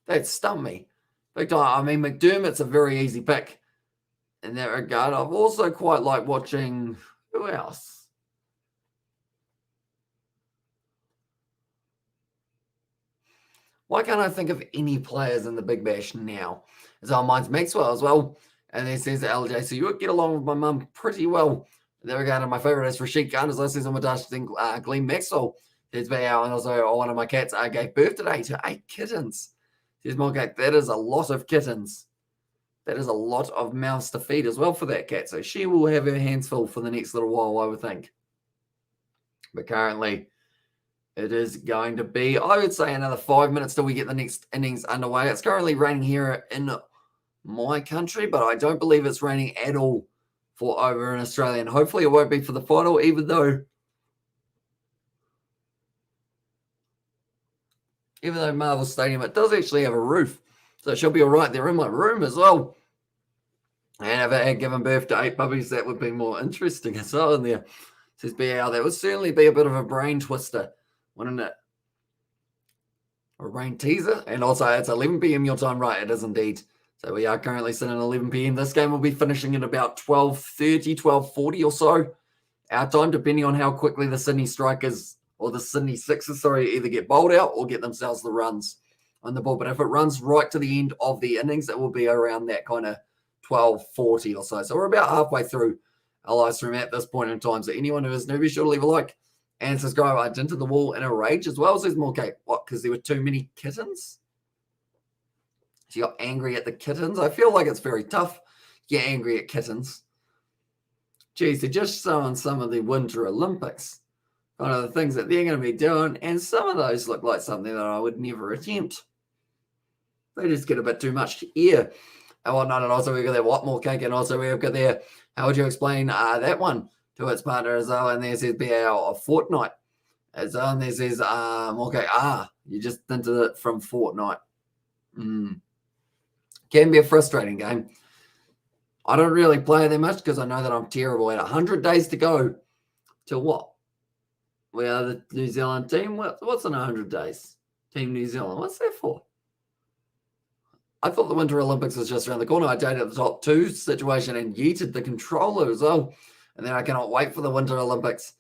That stumped me. Big time. I mean, McDermott's a very easy pick in that regard. I've also quite liked watching, who else? Why can't I think of any players in the Big Bash now? As our mine's Maxwell as well. And then says LJ, so you would get along with my mum pretty well. In that regard, and my favorite is Rashid Khan, as I says on my dash thing, Glenn Maxwell. There's been out, and also one of my cats gave birth today to 8 kittens. There's more cat. That is a lot of kittens. That is a lot of mouths to feed as well for that cat. So she will have her hands full for the next little while, I would think. But currently, it is going to be, I would say, another 5 minutes till we get the next innings underway. It's currently raining here in my country, but I don't believe it's raining at all for over in Australia. And hopefully it won't be for the final, even though Marvel Stadium, it does actually have a roof. So it should be all right. They're in my room as well. And if it had given birth to 8 puppies, that would be more interesting as well in there. Says BL, that would certainly be a bit of a brain twister, wouldn't it? A brain teaser. And also, it's 11 p.m. your time, right? It is indeed. So we are currently sitting at 11 p.m. This game will be finishing at about 12:30, 12:40 or so. Our time, depending on how quickly the Sydney Strikers or the Sydney Sixers, either get bowled out or get themselves the runs. on the ball. But if it runs right to the end of the innings, it will be around that kind of 12:40 or so. So we're about halfway through our live stream at this point in time. So anyone who is newbie should leave a like and subscribe. I into the wall in a rage as well. Says more Kate. What? Because there were too many kittens? She got angry at the kittens. I feel like it's very tough to get angry at kittens. Geez, they're just showing some of the Winter Olympics. Kind of the things that they're going to be doing. And some of those look like something that I would never attempt. They just get a bit too much air and whatnot. And also we've got that what more cake. And also we've got there, how would you explain that one to its partner as well? And there's his BAL of Fortnite as well. And there's his more cake. You just entered it from Fortnite. Can be a frustrating game. I don't really play that much because I know that I'm terrible at 100 days to go to what? We are the New Zealand team. What's in 100 days? Team New Zealand. What's that for? I thought the Winter Olympics was just around the corner. I dated the top 2 situation and yeeted the controller as well. And then I cannot wait for the Winter Olympics.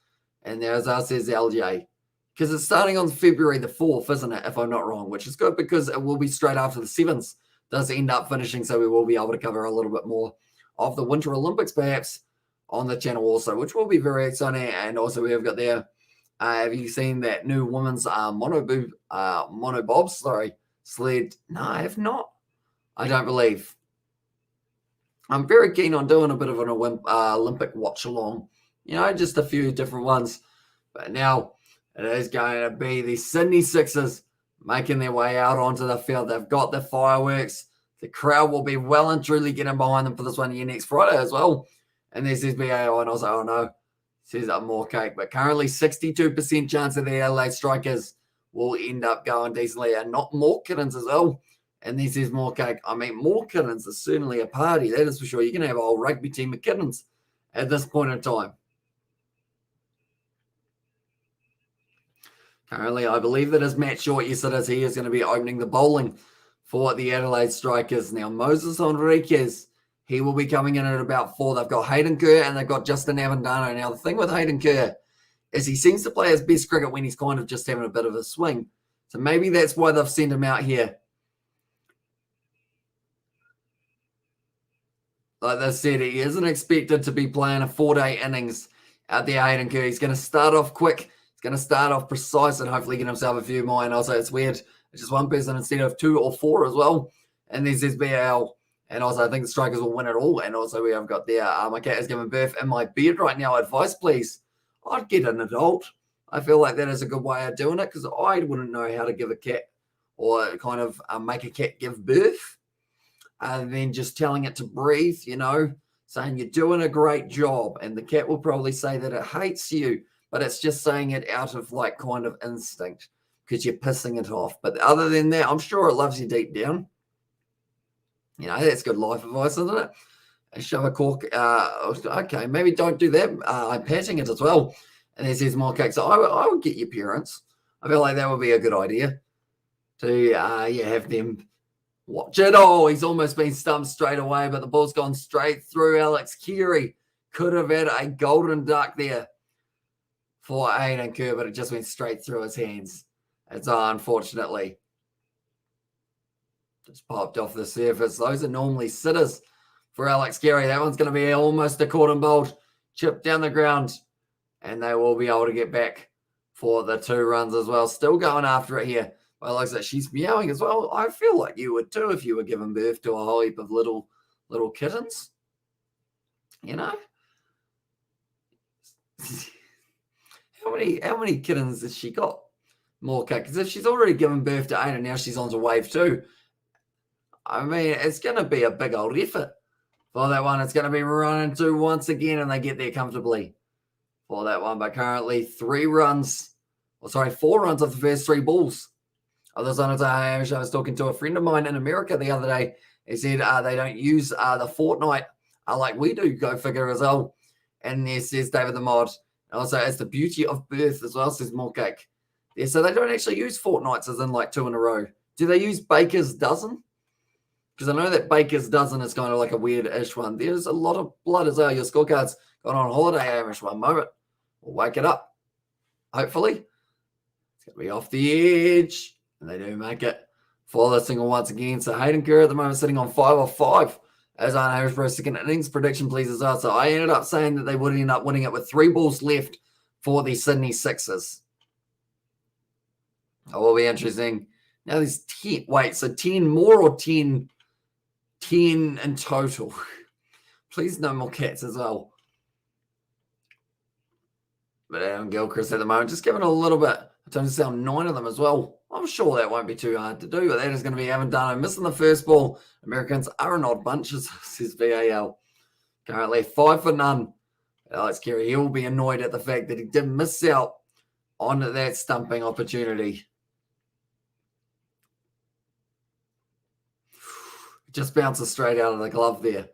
And there's us, says LJ. Because it's starting on February the 4th, isn't it? If I'm not wrong, which is good because it will be straight after the 7th. Does end up finishing, so we will be able to cover a little bit more of the Winter Olympics perhaps on the channel also, which will be very exciting. And also we have got there, have you seen that new women's monobob sled? No, I have not. I don't believe. I'm very keen on doing a bit of an Olympic watch along, just a few different ones. But now it is going to be the Sydney Sixers making their way out onto the field. They've got the fireworks. The crowd will be well and truly getting behind them for this one here next Friday as well. And there's this BAO, and also, oh no, says more cake. But currently 62% chance that the Adelaide Strikers will end up going decently, and not more kittens as well. And this is more cake. I mean, more kittens is certainly a party. That is for sure. You can have a whole rugby team of kittens at this point in time. Currently, I believe that is Matt Short. Yes, it is. He is going to be opening the bowling for the Adelaide Strikers. Now, Moses Enriquez, he will be coming in at about 4. They've got Hayden Kerr and they've got Justin Avendano. Now, the thing with Hayden Kerr is he seems to play his best cricket when he's kind of just having a bit of a swing. So maybe that's why they've sent him out here. Like they said, he isn't expected to be playing a 4-day innings out there, Hayden Kerr. He's going to start off quick. He's going to start off precise and hopefully get himself a few more. And also, it's weird. It's just one person instead of 2 or 4 as well. And there's this BAL. And also, I think the Strikers will win it all. And also, we have got there, my cat is giving birth in my bed right now. Advice, please. I'd get an adult. I feel like that is a good way of doing it because I wouldn't know how to give a cat or kind of make a cat give birth. And then just telling it to breathe, saying you're doing a great job. And the cat will probably say that it hates you, but it's just saying it out of like kind of instinct because you're pissing it off. But other than that, I'm sure it loves you deep down. That's good life advice, isn't it? And shove a cork. Okay, maybe don't do that. I'm patting it as well. And there's more cake. So I would get your parents. I feel like that would be a good idea to have them watch it. Oh, he's almost been stumped straight away, but the ball's gone straight through. Alex Keary could have had a golden duck there for Hayden Kerr, but it just went straight through his hands. It's unfortunately just popped off the surface. Those are normally sitters for Alex Keary. That one's going to be almost a caught and bowled, chip down the ground, and they will be able to get back for the 2 runs as well. Still going after it here. Well, it looks like she's meowing as well. I feel like you would too if you were giving birth to a whole heap of little kittens. How many kittens has she got? More cake. Because if she's already given birth to 8 and now she's on to wave 2, I mean, it's going to be a big old effort for that one. It's going to be running 2 once again, and they get there comfortably for that one. But currently 4 runs off the first 3 balls. Others on it, I was talking to a friend of mine in America the other day. He said they don't use the Fortnite like we do. Go figure as well. And there says David the Mod. Also, it's the beauty of birth as well, says more cake. Yeah, so they don't actually use fortnights as in like 2 in a row. Do they use Baker's dozen? Because I know that Baker's dozen is kind of like a weird-ish one. There's a lot of blood as well. Your scorecard's gone on holiday, Amish, one moment. We'll wake it up. Hopefully. It's going to be off the edge. And they do make it for the single once again. So Hayden Kerr at the moment sitting on 5 off 5 as our Hamish Bro second innings prediction pleases us. So I ended up saying that they would end up winning it with 3 balls left for the Sydney Sixers. It will be interesting. Now there's 10. Wait, so 10 more or 10 in total? Please no more cats as well. But Adam Gilchrist at the moment, just giving a little bit. I don't sound 9 of them as well. I'm sure that won't be too hard to do, but that is going to be Avendano missing the first ball. Americans are an odd bunch, says BAL. Currently 5 for none. Alex Carey, he will be annoyed at the fact that he did miss out on that stumping opportunity. Just bounces straight out of the glove there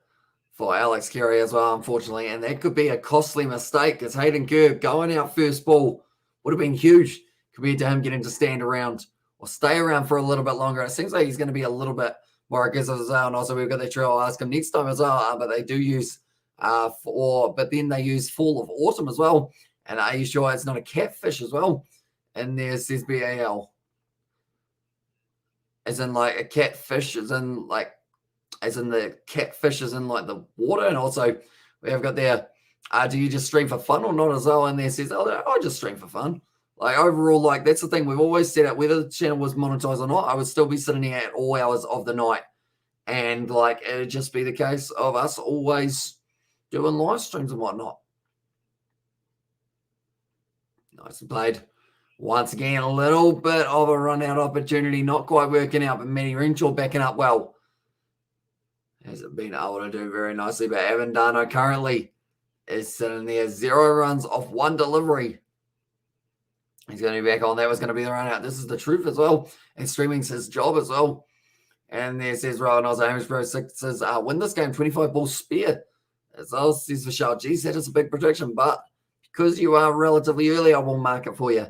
for Alex Carey as well, unfortunately. And that could be a costly mistake because Hayden Kerr going out first ball would have been huge compared to him getting to stand around or stay around for a little bit longer. It seems like he's going to be a little bit more aggressive as well. And also we've got the trail. I'll ask him next time as well. But they do use but then they use Fall of Autumn as well. And are you sure it's not a catfish as well? And there says BAL. As in like a catfish, as in the catfish is in like the water. And also we have got there, do you just stream for fun or not as well? And there says, I just stream for fun. Like overall, like that's the thing. We've always said it, whether the channel was monetized or not, I would still be sitting here at all hours of the night. And like it would just be the case of us always doing live streams and whatnot. Nicely played. Once again, a little bit of a run-out opportunity, not quite working out, but Manny Renshaw backing up well. Hasn't been able to do very nicely, but Avendano currently is sitting there 0 runs off 1 delivery. He's going to be back on. That was going to be the run out. This is the truth as well. And streaming's his job as well. And there says Rowan Oz, Hamish Bro Sixers win this game, 25 balls spare. As well says Vishal, geez, that is a big prediction. But because you are relatively early, I will mark it for you.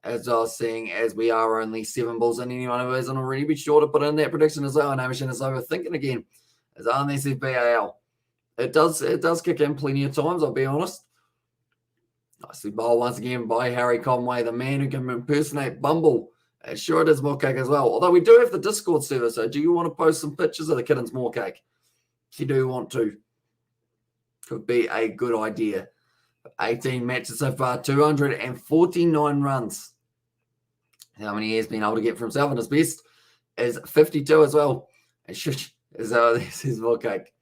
As I was saying, as we are only 7 balls in, anyone who hasn't already be sure to put in that prediction as well. And Hamish is overthinking again. As on there says BAL. It does kick in plenty of times, I'll be honest. Nicely bowled once again by Harry Conway, the man who can impersonate Bumble. Sure it is more cake as well. Although we do have the Discord server, so do you want to post some pictures of the kittens more cake? If you do want to. Could be a good idea. 18 matches so far, 249 runs. How many he has been able to get for himself? And his best is 52 as well. And this is more cake.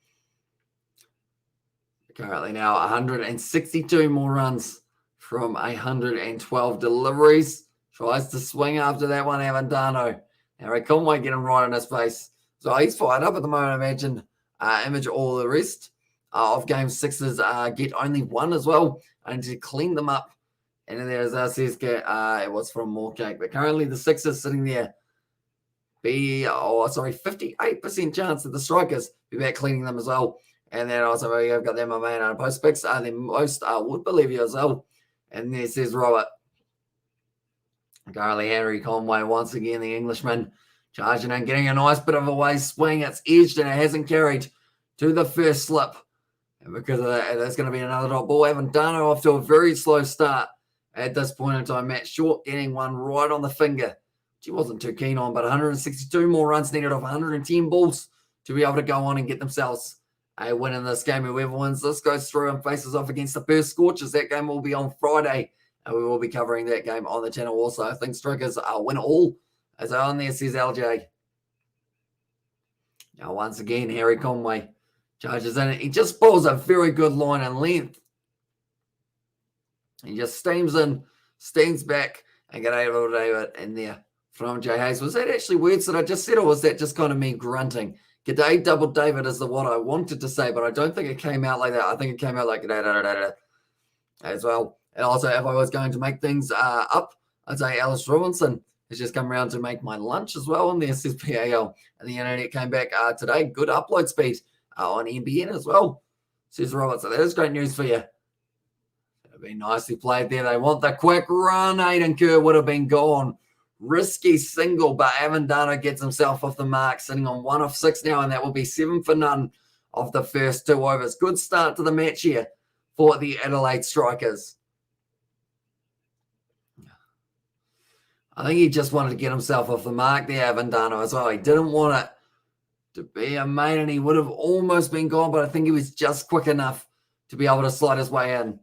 Currently now 162 more runs from 112 deliveries. Tries to swing after that one, Avendano. Harry Conway getting right on his face. So he's fired up at the moment, I imagine. Image all the rest of game 6s get only 1 as well. I need to clean them up. And then there's says it was from Moorcake. But currently the 6s sitting there. 58% chance that the Strikers be back cleaning them as well. And then also we've got them, my main post picks. The most would believe you as well. And there says Robert. Currently Henry Conway once again, the Englishman, charging and getting a nice bit of a way swing. It's edged and it hasn't carried to the first slip. And because of that, there's going to be another dot ball. Avendano off to a very slow start at this point in time. Matt Short getting one right on the finger. She wasn't too keen on, but 162 more runs needed off 110 balls to be able to go on and get themselves a win in this game. Whoever wins this goes through and faces off against the Perth Scorchers. That game will be on Friday, and we will be covering that game on the channel also. I think Strikers win all, as on there says LJ. Now, once again, Harry Conway charges in it. He just bowls a very good line and length. He just steams in, steams back, and get able to do it in there from Jay Hayes. Was that actually words that I just said, or was that just kind of me grunting? G'day, Double David is the what I wanted to say, but I don't think it came out like that. I think it came out like g'day, da, da, da, da, as well. And also, if I was going to make things up, I'd say Alice Robinson has just come around to make my lunch as well on the SSPAL. And the internet came back today. Good upload speed on NBN as well, says Robert. So that is great news for you. It'll be nicely played there. They want the quick run. Hayden Kerr would have been gone. Risky single, but Avendano gets himself off the mark, sitting on 1 off 6 now, and that will be 7 for none of the first 2 overs. Good start to the match here for the Adelaide Strikers. I think he just wanted to get himself off the mark there, Avendano, as well. He didn't want it to be a main, and he would have almost been gone, but I think he was just quick enough to be able to slide his way in.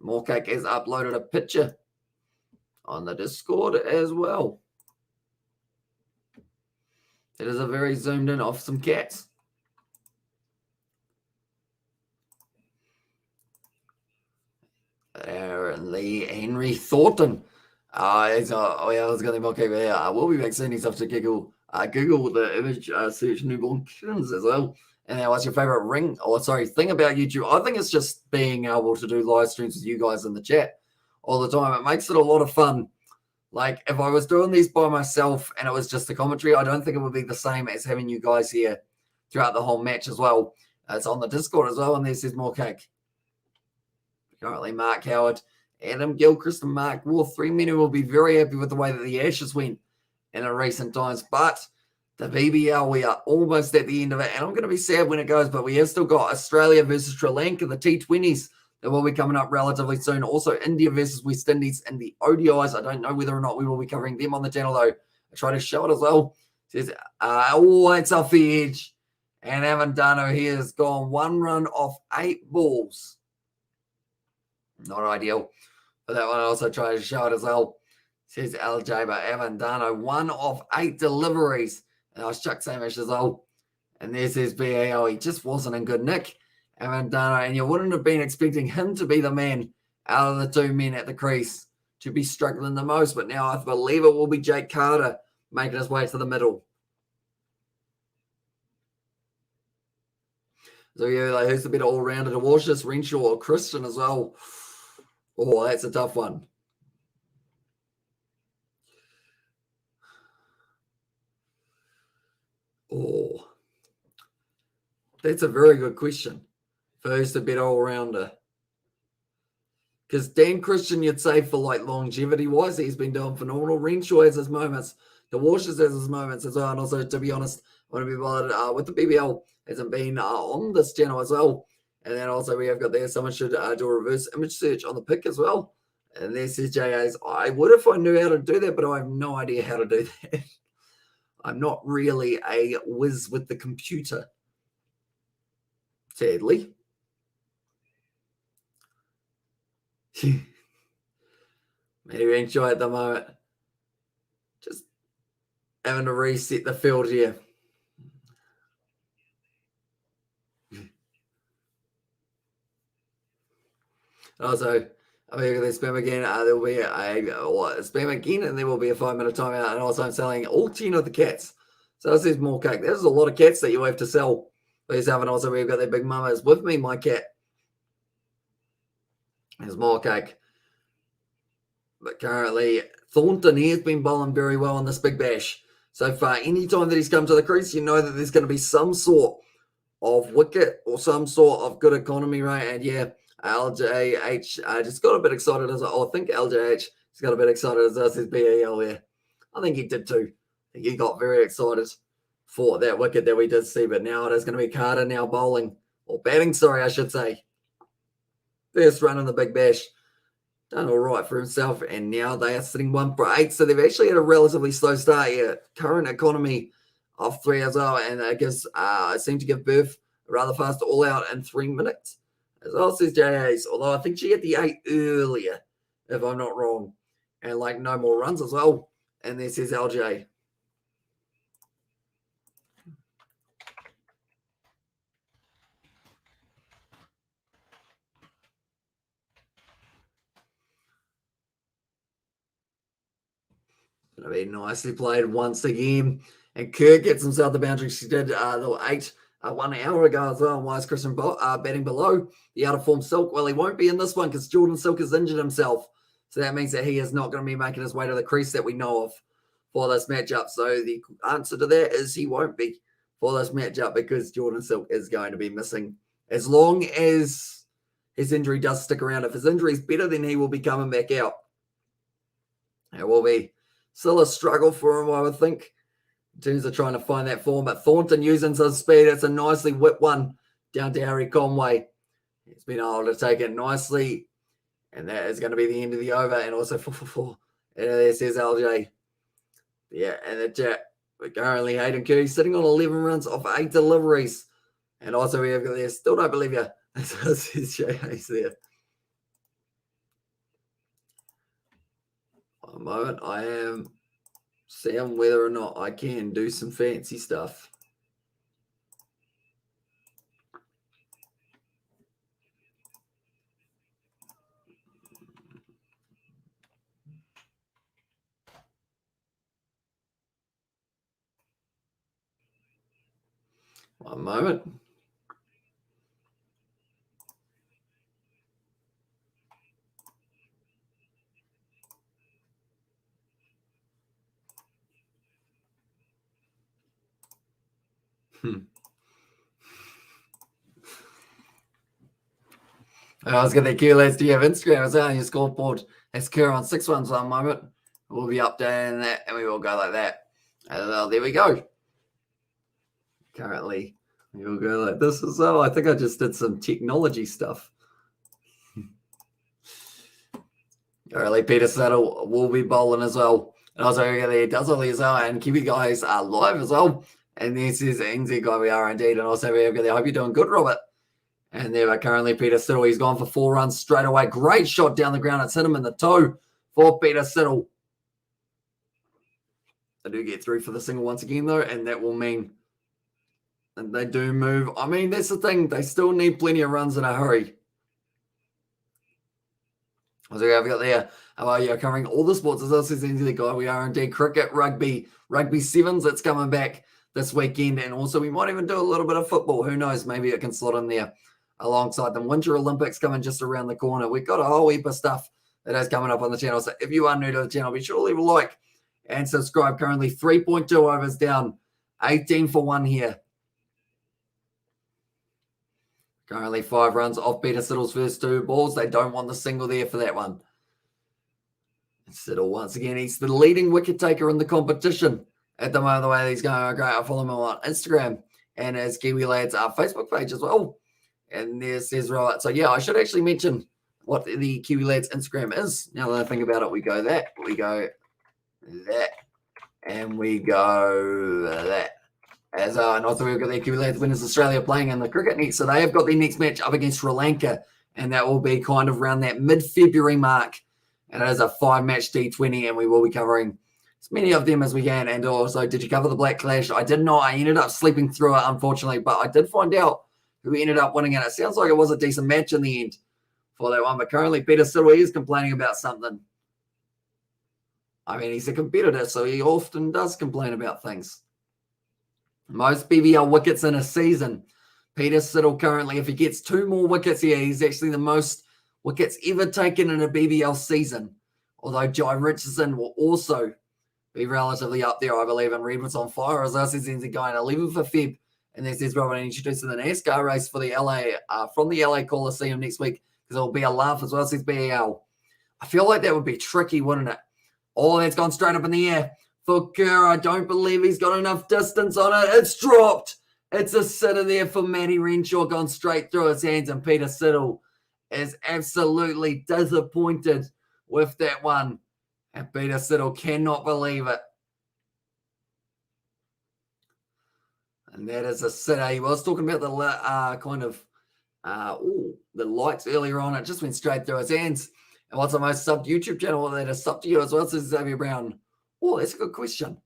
Moorcake has uploaded a picture on the Discord as well. It is a very zoomed in of some cats. Aaron Lee, Henry Thornton. I was going to okay, we'll be back soon. He's off to Google the image search newborn kittens as well. And now, what's your favorite thing about YouTube? I think it's just being able to do live streams with you guys in the chat all the time. It makes it a lot of fun. Like, if I was doing these by myself and it was just the commentary, I don't think it would be the same as having you guys here throughout the whole match as well. It's on the Discord as well, and there's more cake. Currently, Mark Howard, Adam Gilchrist, and Mark Wolf. 3 men who will be very happy with the way that the Ashes went in recent times. But the BBL, we are almost at the end of it, and I'm going to be sad when it goes, but we have still got Australia versus Sri Lanka, the T20s. That will be coming up relatively soon. Also, India versus West Indies in the ODIs. I don't know whether or not we will be covering them on the channel, though. I try to show it as well. It says, it's off the edge. And Avendano here has gone 1 run off 8 balls. Not ideal. But that one I also try to show it as well. It says LJ, but Avendano, 1 off 8 deliveries. And I was Chuck Samish as well. And there's his BAL. He just wasn't in good nick. Avendano, and you wouldn't have been expecting him to be the man out of the 2 men at the crease to be struggling the most. But now I believe it will be Jake Carter making his way to the middle. So yeah, like, who's the better all-rounder to watch this? Renshaw or Christian as well? Oh, that's a tough one. Oh, that's a very good question. Who's the better all-rounder? Because Dan Christian, you'd say for like longevity-wise, he's been doing phenomenal. Renshaw has his moments. The Washers has his moments as well. And also, to be honest, I want to be bothered with the BBL hasn't been on this channel as well. And then also we have got there, someone should do a reverse image search on the pick as well. And there's CJAs. I would if I knew how to do that, but I have no idea how to do that. I'm not really a whiz with the computer, sadly. Maybe enjoy at the moment. Just having to reset the field here. Also, I mean, they spam again. There will be a spam again, and there will be a 5-minute timeout. And also, I'm selling all 10 of the cats. So this is more cake. There's a lot of cats that you have to sell. Please have, and also we've got their big mamas with me, my cat. There's more cake. But currently, Thornton, he has been bowling very well in this Big Bash so far. Anytime that he's come to the crease, you know that there's going to be some sort of wicket or some sort of good economy, right? And yeah, LJH just got a bit excited as I think LJH just got a bit excited as us his BAL there. I think he did too. I think he got very excited for that wicket that we did see. But now it is going to be Carter now bowling or batting, sorry, I should say. First run in the Big Bash. Done all right for himself, and now they are sitting 1 for 8. So they've actually had a relatively slow start here. Current economy of 3 as well, and it gives seem to give birth a rather fast all out in 3 minutes. As well says JAs, although I think she had the 8 earlier, if I'm not wrong, and like no more runs as well. And this is LJ. Going to be nicely played once again. And Kirk gets himself the boundary. She did the 8 1 hour ago as well. And why is Christian batting below the out of form Silk? Well, he won't be in this one because Jordan Silk has injured himself. So that means that he is not going to be making his way to the crease that we know of for this matchup. So the answer to that is he won't be for this matchup because Jordan Silk is going to be missing. As long as his injury does stick around. If his injury is better, then he will be coming back out. It will be still a struggle for him, I would think, in terms of trying to find that form. But Thornton using some speed. It's a nicely whipped one down to Harry Conway. He's been able to take it nicely. And that is going to be the end of the over. And also 4 for 4. And there says LJ. Yeah, and the chat. We're currently Hayden Curry sitting on 11 runs off 8 deliveries. And also we have got there, still don't believe you. That's what says Jay Hayes there. One moment, I am seeing whether or not I can do some fancy stuff. One moment. I was going to QLS, do you have Instagram? It's on your scoreboard. That's Kerr on 6 ones one moment. We'll be updating that and we will go like that. And there we go. Currently, we will go like this as well. I think I just did some technology stuff. Early Peter Saddle will be bowling as well. And also there does all as well. And Kiwi guys are live as well. And this is NZ guy, we are indeed. And also we have got there. I hope you're doing good, Robert. And there are currently Peter Siddle. He's gone for 4 runs straight away. Great shot down the ground. It's hit him in the toe for Peter Siddle. They do get through for the single once again, though, and that will mean that they do move. I mean, that's the thing. They still need plenty of runs in a hurry. So we've got there. You're covering all the sports. As I said, the guy, we are indeed cricket, rugby sevens. It's coming back this weekend. And also we might even do a little bit of football. Who knows? Maybe it can slot in there alongside them. Winter Olympics coming just around the corner. We've got a whole heap of stuff that is coming up on the channel. So if you are new to the channel, be sure to leave a like and subscribe. Currently 3.2 overs down, 18 for 1 here. Currently 5 runs off Peter Siddle's first 2 balls. They don't want the single there for that one. Siddle once again, he's the leading wicket taker in the competition at the moment. The way he's going, great. I follow him on Instagram and his Kiwi Lads Facebook page as well. And there's right. So yeah, I should actually mention what the Kiwi Lads Instagram is. Now that I think about it, we go that, and we go that. And also we've got the Kiwi Lads Winners Australia playing in the cricket next. So they have got their next match up against Sri Lanka, and that will be kind of around that mid-February mark. And it is a 5-match T20, and we will be covering as many of them as we can. And also, did you cover the Black Clash? I did not. I ended up sleeping through it, unfortunately, but I did find out who ended up winning it. It sounds like it was a decent match in the end for that one. But currently, Peter Siddle is complaining about something. I mean, he's a competitor, so he often does complain about things. Most BBL wickets in a season. Peter Siddle currently, if he gets 2 more wickets here, he's actually the most wickets ever taken in a BBL season. Although Jai Richardson will also be relatively up there, I believe. And Redwood's on fire. As I said, he's going 11 for Feb. And this is Robert introducing the NASCAR race for the LA, from the LA Coliseum next week, because it'll be a laugh as well, says BAL. I feel like that would be tricky, wouldn't it? Oh, that's gone straight up in the air for Kerr. I don't believe he's got enough distance on it. It's dropped. It's a sitter there for Matty Renshaw, gone straight through his hands, and Peter Siddle is absolutely disappointed with that one. And Peter Siddle cannot believe it. And that is a sitter. He was talking about the the lights earlier on. It just went straight through his hands. And what's the most subbed YouTube channel that is subbed to you as well? Says Xavier Brown. Oh, that's a good question.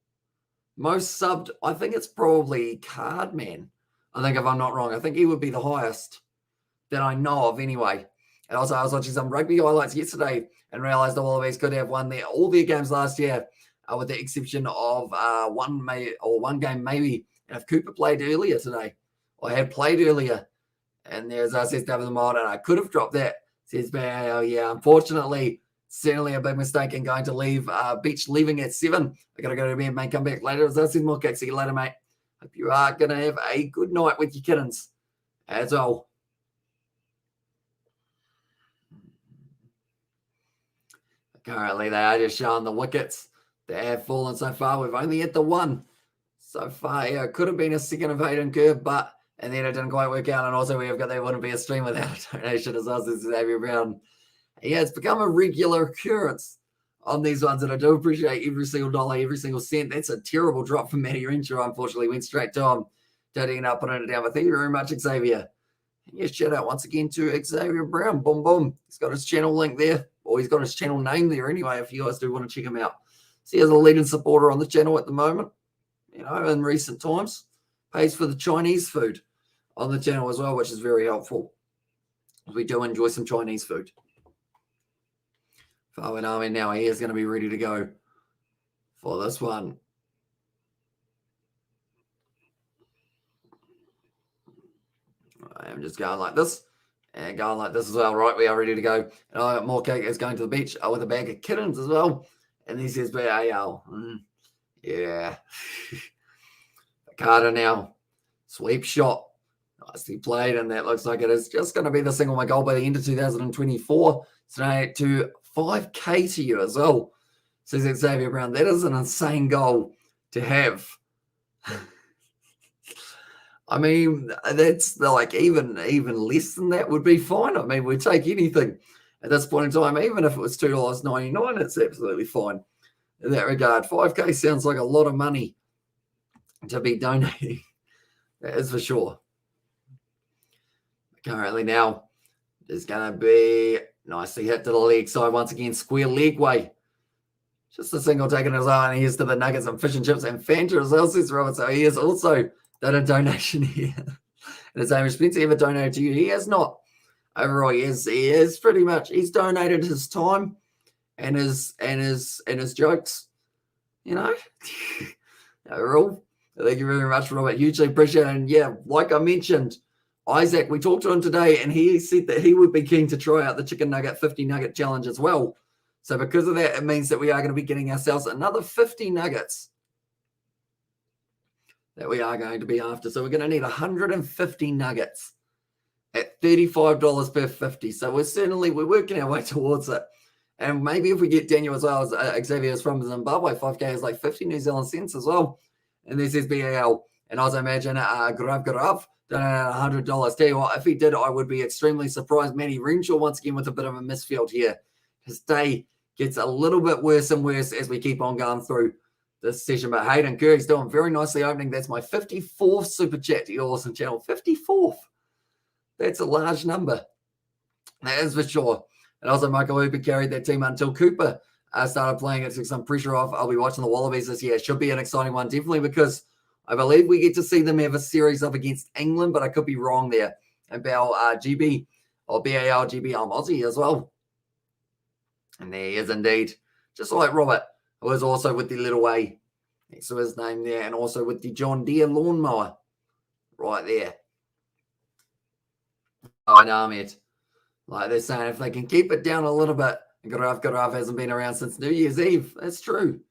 Most subbed, I think it's probably Cardman. I think if I'm not wrong, I think he would be the highest that I know of anyway. And also I was watching some rugby highlights yesterday and realised the Wallabies could have won all their games last year, with the exception of one game maybe. And if Cooper played earlier today, or had played earlier, and there's says David Lamont, and I could have dropped that. Says, yeah, unfortunately, certainly a big mistake in going to leave Beach, leaving at 7. I got to go to bed, mate. Come back later. As I said, more kicks. See you later, mate. Hope you are going to have a good night with your kittens as well. Currently, they are just showing the wickets that have fallen so far. We've only hit the 1 so far. Yeah, it could have been a second of Hayden Curve, and then it didn't quite work out. And also, we have got there wouldn't be a stream without a donation, as us as Xavier Brown. Yeah, it's become a regular occurrence on these ones, and I do appreciate every single dollar, every single cent. That's a terrible drop from Matty Renshaw, unfortunately. Went straight to him. Didn't end up putting it down, but thank you very much, Xavier. And yes, shout out once again to Xavier Brown. Boom, boom. He's got his channel link there, or he's got his channel name there anyway, if you guys do want to check him out. So he is a leading supporter on the channel at the moment, in recent times. Pays for the Chinese food on the channel as well, which is very helpful. We do enjoy some Chinese food. Fawenami now, he is going to be ready to go for this one. I am just going like this and going like this as well. Right, we are ready to go. And more cake is going to the beach with a bag of kittens as well. And he says, BAL. Yeah. Carter now. Sweep shot. Nicely played. And that looks like it is just going to be the single my goal by the end of 2024. So to 5K to you as well, says Xavier Brown. That is an insane goal to have. I mean, that's like even less than that would be fine. I mean, we'd take anything at this point in time, even if it was $2.99, it's absolutely fine in that regard. 5K sounds like a lot of money to be donating. That is for sure. Currently now, there's going to be nicely hit to the leg side once again, square leg way. Just a single taken his eye, and here's to the nuggets and fish and chips and Fanta as well, says Robert. So he has also done a donation here. And his name is Spencer, ever donated to you? He has not. Overall, he is pretty much, he's donated his time and his jokes, Overall, thank you very much, Robert. Hugely appreciate it. And yeah, like I mentioned, Isaac, we talked to him today, and he said that he would be keen to try out the chicken nugget 50 nugget challenge as well. So because of that, it means that we are going to be getting ourselves another 50 nuggets that we are going to be after. So we're going to need 150 nuggets at $35 per 50. So we're working our way towards it. And maybe if we get Daniel as well, as Xavier is from Zimbabwe, 5K is like 50 New Zealand cents as well. And this is BAL. And I also imagine Grav donated $100. Tell you what, if he did, I would be extremely surprised. Matty Renshaw once again with a bit of a misfield here. His day gets a little bit worse and worse as we keep on going through this session. But Hayden Curry's doing very nicely opening. That's my 54th super chat to your awesome channel. 54th. That's a large number. That is for sure. And also Michael Hooper carried that team until Cooper started playing. It took some pressure off. I'll be watching the Wallabies this year. It should be an exciting one, definitely, because I believe we get to see them have a series up against England, but I could be wrong there. And BAL GB or BAL GB Aussie as well. And there he is indeed. Just like Robert, who is also with the little A next to his name there, and also with the John Deere lawnmower right there. Oh, no, mate. Like they're saying, if they can keep it down a little bit, and Garaf hasn't been around since New Year's Eve. That's true.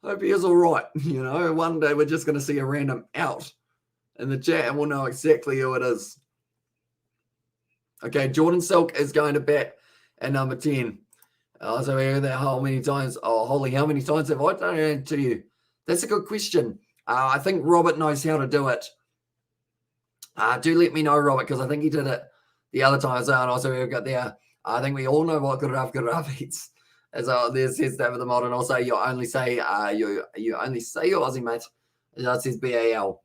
Hope he is all right. One day we're just going to see a random out in the chat, and we'll know exactly who it is. Okay, Jordan Silk is going to bat at number 10. So we heard that how many times? Oh, holy, how many times have I done it to you? That's a good question. I think Robert knows how to do it. Do let me know, Robert, because I think he did it the other time as well. And also we've got there, I think we all know what Garaf eats. As there's says that for the mod, and also you only say you only say your Aussie mate. That says BAL.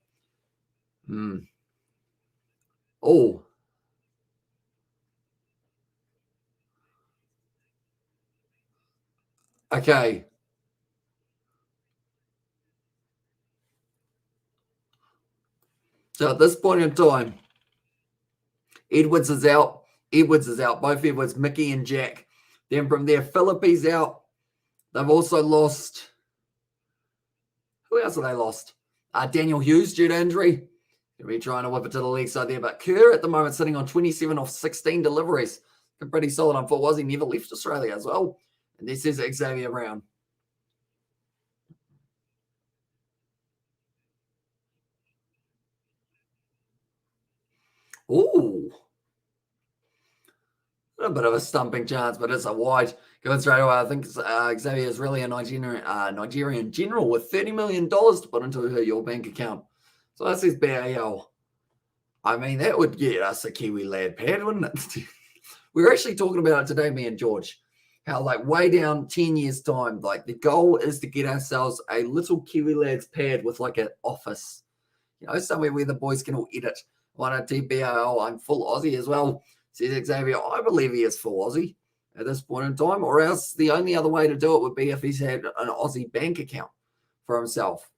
Oh. Okay. So at this point in time, Edwards is out. Both Edwards, Mickey and Jack. Then from there, Philippi's out. They've also lost. Who else have they lost? Daniel Hughes due to injury. He'll be trying to whip it to the leg side there. But Kerr at the moment sitting on 27 off 16 deliveries. Pretty solid on foot. Was he never left Australia as well? And this is Xavier Brown. Ooh. A bit of a stumping chance, but it's a wide. Going straight away, I think Xavier is really a Nigerian general with $30 million to put into your bank account. So that's his BAL. I mean, that would get us a Kiwi lad pad, wouldn't it? We were actually talking about it today, me and George. how like way down 10 years time, like the goal is to get ourselves a little Kiwi Lads pad with like an office, somewhere where the boys can all edit. Why not TBL? I'm full Aussie as well, says Xavier. I believe he is full Aussie at this point in time, or else the only other way to do it would be if he's had an Aussie bank account for himself.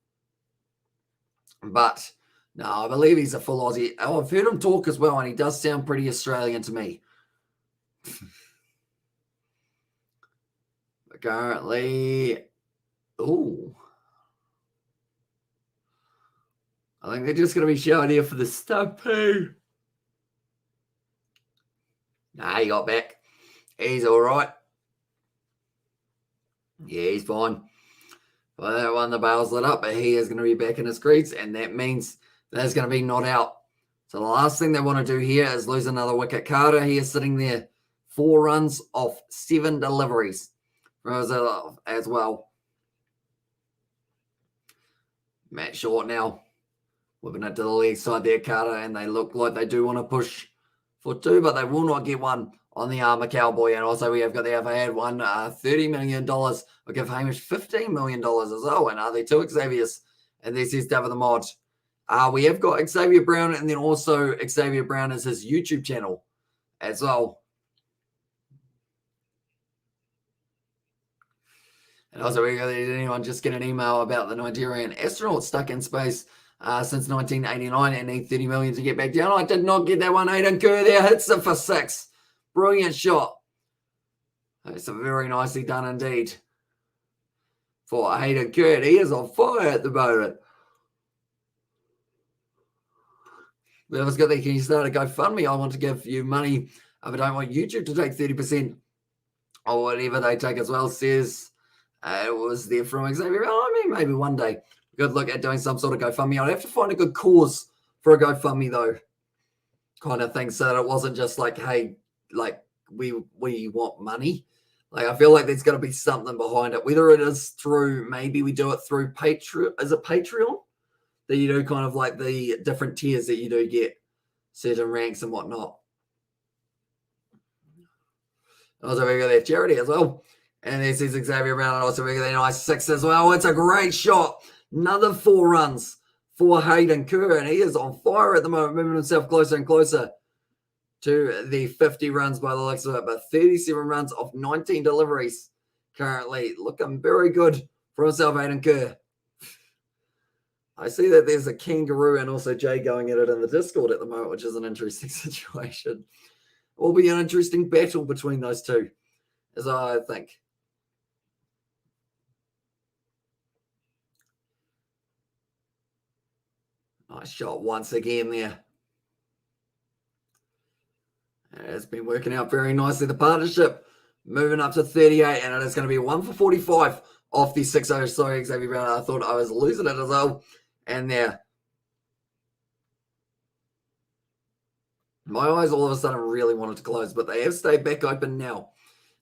But no, I believe he's a full Aussie. Oh, I've heard him talk as well, and he does sound pretty Australian to me. Currently, I think they're just going to be showing here for the stumpy. Nah, he got back. He's all right. Yeah, he's fine. Well, that one, the bail's lit up, but he is going to be back in his crease, and that means that's going to be not out. So the last thing they want to do here is lose another wicket. Carter, he is sitting there, 4 runs off 7 deliveries as well. Matt Short now whipping it to the leg side there, Carter, and they look like they do want to push for 2, but they will not get one on the Armour Cowboy. And also we have got the other had one, $30 million. We'll give Hamish $15 million as well. And are they 2 Xaviers? And this is David the Mod. We have got Xavier Brown, and then also Xavier Brown is his YouTube channel as well. And also, did anyone just get an email about the Nigerian astronaut stuck in space since 1989 and need 30 million to get back down? I did not get that one. Aidan Kerr there hits it for 6. Brilliant shot. It's very nicely done indeed for Aidan Kerr. He is on fire at the moment. Whoever's got that, can you start a GoFundMe? I want to give you money. I don't want YouTube to take 30% or whatever they take as well, says it was there from Xavier. I mean, maybe one day we could look at doing some sort of GoFundMe. I'd have to find a good cause for a GoFundMe though, kind of thing, so that it wasn't just like, hey, like we want money. Like I feel like there's got to be something behind it, whether it is through, maybe we do it through Patreon. Is it Patreon that you do kind of like the different tiers that you do get certain ranks and whatnot? Also, we got that charity as well. And this is Xavier Brown, and also we got that nice 6 as well. It's a great shot. Another 4 runs for Hayden Kerr, and he is on fire at the moment, moving himself closer and closer to the 50 runs by the looks of it. But 37 runs off 19 deliveries currently. Looking very good for himself, Hayden Kerr. I see that there's a Kangaroo and also Jay going at it in the Discord at the moment, which is an interesting situation. It will be an interesting battle between those two, as I think. Nice shot once again there. It's been working out very nicely. The partnership moving up to 38, and it is going to be 1 for 45 off the 6-0. Sorry, Xavier Brown. I thought I was losing it as well. And there. My eyes all of a sudden really wanted to close, but they have stayed back open now.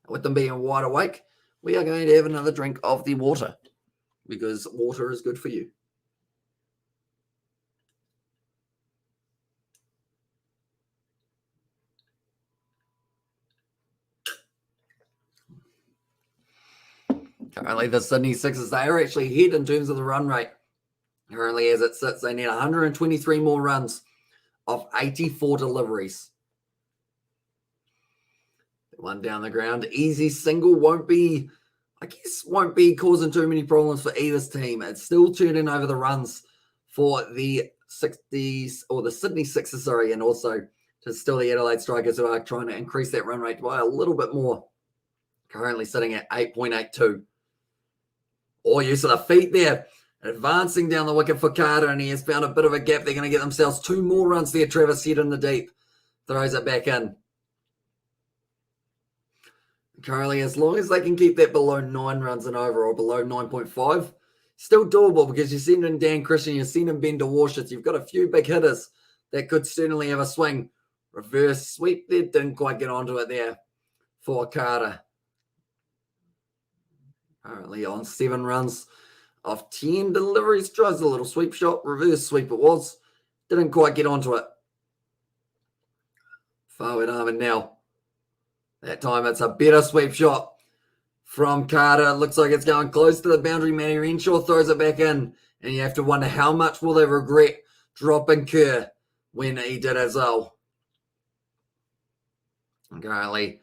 With them being wide awake, we are going to have another drink of the water, because water is good for you. Currently, the Sydney Sixers, they are actually ahead in terms of the run rate. Currently, as it sits, they need 123 more runs of 84 deliveries. One down the ground. Easy single won't be causing too many problems for either team. It's still turning over the runs for the 60s, or the Sydney Sixers, sorry, and also to still the Adelaide Strikers, who are trying to increase that run rate by a little bit more. Currently sitting at 8.82. Or use of the feet there. Advancing down the wicket for Carter, and he has found a bit of a gap. They're going to get themselves 2 more runs there. Travis Head in the deep. Throws it back in. Currently, as long as they can keep that below 9 runs and over, or below 9.5, still doable, because you've seen in Dan Christian, you've seen in Ben DeWashits, you've got a few big hitters that could certainly have a swing. Reverse sweep there, didn't quite get onto it there for Carter. Currently on 7 runs of 10 deliveries. Tries a little sweep shot. Reverse sweep it was. Didn't quite get onto it. Forward Armand now. That time it's a better sweep shot from Carter. Looks like it's going close to the boundary. Matty Renshaw throws it back in. And you have to wonder how much will they regret dropping Kerr when he did as well. Currently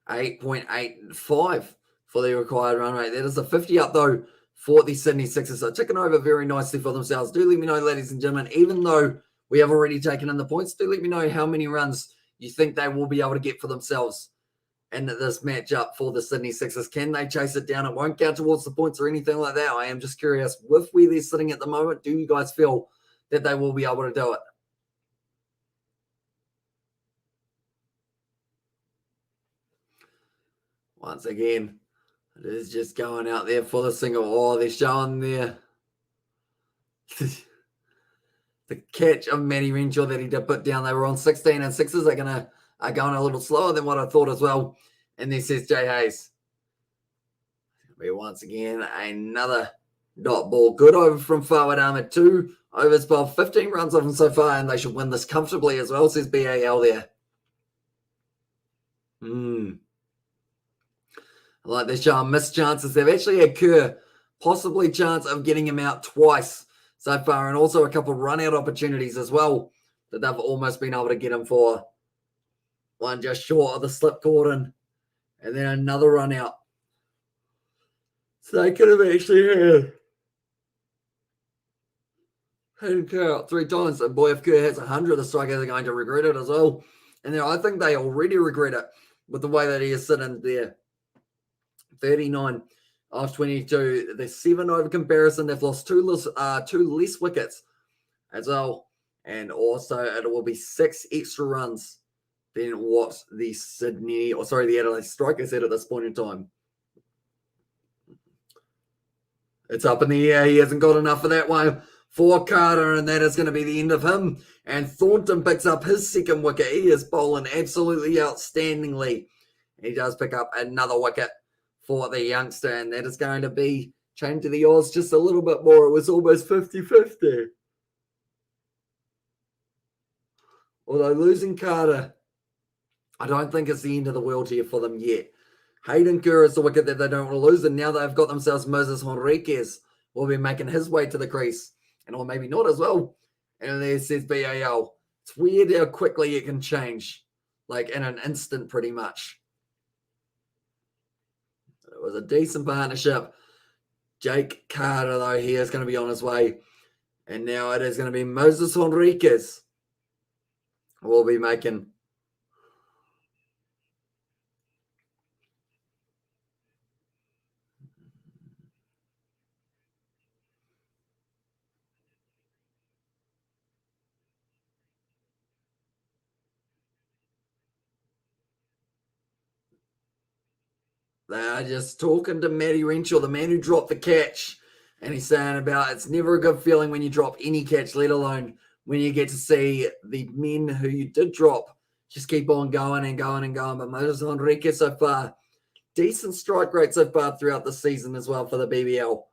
8.85 for the required run rate. That is a 50 up, though, for the Sydney Sixers. So ticking over very nicely for themselves. Do let me know, ladies and gentlemen, even though we have already taken in the points, do let me know how many runs you think they will be able to get for themselves in this matchup for the Sydney Sixers. Can they chase it down? It won't count towards the points or anything like that. I am just curious, with where they're sitting at the moment, do you guys feel that they will be able to do it? Once again, it is just going out there for the single. Oh, they're showing there the catch of Matty Renshaw that he did put down. They were on 16, and Sixers are going a little slower than what I thought as well. And there says Jay Hayes. Be once again another dot ball. Good over from Fawad Ahmed. 2 overs, 15 runs off them so far, and they should win this comfortably as well, says BAL there. I like this showing missed chances. They've actually had Kerr possibly chance of getting him out twice so far, and also a couple of run-out opportunities as well that they've almost been able to get him for. One just short of the slip cordon, and then another run-out. So they could have actually had Kerr out 3 times. And boy, if Kerr has 100, the Strikers are going to regret it as well. And I think they already regret it with the way that he is sitting there. 39 of 22. The 7 over comparison. They've lost 2 less wickets as well. And also it will be 6 extra runs than what the Adelaide Strikers had at this point in time. It's up in the air. He hasn't got enough of that one for Carter, and that is going to be the end of him. And Thornton picks up his second wicket. He is bowling absolutely outstandingly. He does pick up another wicket for the youngster, and that is going to be changed to the odds just a little bit more. It was almost 50-50. Although losing Carter, I don't think it's the end of the world here for them yet. Hayden Kerr is the wicket that they don't want to lose, and now they've got themselves Moses Henriquez will be making his way to the crease, and or maybe not as well. And there says BAL. It's weird how quickly it can change, like in an instant pretty much. It was a decent partnership. Jake Carter, though, he is going to be on his way. And now it is going to be Moses Henriquez who will be making They are just talking to Matty Renshaw, the man who dropped the catch. And he's saying about it's never a good feeling when you drop any catch, let alone when you get to see the men who you did drop just keep on going and going and going. But Moses Henriquez so far, decent strike rate so far throughout the season as well for the BBL.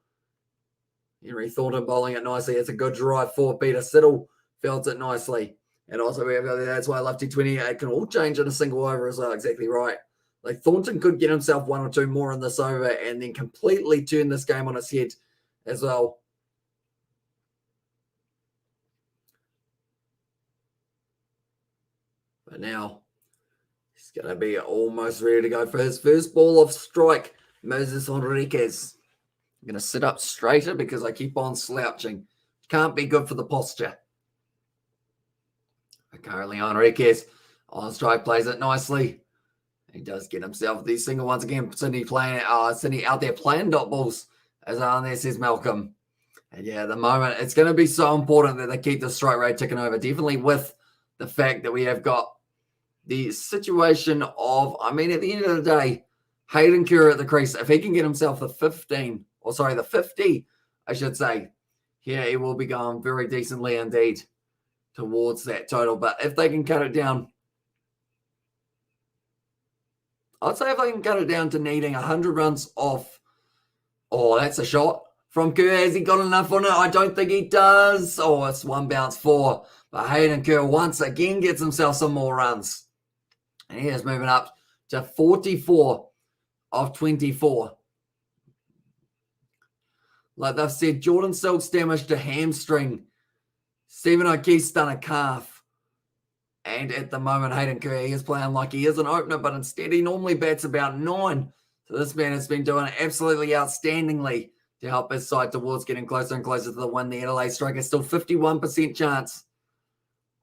Henry Thornton bowling it nicely. It's a good drive for Peter Siddle. Fields it nicely. And also, that's why I love T20. It can all change in a single over as well. Exactly right. Like Thornton could get himself 1 or 2 more in this over and then completely turn this game on its head as well. But now he's going to be almost ready to go for his first ball of strike. Moses Henriquez. I'm going to sit up straighter because I keep on slouching. Can't be good for the posture. Currently Henriquez on strike, plays it nicely. He does get himself these single once again. Sydney out there playing dot balls, as on there says Malcolm. And yeah, at the moment, it's going to be so important that they keep the strike rate ticking over. Definitely with the fact that we have got the situation of, at the end of the day, Hayden Kerr at the crease. If he can get himself the 50, I should say, yeah, he will be going very decently indeed towards that total. But if they can cut it down, I'd say if they can cut it down to needing 100 runs off. Oh, that's a shot from Kerr. Has he got enough on it? I don't think he does. Oh, it's 1 bounce 4. But Hayden Kerr once again gets himself some more runs. And he is moving up to 44 of 24. Like they've said, Jordan Silk's damaged a hamstring. Stephen O'Keefe's done a calf. And at the moment, Hayden Kerr is playing like he is an opener, but instead he normally bats about 9. So this man has been doing absolutely outstandingly to help his side towards getting closer and closer to the win. The Adelaide Strikers still 51% chance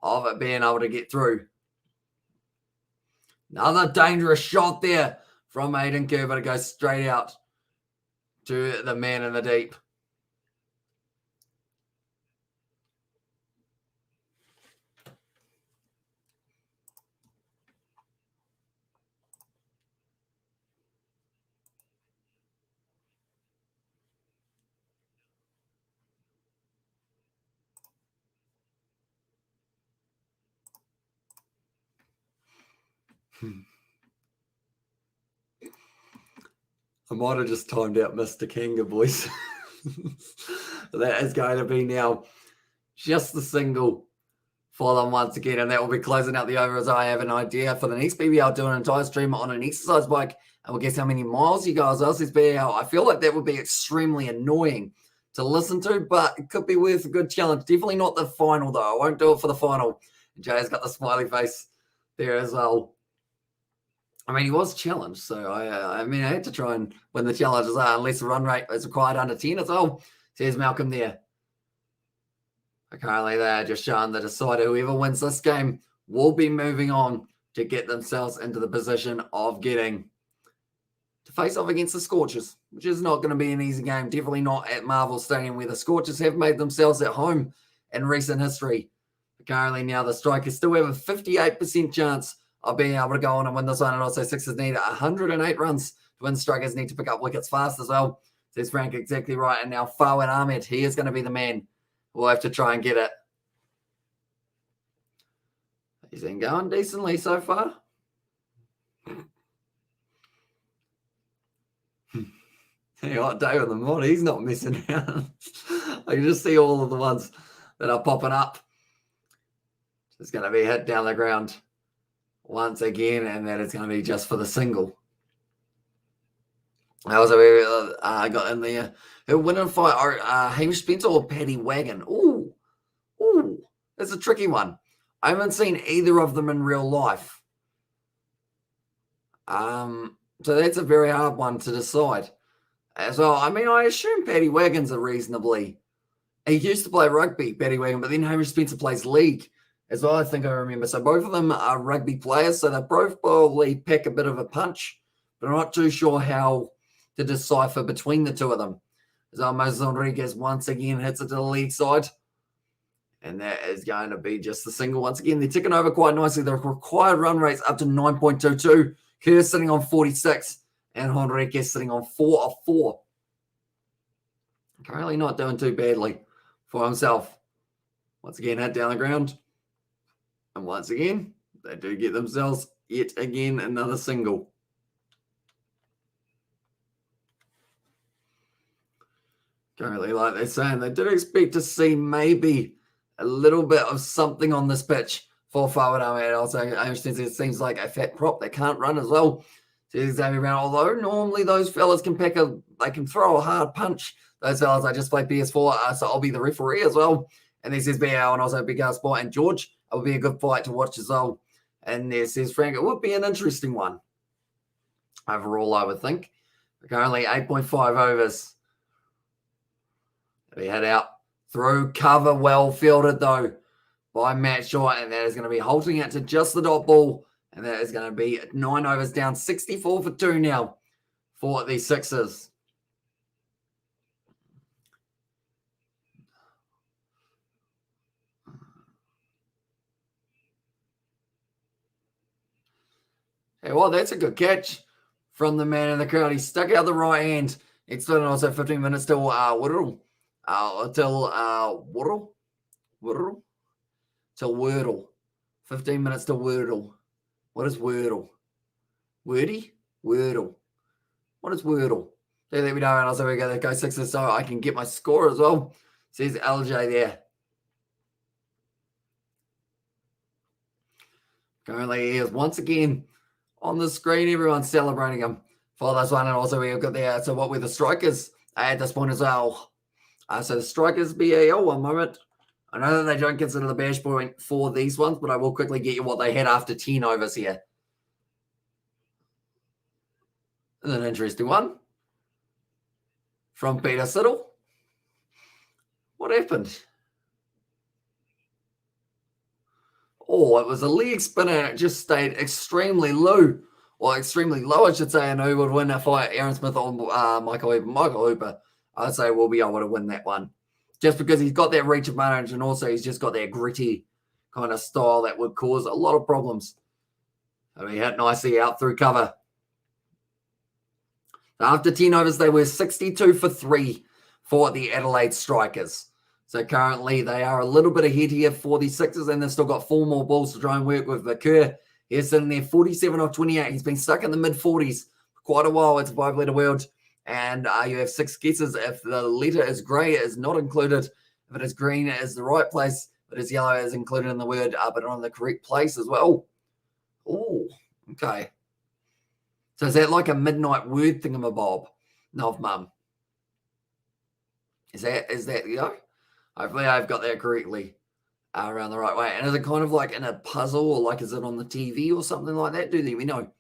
of it being able to get through. Another dangerous shot there from Hayden Kerr, but it goes straight out to the man in the deep. I might have just timed out Mr. Kanga, boys. That is going to be now just the single for them once again, and that will be closing out the over as I have an idea for the next BBL. Do an entire stream on an exercise bike, and we'll guess how many miles you guys are. Says BBL. I feel like that would be extremely annoying to listen to, but it could be worth a good challenge. Definitely not the final, though. I won't do it for the final. Jay's got the smiley face there as well. I mean, he was challenged, so I had to try and win the challenges unless the run rate is required under 10 as well. Says Malcolm there. But currently, they're just showing the decider. Whoever wins this game will be moving on to get themselves into the position of getting to face off against the Scorchers, which is not going to be an easy game. Definitely not at Marvel Stadium, where the Scorchers have made themselves at home in recent history. But currently, now the Strikers still have a 58% chance of being able to go on and win this one. And also, Sixers need 108 runs to win. Strikers need to pick up wickets fast as well. Says Frank exactly right. And now Fawad Ahmed, he is going to be the man. We'll have to try and get it. He's been going decently so far. Hot day with the mod. He's not missing out. I can just see all of the ones that are popping up. It's going to be hit down the ground once again, and that is going to be just for the single. I also got in there. Who win and fight? Hamish Spencer or Paddy Wagon? Ooh, that's a tricky one. I haven't seen either of them in real life. So that's a very hard one to decide as well. I mean, I assume Paddy Wagon's a reasonably. He used to play rugby, Paddy Wagon, but then Hamish Spencer plays league as well, I think I remember. So both of them are rugby players, so they both probably pack a bit of a punch, but I'm not too sure how to decipher between the two of them. So Moses Rodriguez once again hits it to the league side, and that is going to be just the single once again. They're ticking over quite nicely. The required run rate's up to 9.22. Kerr sitting on 46, and Rodriguez sitting on 4 of 4. Currently not doing too badly for himself. Once again, hit down the ground. And once again, they do get themselves yet again another single. Currently, like they're saying, they did expect to see maybe a little bit of something on this pitch for Fawad Ahmed. Also, it seems like a fat prop that can't run as well. So Xavier Brown, although normally those fellas can they can throw a hard punch. Those fellas, I just play PS4, so I'll be the referee as well. And this is BL and also Big House Sport and George. It will be a good fight to watch as well. And there says Frank, it would be an interesting one. Overall, I would think. Currently 8.5 overs. They head out through cover, well fielded though by Matt Shaw, and that is going to be halting it to just the dot ball. And that is going to be 9 overs down, 64 for 2 now for the Sixers. Hey, well, that's a good catch from the man in the crowd. He stuck out the right hand. It's still also 15 minutes till Wordle. Till Wordle. 15 minutes till Wordle. What is Wordle? Wordy? Wordle. What is Wordle? So let me know, and also we go Sixers so I can get my score as well. Says LJ there. Currently, he is once again on the screen. Everyone's celebrating him for this one. And also, we've got there. So, what were the Strikers at this point as well? So the Strikers BAL, one moment. I know that they don't consider the bash point for these ones, but I will quickly get you what they had after 10 overs here. An interesting one from Peter Siddle. What happened? Oh, it was a leg spinner and it just stayed extremely low. Or extremely low, I should say, and who would win a fight? Aaron Smith or Michael Hooper. Michael Hooper, I'd say, will be able to win that one. Just because he's got that reach advantage and also he's just got that gritty kind of style that would cause a lot of problems. I mean, he hit nicely out through cover. After 10 overs, they were 62 for 3 for the Adelaide Strikers. So currently they are a little bit ahead here for the Sixers, and they've still got 4 more balls to try and work with. Kerr, he's sitting there 47 off 28. He's been stuck in the mid-40s for quite a while. It's a 5-letter world. And you have 6 guesses. If the letter is grey, it is not included. If it is green, it is the right place. If it is yellow, it is included in the word, but on the correct place as well. Oh, okay. So is that like a midnight word thingamabob? Nov mum. Is that, you know? Hopefully I've got that correctly around the right way. And is it kind of like in a puzzle, or like is it on the TV or something like that? Do let me know.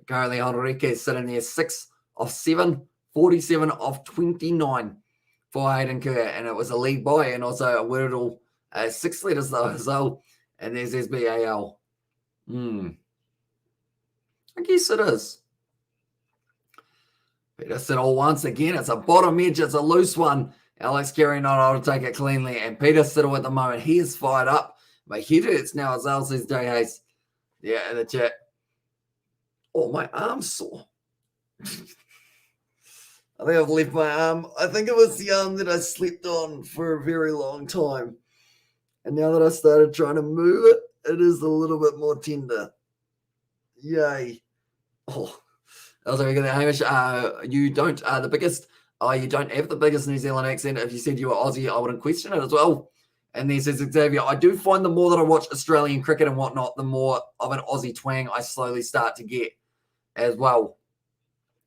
Currently Honreke is sitting there 6 off 7, 47 off 29 for Hayden Kerr. And it was a lead by, and also a Wordle 6 letters though as well. And there's SBAL. I guess it is. Peter Siddle once again. It's a bottom edge. It's a loose one. Alex Carey not able to take it cleanly. And Peter Siddle at the moment, he is fired up. My head hurts now, as Al says, Jay Hayes. Yeah, in the chat. Oh, my arm's sore. I think I've left my arm. I think it was the arm that I slept on for a very long time. And now that I started trying to move it, it is a little bit more tender. Yay. Oh, that was very good. Hamish, you don't the biggest, you don't have the biggest New Zealand accent. If you said you were Aussie, I wouldn't question it as well. And then says Xavier, I do find the more that I watch Australian cricket and whatnot, the more of an Aussie twang I slowly start to get as well.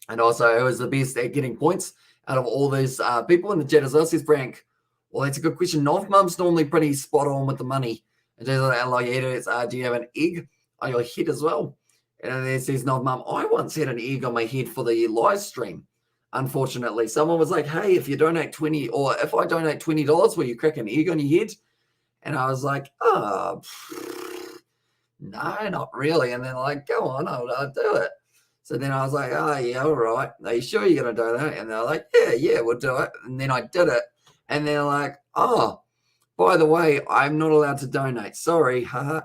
And also, who is the best at getting points out of all these people in the chat as well, says Frank. Well, that's a good question. Nov Mum's normally pretty spot on with the money. And do you have an egg on your head as well? And then it says, Nov Mum, I once had an egg on my head for the live stream. Unfortunately, someone was like, hey, if you donate 20, or if I donate $20, will you crack an egg on your head? And I was like, no, not really. And then like, go on, I'll do it. So then I was like, oh, yeah, all right. Are you sure you're going to do that? And they're like, yeah, we'll do it. And then I did it. And they're like, oh, by the way, I'm not allowed to donate. Sorry, haha.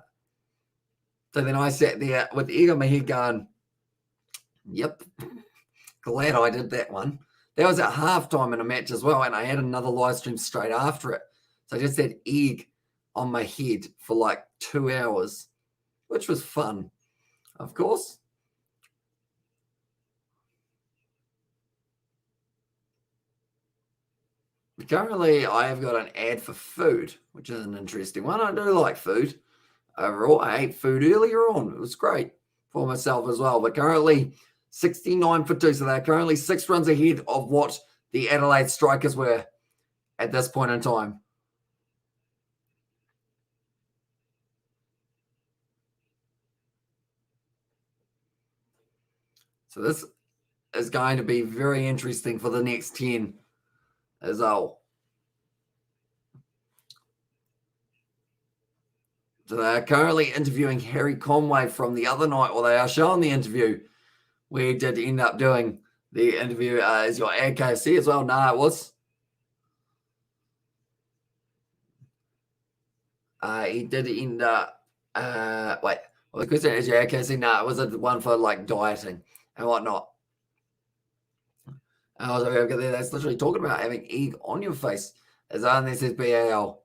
So then I sat there with the egg on my head going, yep, glad I did that one. That was at halftime in a match as well, and I had another live stream straight after it. So I just had egg on my head for like 2 hours, which was fun, of course. Currently, I have got an ad for food, which is an interesting one. I do like food. Overall, I ate food earlier on. It was great for myself as well. But currently, 69 for 2. So they're currently 6 runs ahead of what the Adelaide Strikers were at this point in time. So this is going to be very interesting for the next 10 as well. So they're currently interviewing Harry Conway from the other night, or they are showing the interview. We did end up doing the interview. Is your ad KFC as well? No, it was. He did end up. Wait. Well, the question is your ad KFC? No, it was a one for like dieting and whatnot. I was like, okay, that's literally talking about having egg on your face. As on this is BAL.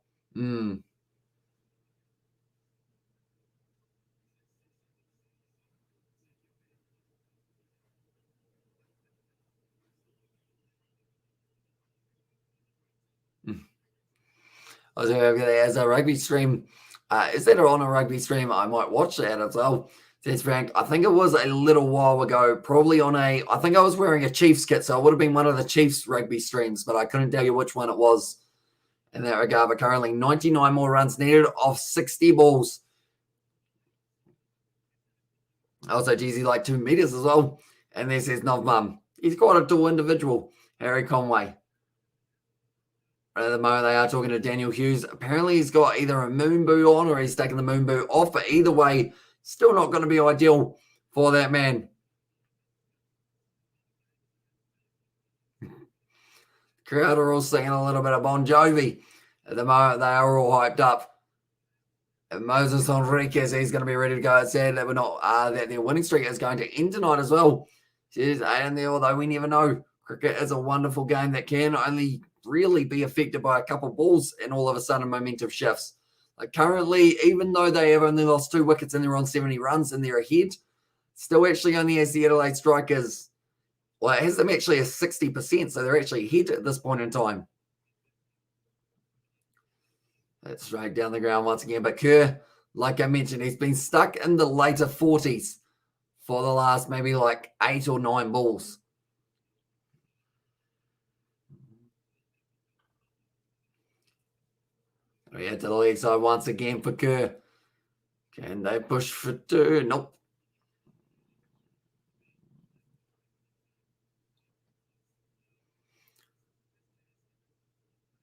I was like, okay, as a rugby stream, is that on a rugby stream? I might watch that as well. Says Frank, I think it was a little while ago, probably I think I was wearing a Chiefs kit, so it would have been one of the Chiefs rugby streams, but I couldn't tell you which one it was in that regard. But currently 99 more runs needed off 60 balls. Also, geez, he like 2 meters as well. And this is Novmum. He's quite a tall individual, Harry Conway. At the moment, they are talking to Daniel Hughes. Apparently, he's got either a moon boot on or he's taking the moon boot off. But either way, still not going to be ideal for that man. Crowd are all singing a little bit of Bon Jovi. At the moment, they are all hyped up. And Moses Enriquez, he's going to be ready to go. It said that that their winning streak is going to end tonight as well. And although we never know, cricket is a wonderful game that can only really be affected by a couple of balls and all of a sudden momentum shifts. Like currently, even though they have only lost 2 wickets and they're on 70 runs and they're ahead, still actually only has the Adelaide Strikers, well, it has them actually at 60%, so they're actually ahead at this point in time. That's straight down the ground once again. But Kerr, like I mentioned, he's been stuck in the later 40s for the last maybe like 8 or 9 balls. We head to the leg side once again for Kerr. Can they push for 2? Nope.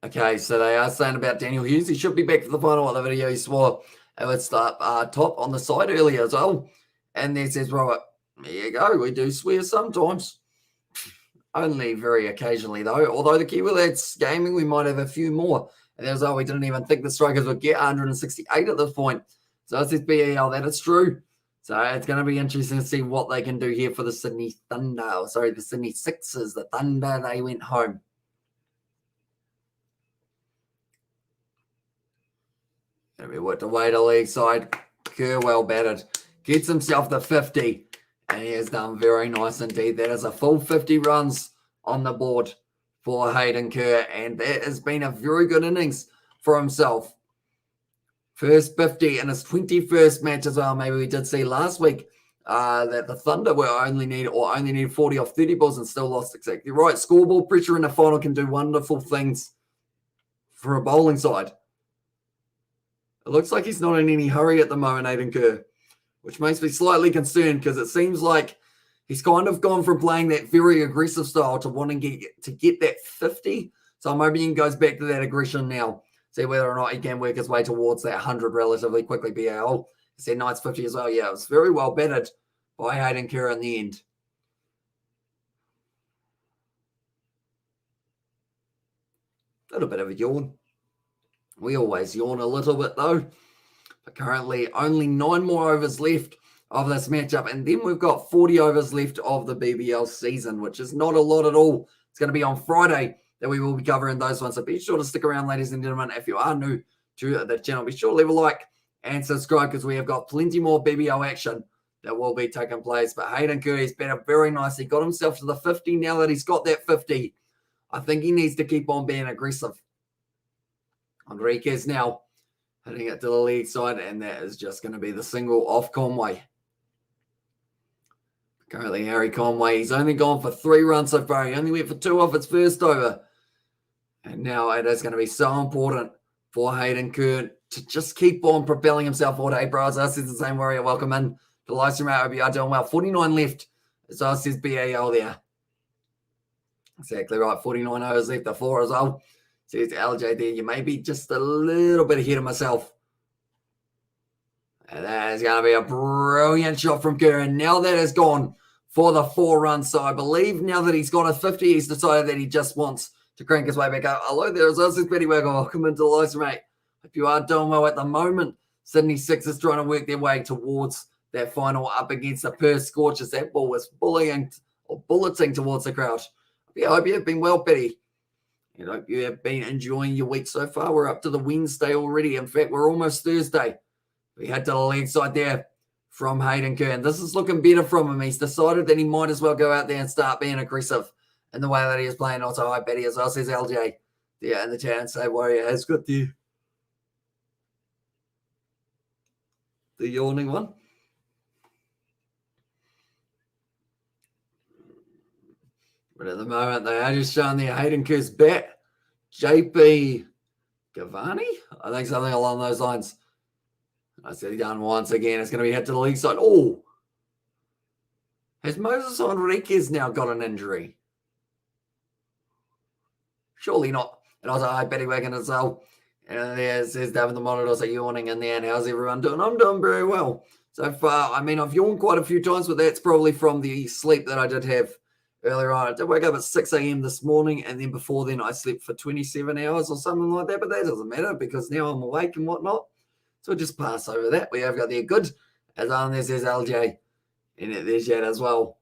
Okay, so they are saying about Daniel Hughes. He should be back for the final of the video. He swore it would start top on the side earlier as well. And there says, Robert, there you go. We do swear sometimes. Only very occasionally, though. Although the Kiwi Lads gaming, we might have a few more. And there's we didn't even think the Strikers would get 168 at this point. So it says BBL, that is true. So it's going to be interesting to see what they can do here for the Sydney Thunder. Sorry, the Sydney Sixers. The Thunder, they went home. Going to be worked away to leg side. Kerr well batted. Gets himself the 50. And he has done very nice indeed. That is a full 50 runs on the board for Hayden Kerr. And that has been a very good innings for himself. First 50 in his 21st match as well. Maybe we did see last week that the Thunder only needed 40 off 30 balls and still lost exactly right. Scoreboard pressure in the final can do wonderful things for a bowling side. It looks like he's not in any hurry at the moment, Hayden Kerr, which makes me slightly concerned because it seems like he's kind of gone from playing that very aggressive style to wanting to get that 50. So I'm hoping he goes back to that aggression now. See whether or not he can work his way towards that 100 relatively quickly. BAL said Knights 50 as well. Yeah, it was very well batted by Hayden Kerr in the end. A little bit of a yawn. We always yawn a little bit though. But currently only 9 more overs left of this matchup. And then we've got 40 overs left of the BBL season, which is not a lot at all. It's going to be on Friday that we will be covering those ones. So be sure to stick around, ladies and gentlemen. If you are new to the channel, be sure to leave a like and subscribe because we have got plenty more BBL action that will be taking place. But Hayden Kerr has batted very nicely. Got himself to the 50. Now that he's got that 50, I think he needs to keep on being aggressive. Enriquez now hitting it to the leg side, and that is just going to be the single off Conway. Currently, Harry Conway, he's only gone for 3 runs so far. He only went for 2 off its first over. And now it is going to be so important for Hayden Kerr to just keep on propelling himself forward. Hey, bros, us is the same warrior. Welcome in to the live stream. I hope you are doing well. 49 left. So us says BAL there. Exactly right. 49 overs left to 4 as well. Says LJ there. You may be just a little bit ahead of myself. And that is going to be a brilliant shot from Kerr. And now that has gone for the 4 runs. So I believe now that he's got a 50, he's decided that he just wants to crank his way back up. Hello there, this is Betty Waggle. Welcome into the live stream, mate. Hope you are doing well at the moment. Sydney Sixers trying to work their way towards that final up against the Perth Scorchers. That ball was bulleting towards the crowd. I hope you have been well, Betty. I hope you have been enjoying your week so far. We're up to the Wednesday already. In fact, we're almost Thursday. We head to the leg side there from Hayden Kerr. And this is looking better from him. He's decided that he might as well go out there and start being aggressive in the way that he is playing. Also, hi, Betty, as well, says LJ. Yeah, in the chat and say, Warrior has got the yawning one. But at the moment, they are just showing their Hayden Kerr's bat. JP Gavani? I think something along those lines. I said he done once again. It's going to be hit to the leg side. Oh! Has Moses Enriquez now got an injury? Surely not. And I was like, hi, Betty Wagon as well. And there says David the Monitor, so yawning in there. And how's everyone doing? I'm doing very well. So far, I mean, I've yawned quite a few times, but that's probably from the sleep that I did have earlier on. I did wake up at 6 a.m. this morning, and then before then, I slept for 27 hours or something like that. But that doesn't matter because now I'm awake and whatnot. So we'll just pass over that. We have got there good. As on there says LJ. And there's Yet as well.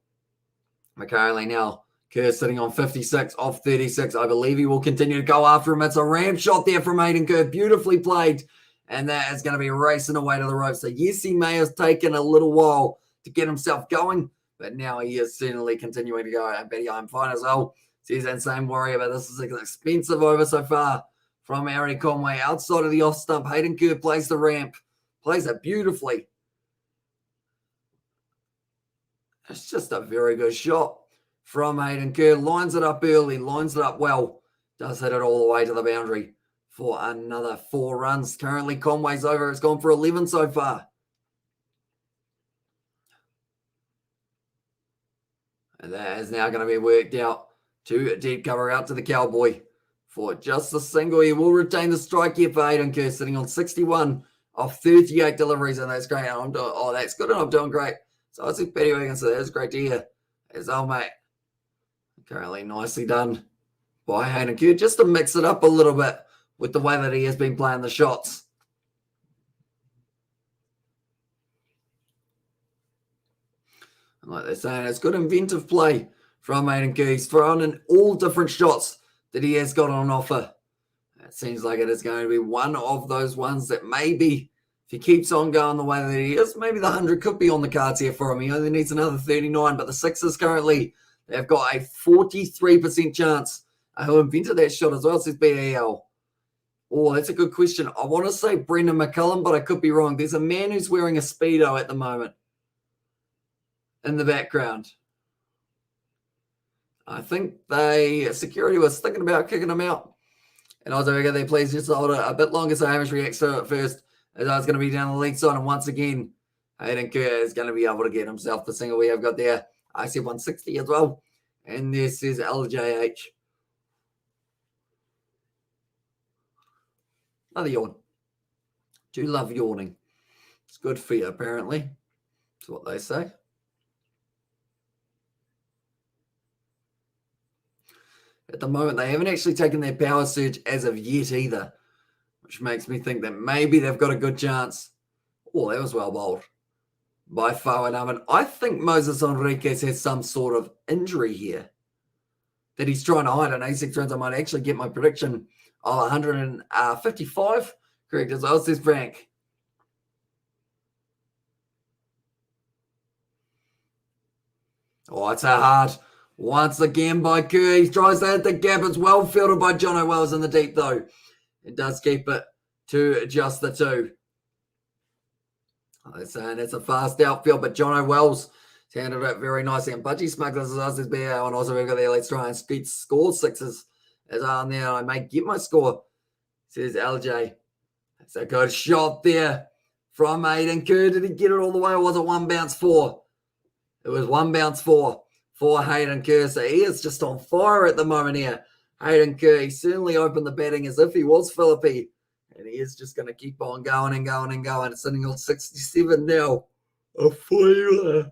But currently now, Kerr sitting on 56 off 36. I believe he will continue to go after him. It's a ramp shot there from Hayden Kerr. Beautifully played. And that is going to be racing away to the rope. So yes, he may have taken a little while to get himself going. But now he is certainly continuing to go. I bet I'm fine as well. Says that same warrior. But this is an expensive over so far from Ari Conway. Outside of the off stump, Hayden Kerr plays the ramp. Plays it beautifully. It's just a very good shot from Hayden Kerr. Lines it up early, lines it up well. Does hit it all the way to the boundary for another 4 runs. Currently, Conway's over. It's gone for 11 so far. And that is now going to be worked out to deep cover out to the Cowboy for just a single. He will retain the strike here for Hayden Kerr, sitting on 61 off 38 deliveries. And that's great. And I'm doing, oh, that's good. And I'm doing great. So I see Petty Wigan, so that's great to hear. As old mate. Currently nicely done by Hayden Kerr, just to mix it up a little bit with the way that he has been playing the shots. And like they're saying, it's good inventive play from Hayden Kerr. He's thrown in all different shots that he has got on offer. It seems like it is going to be one of those ones that maybe, if he keeps on going the way that he is, maybe the 100 could be on the cards here for him. He only needs another 39, but the Sixers currently, they've got a 43% chance. Who invented that shot as well, says BAL. Oh, that's a good question. I want to say Brendan McCullum, but I could be wrong. There's a man who's wearing a Speedo at the moment in the background. I think security was thinking about kicking him out. And I was like, okay, please just hold it a bit longer so Hamish reacts to it first. As I was going to be down the lead side. And once again, Hayden Kerr is going to be able to get himself the single we have got there. I see 160 as well. And this is LJH. Another yawn. Do love yawning. It's good for you, apparently. That's what they say. At the moment, they haven't actually taken their power surge as of yet either, which makes me think that maybe they've got a good chance. Oh, that was well bowled by Fawad Ahmed. I think Moses Enriquez has some sort of injury here that he's trying to hide. On 86 runs, I might actually get my prediction of 155 correct as well, says Frank. Oh, it's a hard. Once again by Kerr. He tries to hit the gap. It's well fielded by Jono Wells in the deep, though. It does keep it to just the 2. They're saying it's a fast outfield, but Jono Wells handled it very nicely. And Budgie Smugglers as BAL, and also we've got there. Let's try and score 6s as on there. I may get my score, says LJ. It's a good shot there from Hayden Kerr. Did he get it all the way, or was it 1 bounce 4? It was 1 bounce 4 for Hayden Kerr. So he is just on fire at the moment here. Hayden Kerr, he certainly opened the batting as if he was Philippi. And he is just going to keep on going and going and going. It's sitting on 67 now. A fire.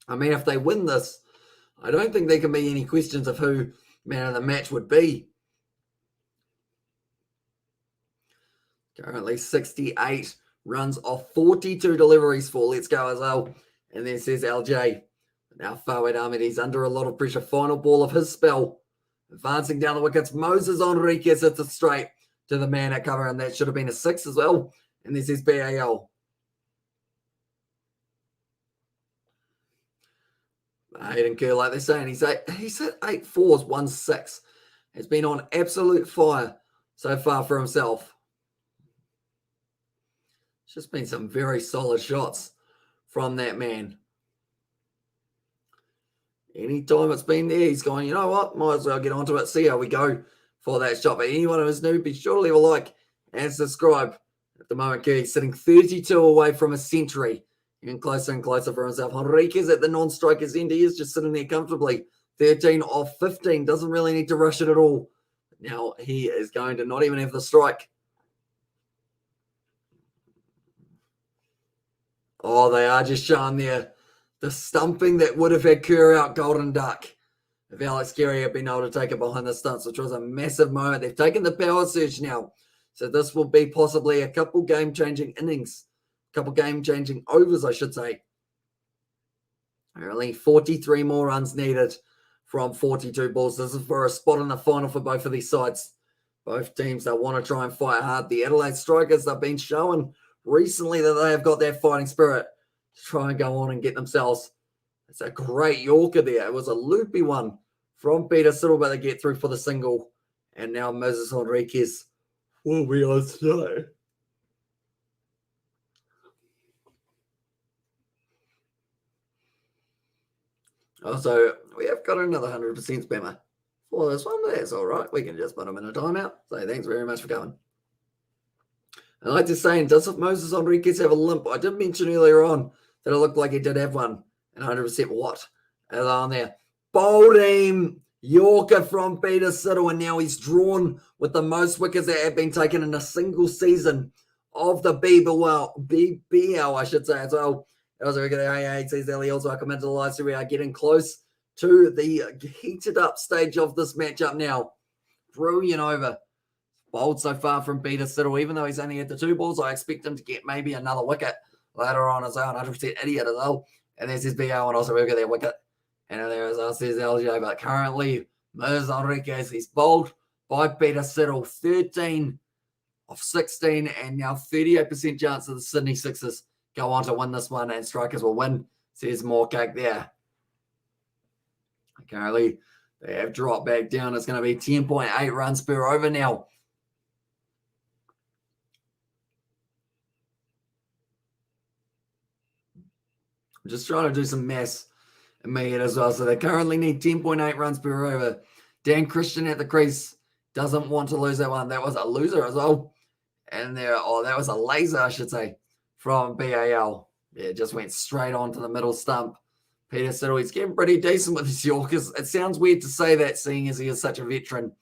I mean, if they win this, I don't think there can be any questions of who man of the match would be. Currently 68 runs off 42 deliveries for Let's Go as well. And then says LJ. Now Fawad Ahmed, he's under a lot of pressure. Final ball of his spell. Advancing down the wickets. Moses Enriquez hits it straight to the man at cover. And that should have been a 6 as well. And this is BAL. Hayden Kerr, like they're saying, he's hit 8 fours, 1 6. Has been on absolute fire so far for himself. It's just been some very solid shots from that man. Anytime it's been there, he's going, you know what, might as well get onto it, see how we go for that shot. But anyone who is new, be sure to leave a like and subscribe. At the moment, Kirky's sitting 32 away from a century. Even closer and closer for himself. Henriquez at the non-strikers end. He is just sitting there comfortably. 13 off 15. Doesn't really need to rush it at all. Now he is going to not even have the strike. Oh, they are just showing there the stumping that would have had Kerr out Golden Duck if Alex Carey had been able to take it behind the stumps, which was a massive moment. They've taken the power surge now. So this will be possibly a couple game-changing innings, a couple game-changing overs, I should say. Only 43 more runs needed from 42 balls. This is for a spot in the final for both of these sides. Both teams that want to try and fight hard. The Adelaide Strikers have been showing recently that they have got that fighting spirit to try and go on and get themselves. It's a great Yorker there. It was a loopy one from Peter Siddle, but they get through for the single. And now Moses Henriquez will be on slow. Also, we have got another 100% spammer for this one, but that's all right. We can just put him in a timeout. So thanks very much for coming. I'd like to say, does Moses Henriquez have a limp? I did mention earlier on that it looked like he did have one. And 100% what? Is on there. Bowling Yorker from Peter Siddle, and now he's drawn with the most wickets that have been taken in a single season of the BBL, I should say as well. That was a very good AA. Says Elliot, welcome into the live stream. We are getting close to the heated up stage of this matchup now. Brilliant over. Bowled so far from Peter Siddle. Even though he's only had the 2 balls, I expect him to get maybe another wicket later on as well. 100% idiot as well. And there's his BL, and also we'll get that wicket. And there as well says LJ. But currently, Moses Henriquez, he's bowled by Peter Siddle. 13 of 16, and now 38% chance of the Sydney Sixers go on to win this one, and Strikers will win. Says more cake there. Currently, they have dropped back down. It's going to be 10.8 runs per over now. I'm just trying to do some maths in my head as well. So they currently need 10.8 runs per over. Dan Christian at the crease doesn't want to lose that one. That was a loser as well. And there, that was a laser, I should say, from BAL. Yeah, it just went straight onto the middle stump. Peter Siddle, he's getting pretty decent with his Yorkers. It sounds weird to say that, seeing as he is such a veteran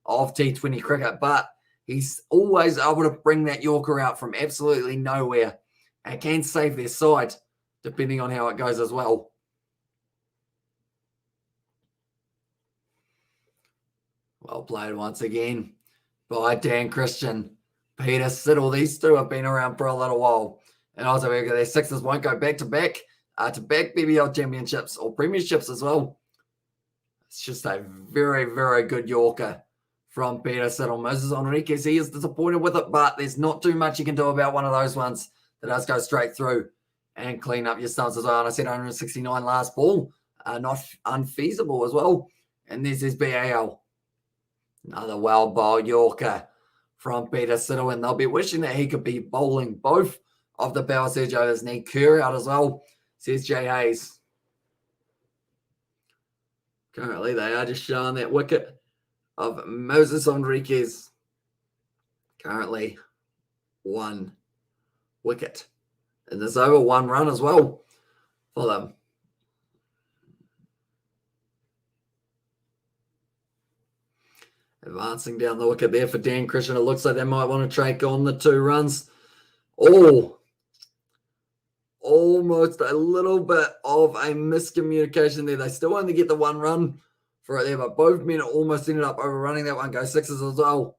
of T20 cricket, but he's always able to bring that Yorker out from absolutely nowhere and can save their side, depending on how it goes as well. Well played once again by Dan Christian. Peter Siddle, these two have been around for a little while. And also, their Sixers won't go back-to-back to back BBL championships or premierships as well. It's just a very, very good Yorker from Peter Siddle. Moses Henriquez, he is disappointed with it, but there's not too much you can do about one of those ones that does go straight through and clean up your stumps as well. And I said 169 last ball, not unfeasible as well. And this is BAL. Another well-bowled Yorker from Peter Siddle, and they'll be wishing that he could be bowling both of the power surge overs. Need Kerr out as well, says Jay Hayes. Currently, they are just showing that wicket of Moses Henriquez. Currently, 1 wicket. And there's over 1 run as well for them. Advancing down the wicket there for Dan Christian. It looks like they might want to take on the 2 runs. Oh, almost a little bit of a miscommunication there. They still only get the 1 run for it there, but both men almost ended up overrunning that one. Go Sixers as well.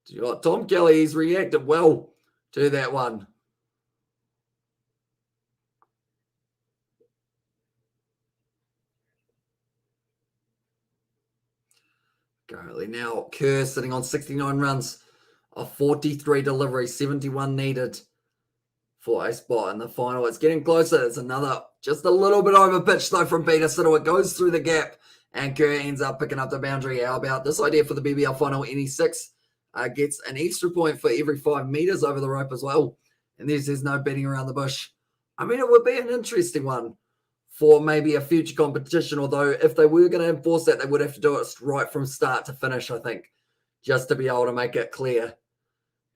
You got Tom Kelly. He's reacted well to that one. Currently now, Kerr sitting on 69 runs of 43 deliveries, 71 needed for a spot in the final. It's getting closer. It's another, just a little bit over pitch though from Peter Siddle. It goes through the gap and Kerr ends up picking up the boundary. How about this idea for the BBL final? Any 6 gets an extra point for every 5 meters over the rope as well. And there's no beating around the bush I mean, it would be an interesting one for maybe a future competition, although if they were going to enforce that, they would have to do it right from start to finish, I think, just to be able to make it clear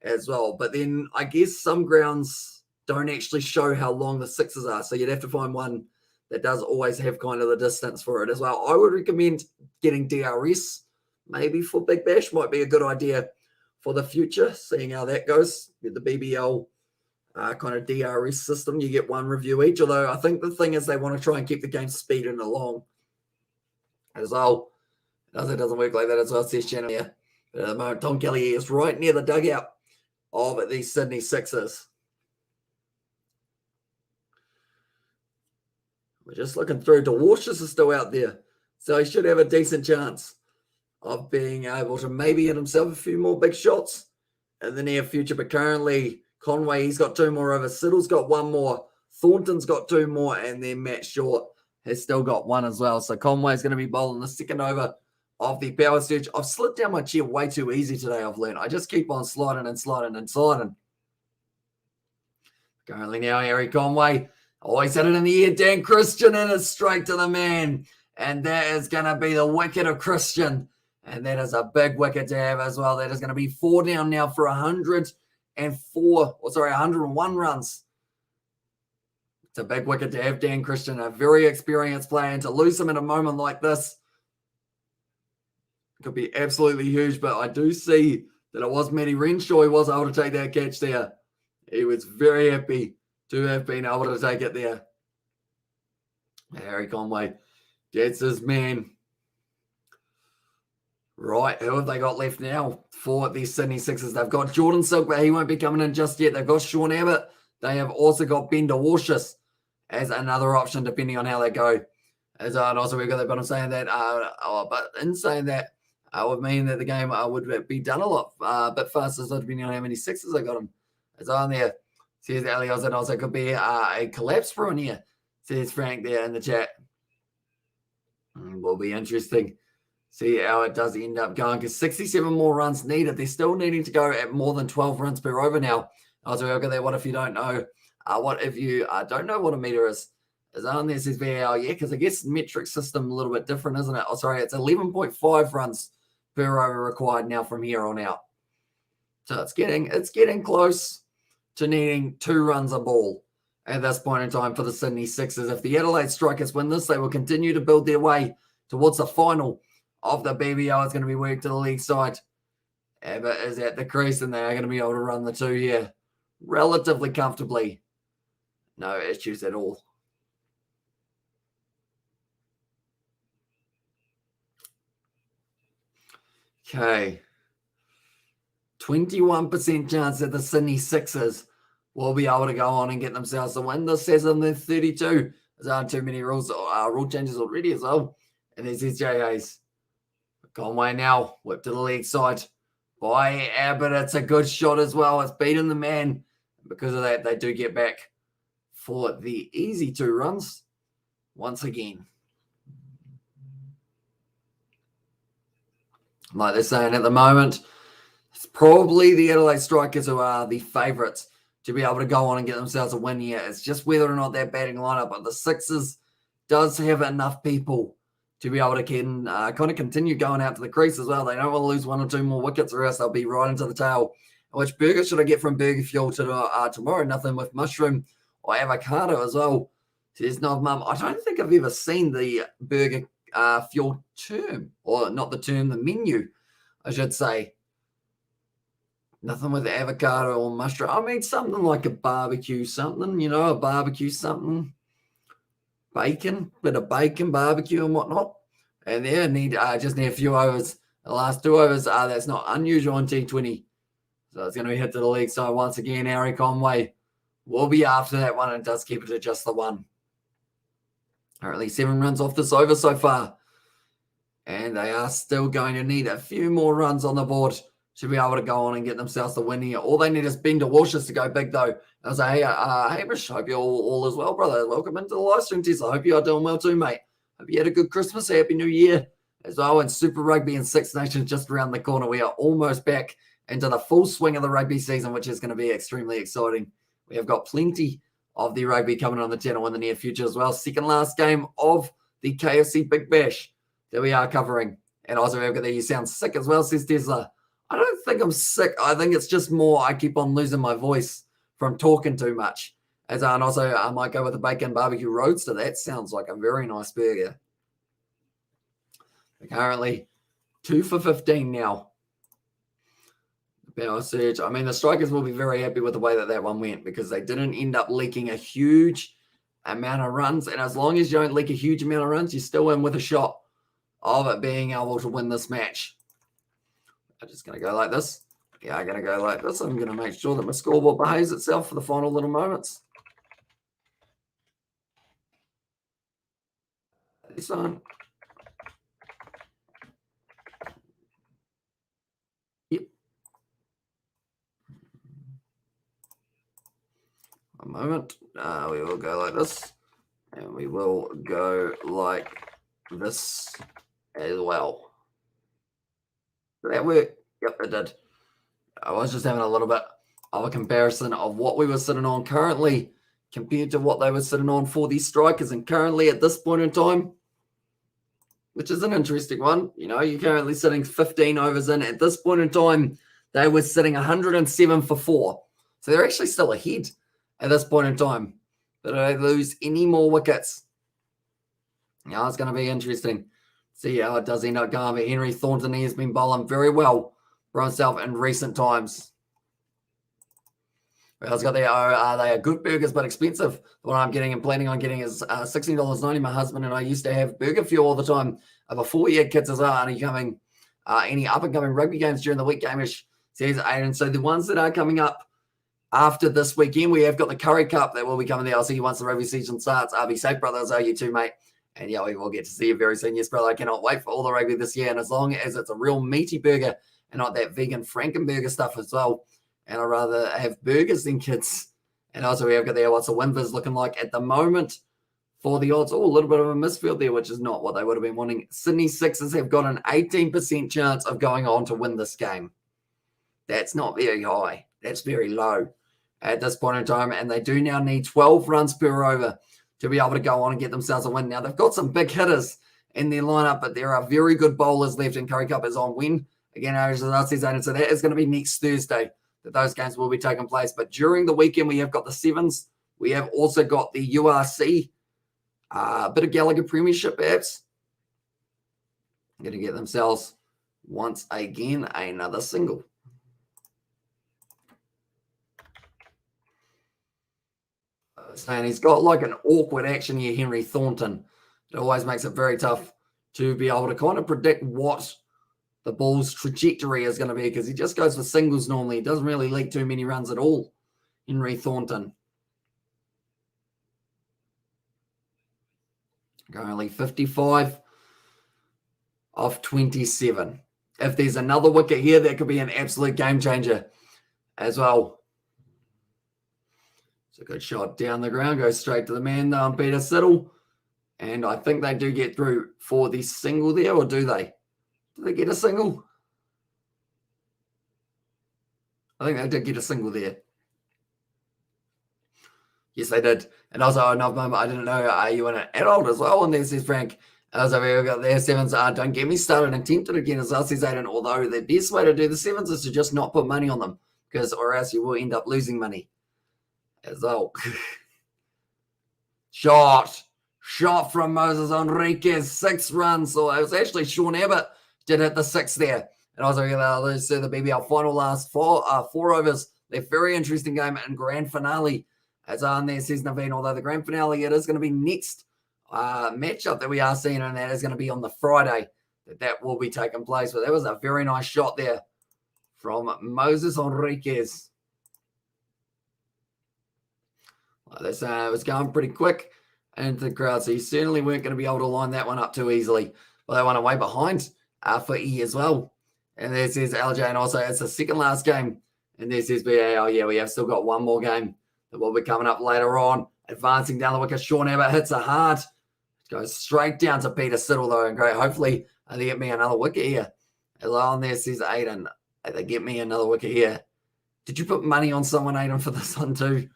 as well. But then I guess some grounds don't actually show how long the sixes are, so you'd have to find one that does always have kind of the distance for it as well. I would recommend getting DRS maybe for Big Bash, might be a good idea for the future, seeing how that goes with the BBL kind of DRS system. You get one review each, although I think the thing is they want to try and keep the game speeding along as well. It doesn't work like that as well, says Shannon here. But at the moment, Tom Kelly is right near the dugout of the Sydney Sixers. We're just looking through. DeWarshus is still out there, so he should have a decent chance of being able to maybe hit himself a few more big shots in the near future. But currently, Conway, he's got 2 more over. Siddle's got 1 more. Thornton's got 2 more. And then Matt Short has still got 1 as well. So Conway's going to be bowling the second over of the power surge. I've slid down my chair way too easy today, I've learned. I just keep on sliding and sliding and sliding. Currently now, Harry Conway. Always had it in the air. Dan Christian, and it's straight to the man. And that is going to be the wicket of Christian. And that is a big wicket to have as well. That is going to be 4 down now for 101 runs. It's a big wicket to have Dan Christian, a very experienced player. And to lose him in a moment like this could be absolutely huge. But I do see that it was Matty Renshaw who was able to take that catch there. He was very happy to have been able to take it there. Harry Conway gets his man. Right, who have they got left now for the Sydney Sixers? They've got Jordan Silk, but he won't be coming in just yet. They've got Sean Abbott. They have also got Ben DeWarshus as another option, depending on how they go. And also, we've got the bottom saying that, but in saying that, would mean that the game would be done a lot bit faster, so depending on how many Sixers I got him. It's on there. Says Elios, and also could be a collapse for in here, says Frank there in the chat. Will be interesting. See how it does end up going, because 67 more runs needed. They're still needing to go at more than 12 runs per over now. Also, we'll get there. What if you don't know? What if you don't know what a meter is? Is on there, says VAR, yeah, because I guess the metric system a little bit different, isn't it? Oh, sorry, it's 11.5 runs per over required now from here on out. So it's getting close to needing 2 runs a ball at this point in time for the Sydney Sixers. If the Adelaide Strikers win this, they will continue to build their way towards the final of the BBL. It's going to be worked to the league side. Abbott is at the crease, and they are going to be able to run the 2 here relatively comfortably. No issues at all. Okay. 21% chance that the Sydney Sixers will be able to go on and get themselves a win. This says in the 32. There's aren't too many rule changes already as well. And there's SJAs. Conway now whipped to the leg side by Abbott. It's a good shot as well. It's beaten the man. Because of that, they do get back for the easy 2 runs once again. Like they're saying at the moment, it's probably the Adelaide Strikers who are the favourites to be able to go on and get themselves a win here. It's just whether or not that batting lineup, but the Sixers does have enough people to be able to kind of continue going out to the crease as well. They don't want to lose 1 or 2 more wickets, or else they'll be right into the tail. Which burger should I get from Burger Fuel tomorrow? Nothing with mushroom or avocado as well. Says Nov Mum. I don't think I've ever seen the Burger Fuel term, or not the term, the menu, I should say. Nothing with avocado or mushroom. I mean, something like a barbecue something, a barbecue something. Bacon, bit of bacon, barbecue and whatnot. And there, just need a few overs. The last 2 overs, that's not unusual on T20. So it's going to be hit to the leg side once again. Harry Conway will be after that one and does keep it at just the 1. Currently 7 runs off this over so far. And they are still going to need a few more runs on the board to be able to go on and get themselves the win here. All they need is Ben DeWarshus to go big, though. I was like, hey, Hamish, hope you're all as well, brother. Welcome into the live stream, Tess. I hope you are doing well too, mate. Hope you had a good Christmas, Happy New Year as well. And Super Rugby and Six Nations just around the corner. We are almost back into the full swing of the rugby season, which is going to be extremely exciting. We have got plenty of the rugby coming on the channel in the near future as well. Second last game of the KFC Big Bash that we are covering. And also, I've got there, you sound sick as well, says Tesla. I don't think I'm sick. I think it's just more I keep on losing my voice from talking too much. And also, I might go with the bacon barbecue roadster. That sounds like a very nice burger. We're currently 2 for 15 now. Power surge. I mean, the Strikers will be very happy with the way that one went because they didn't end up leaking a huge amount of runs. And as long as you don't leak a huge amount of runs, you're still in with a shot of it being able to win this match. I'm just going to go like this. Yeah, I'm going to go like this. I'm going to make sure that my scoreboard behaves itself for the final little moments. This one. Yep. A moment. We will go like this. And we will go like this as well. Did that work? Yep, it did. I was just having a little bit of a comparison of what we were sitting on currently compared to what they were sitting on for these Strikers. And currently at this point in time, which is an interesting one, you know, you're currently sitting 15 overs in. At this point in time, they were sitting 107 for 4. So they're actually still ahead at this point in time. But they lose any more wickets. Now it's going to be interesting. See how it does end up going. But Henry Thornton, he has been bowling very well for himself in recent times. I was got there. They are good burgers, but expensive. The one I'm getting and planning on getting is $16.90. My husband and I used to have burger fuel all the time before we had kids as well. And coming any up and coming rugby games during the week game-ish says Aiden. So the ones that are coming up after this weekend, we have got the Curry Cup that will be coming there. I'll see you once the rugby season starts. Be safe, brothers. You too, mate. And yeah, we will get to see you very soon. Yes, brother. I cannot wait for all the rugby this year. And as long as it's a real meaty burger and not that vegan Frankenburger stuff as well. And I'd rather have burgers than kids. And also we have got there what's the Winvers looking like at the moment for the odds. Oh, a little bit of a misfield there, which is not what they would have been wanting. Sydney Sixers have got an 18% chance of going on to win this game. That's not very high. That's very low at this point in time. And they do now need 12 runs per over to be able to go on and get themselves a win. Now, they've got some big hitters in their lineup, but there are very good bowlers left, and Curry Cup is on when? Again, so that is going to be next Thursday that those games will be taking place. But during the weekend, we have got the Sevens. We have also got the URC, a bit of Gallagher Premiership, perhaps. Going to get themselves, once again, another single. And he's got like an awkward action here, Henry Thornton. It always makes it very tough to be able to kind of predict what the ball's trajectory is going to be because he just goes for singles normally. He doesn't really leak too many runs at all, Henry Thornton. Only 55 off 27. If there's another wicket here, that could be an absolute game changer as well. It's a good shot down the ground, goes straight to the man, Peter Siddle. And I think they do get through for the single there, or do they? Do they get a single? I think they did get a single there. Yes, they did. And also, another moment, I didn't know, are you an adult as well? And there says Frank, as I've got there, Sevens, don't get me started and tempted again, as well says Aiden, although the best way to do the Sevens is to just not put money on them, because or else you will end up losing money as well. Shot from Moses Enriquez, 6 runs. So it was actually Sean Abbott did hit the 6 there. And also the BBL final last 4 overs. They're very interesting game and grand finale. As on there says Naveen, although the grand finale, it is going to be next matchup that we are seeing, and that is going to be on the Friday that will be taking place. But that was a very nice shot there from Moses Enriquez. This was going pretty quick into the crowd, so you certainly weren't going to be able to line that one up too easily. Well, they went away behind for E as well. And there says LJ, and also it's the second last game. And there says BA, oh yeah, we have still got one more game that will be coming up later on. Advancing down the wicket, Sean Abbott hits it hard. Goes straight down to Peter Siddle though, and great. Hopefully they get me another wicket here. Hello on there says Aiden, they get me another wicket here. Did you put money on someone, Aiden, for this one too?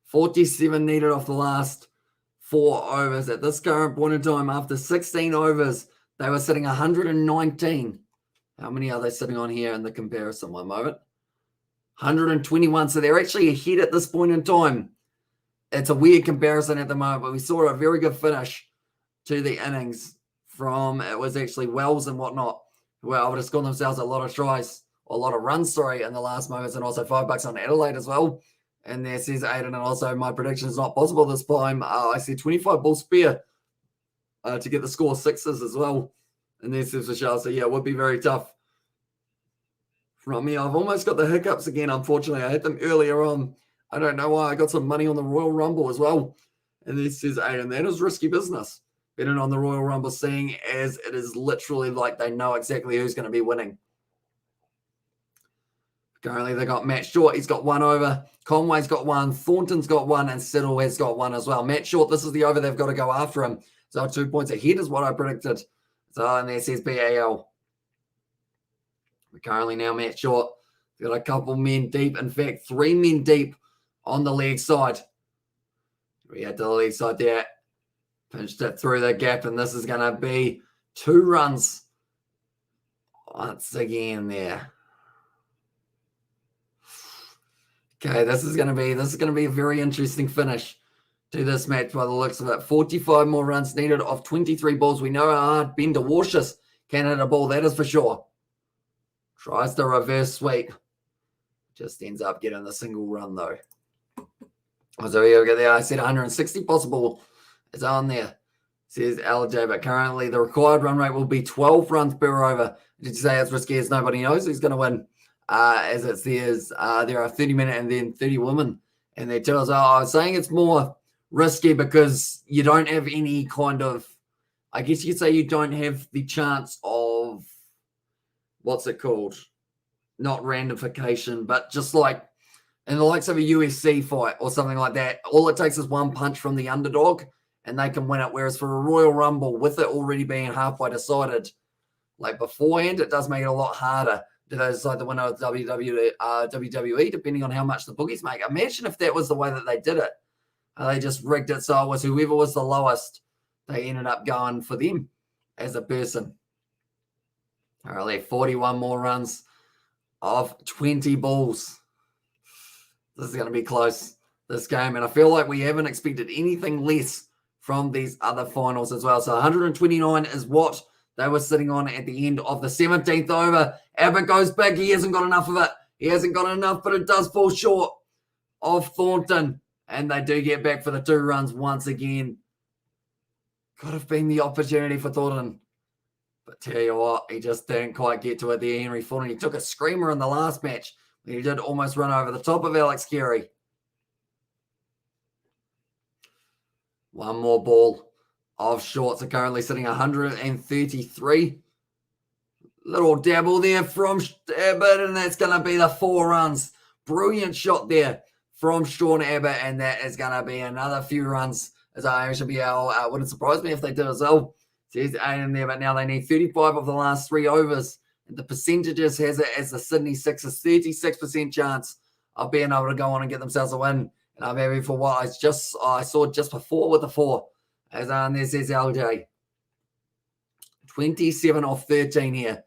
47 needed off the last 4 overs. At this current point in time, after 16 overs, they were sitting 119. How many are they sitting on here in the comparison? One moment. 121. So they're actually ahead at this point in time. It's a weird comparison at the moment, but we saw a very good finish to the innings from, it was actually Wells and whatnot, who were able to score themselves a lot of tries, or a lot of runs, sorry, in the last moments, and also $5 on Adelaide as well. And there says Aiden, and also my prediction is not possible this time. I see 25 ball spare to get the score sixes as well. And there says Michelle, so yeah, it would be very tough from me. I've almost got the hiccups again, unfortunately. I had them earlier on. I don't know why. I got some money on the Royal Rumble as well. And this says, Aiden, that is risky business. Betting on the Royal Rumble, seeing as it is literally like they know exactly who's going to be winning. Currently, they got Matt Short. He's got 1 over. Conway's got 1. Thornton's got 1. And Siddle has got 1 as well. Matt Short, this is the over they've got to go after him. So 2 points ahead is what I predicted. So, and there says BAL. We're currently now Matt Short. Got a couple men deep. In fact, 3 men deep on the leg side. We had the leg side there. Pinched it through the gap, and this is going to be 2 runs once again there. Okay, this is going to be a very interesting finish to this match by the looks of it. 45 more runs needed off 23 balls. We know how hard Ben DeWarshus can hit a ball, that is for sure. Tries the reverse sweep. Just ends up getting the single run though. So here we go there. I said 160 possible. It's on there. Says LJ, but currently the required run rate will be 12 runs per over. Did you say it's risky as nobody knows who's going to win? As it says, there are 30 men and then 30 women. And they tell us, I was saying it's more risky because you don't have any kind of, I guess you could say you don't have the chance of, what's it called? Not randomification, but just like in the likes of a UFC fight or something like that, all it takes is one punch from the underdog and they can win it. Whereas for a Royal Rumble, with it already being halfway decided, like beforehand, it does make it a lot harder to decide the winner of WWE, depending on how much the bookies make. Imagine if that was the way that they did it. They just rigged it so it was whoever was the lowest, they ended up going for them as a person. All right, 41 more runs of 20 balls. This is going to be close, this game. And I feel like we haven't expected anything less from these other finals as well. So 129 is what they were sitting on at the end of the 17th over. Abbott goes big. He hasn't got enough of it. He hasn't got enough, but it does fall short of Thornton. And they do get back for the 2 runs once again. Could have been the opportunity for Thornton. But tell you what, he just didn't quite get to it there, Henry Thornton. He took a screamer in the last match. He did almost run over the top of Alex Carey. 1 more ball of Shorts are currently sitting 133. Little dabble there from Abbott, and that's going to be the 4 runs. Brilliant shot there from Sean Abbott, and that is going to be another few runs. As I should be able, wouldn't surprise me if they did as well. There's 8 in there, but now they need 35 of the last 3 overs. And the percentages has it as the Sydney Sixers 36% chance of being able to go on and get themselves a win. And I'm happy for what I saw just before with the 4. As there says LJ. 27 off 13 here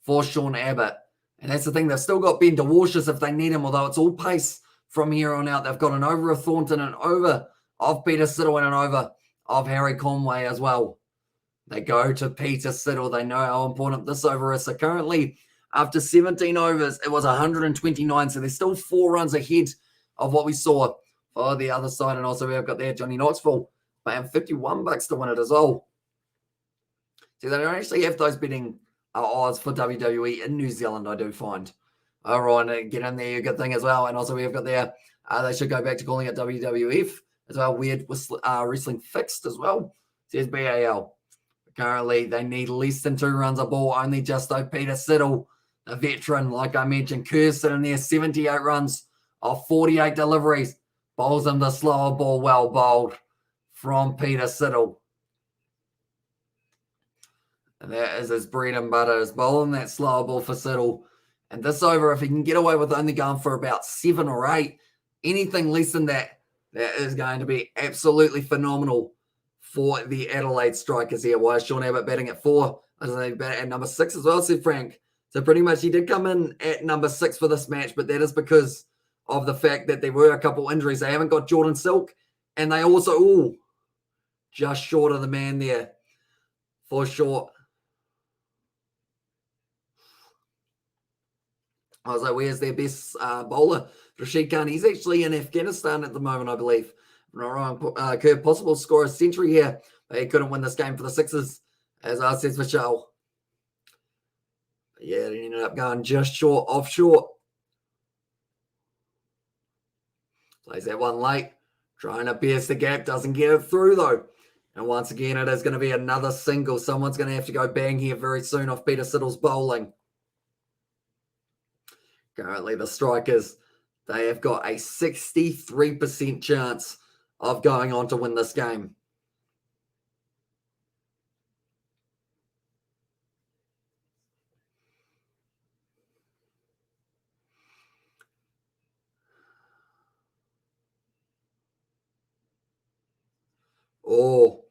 for Sean Abbott. And that's the thing. They've still got Ben DeWarshus if they need him, although it's all pace from here on out. They've got an over of Thornton, an over of Peter Siddle, and an over of Harry Conway as well. They go to Peter Siddle. They know how important this over is. So currently, after 17 overs, it was 129. So there's still 4 runs ahead of what we saw for the other side. And also we've got there Johnny Knoxville paying $51 to win it as well. See, they don't actually have those betting odds for WWE in New Zealand, I do find. All right, get in there, good thing as well. And also we've got there, they should go back to calling it WWF as well. Weird wrestling fixed as well. Says BAL. Currently, they need less than 2 runs a ball. Only just though Peter Siddle, the veteran, like I mentioned, Kerr sitting there, 78 runs of 48 deliveries. Bowls him the slower ball, well bowled from Peter Siddle. And that is his bread and butter, is bowling that slower ball for Siddle. And this over, if he can get away with only going for about 7 or 8, anything less than that, That is going to be absolutely phenomenal for the Adelaide Strikers here. Why is Sean Abbott batting at 4? I don't know, bat at number 6 as well, said Frank. So pretty much he did come in at number 6 for this match, but that is because of the fact that there were a couple injuries. They haven't got Jordan Silk, and they also, just short of the man there for short. I was like, where's their best bowler? Rashid Khan. He's actually in Afghanistan at the moment, I believe. If I'm not wrong. Could possible score a century here. But he couldn't win this game for the Sixers, as I says Michelle. Yeah, it ended up going just short, off short. Plays that one late. Trying to pierce the gap. Doesn't get it through, though. And once again, it is going to be another single. Someone's going to have to go bang here very soon off Peter Siddle's bowling. Currently, the Strikers, they have got a 63% chance of going on to win this game. Oh,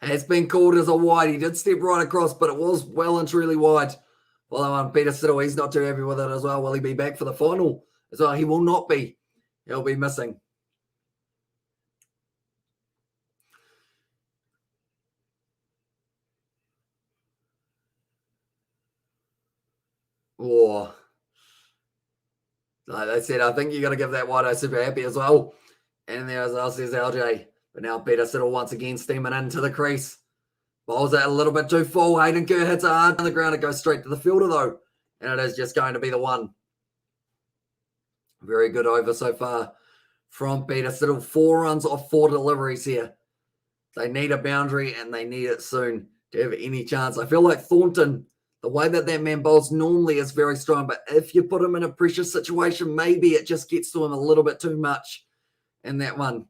has been called as a wide. He did step right across, but it was well and truly wide. Well, Peter Siddle, he's not too happy with it as well. Will he be back for the final as well? He will not be. He'll be missing. Oh, like they said, I think you got to give that wide super happy as well. And there as well says LJ. But now Peter Siddle once again steaming into the crease. Bowls it a little bit too full. Hayden Kerr hits it hard on the ground. It goes straight to the fielder though. And it is just going to be the one. Very good over so far from Peter Siddle. 4 runs off 4 deliveries here. They need a boundary and they need it soon to have any chance. I feel like Thornton, the way that man bowls normally is very strong, but if you put him in a pressure situation, maybe it just gets to him a little bit too much in that one.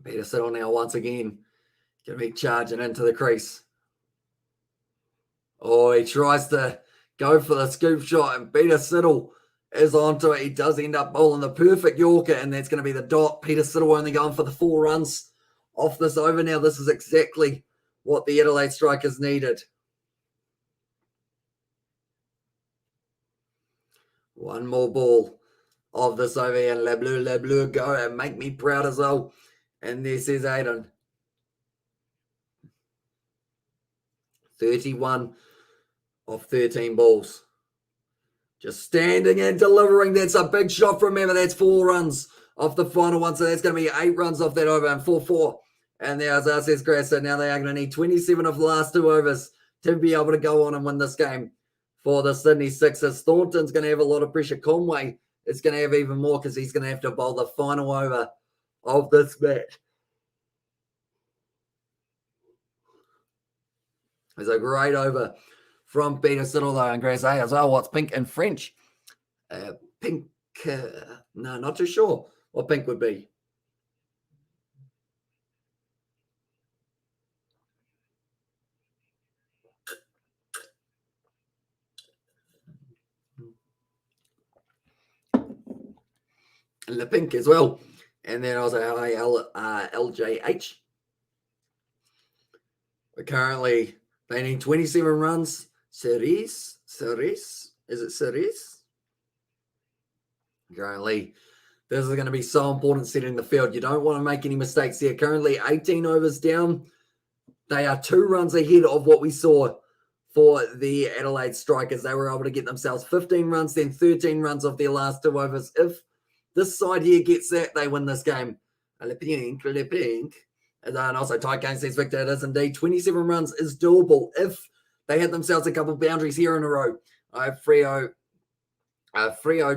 Peter Siddle now once again going to be charging into the crease. Oh, he tries to go for the scoop shot, and Peter Siddle is onto it. He does end up bowling the perfect Yorker, and that's going to be the dot. Peter Siddle only going for the 4 runs off this over now. This is exactly what the Adelaide Strikers needed. One more ball of this over here. Le Bleu, go and make me proud as well. And this is Aiden. 31 of 13 balls. Just standing and delivering. That's a big shot. Remember, that's 4 runs off the final one. So that's going to be 8 runs off that over and 4-4. And there's us, says Grass. So now they are going to need 27 of the last 2 overs to be able to go on and win this game for the Sydney Sixers. Thornton's going to have a lot of pressure. Conway is going to have even more because he's going to have to bowl the final over of this match. It's a great over from Peter Siddle, though, and Grace A as well. What's pink in French? Pink, no, not too sure what pink would be. Le pink as well. And then also LJH. But currently, they need 27 runs. Cerise? Is it Cerise? Currently, this is going to be so important setting the field. You don't want to make any mistakes here. Currently, 18 overs down. They are 2 runs ahead of what we saw for the Adelaide Strikers. They were able to get themselves 15 runs, then 13 runs off their last 2 overs. If this side here gets that, they win this game. Le pink. And also, Tight Game says, Victor, it is indeed 27 runs is doable if they had themselves a couple of boundaries here in a row. Freo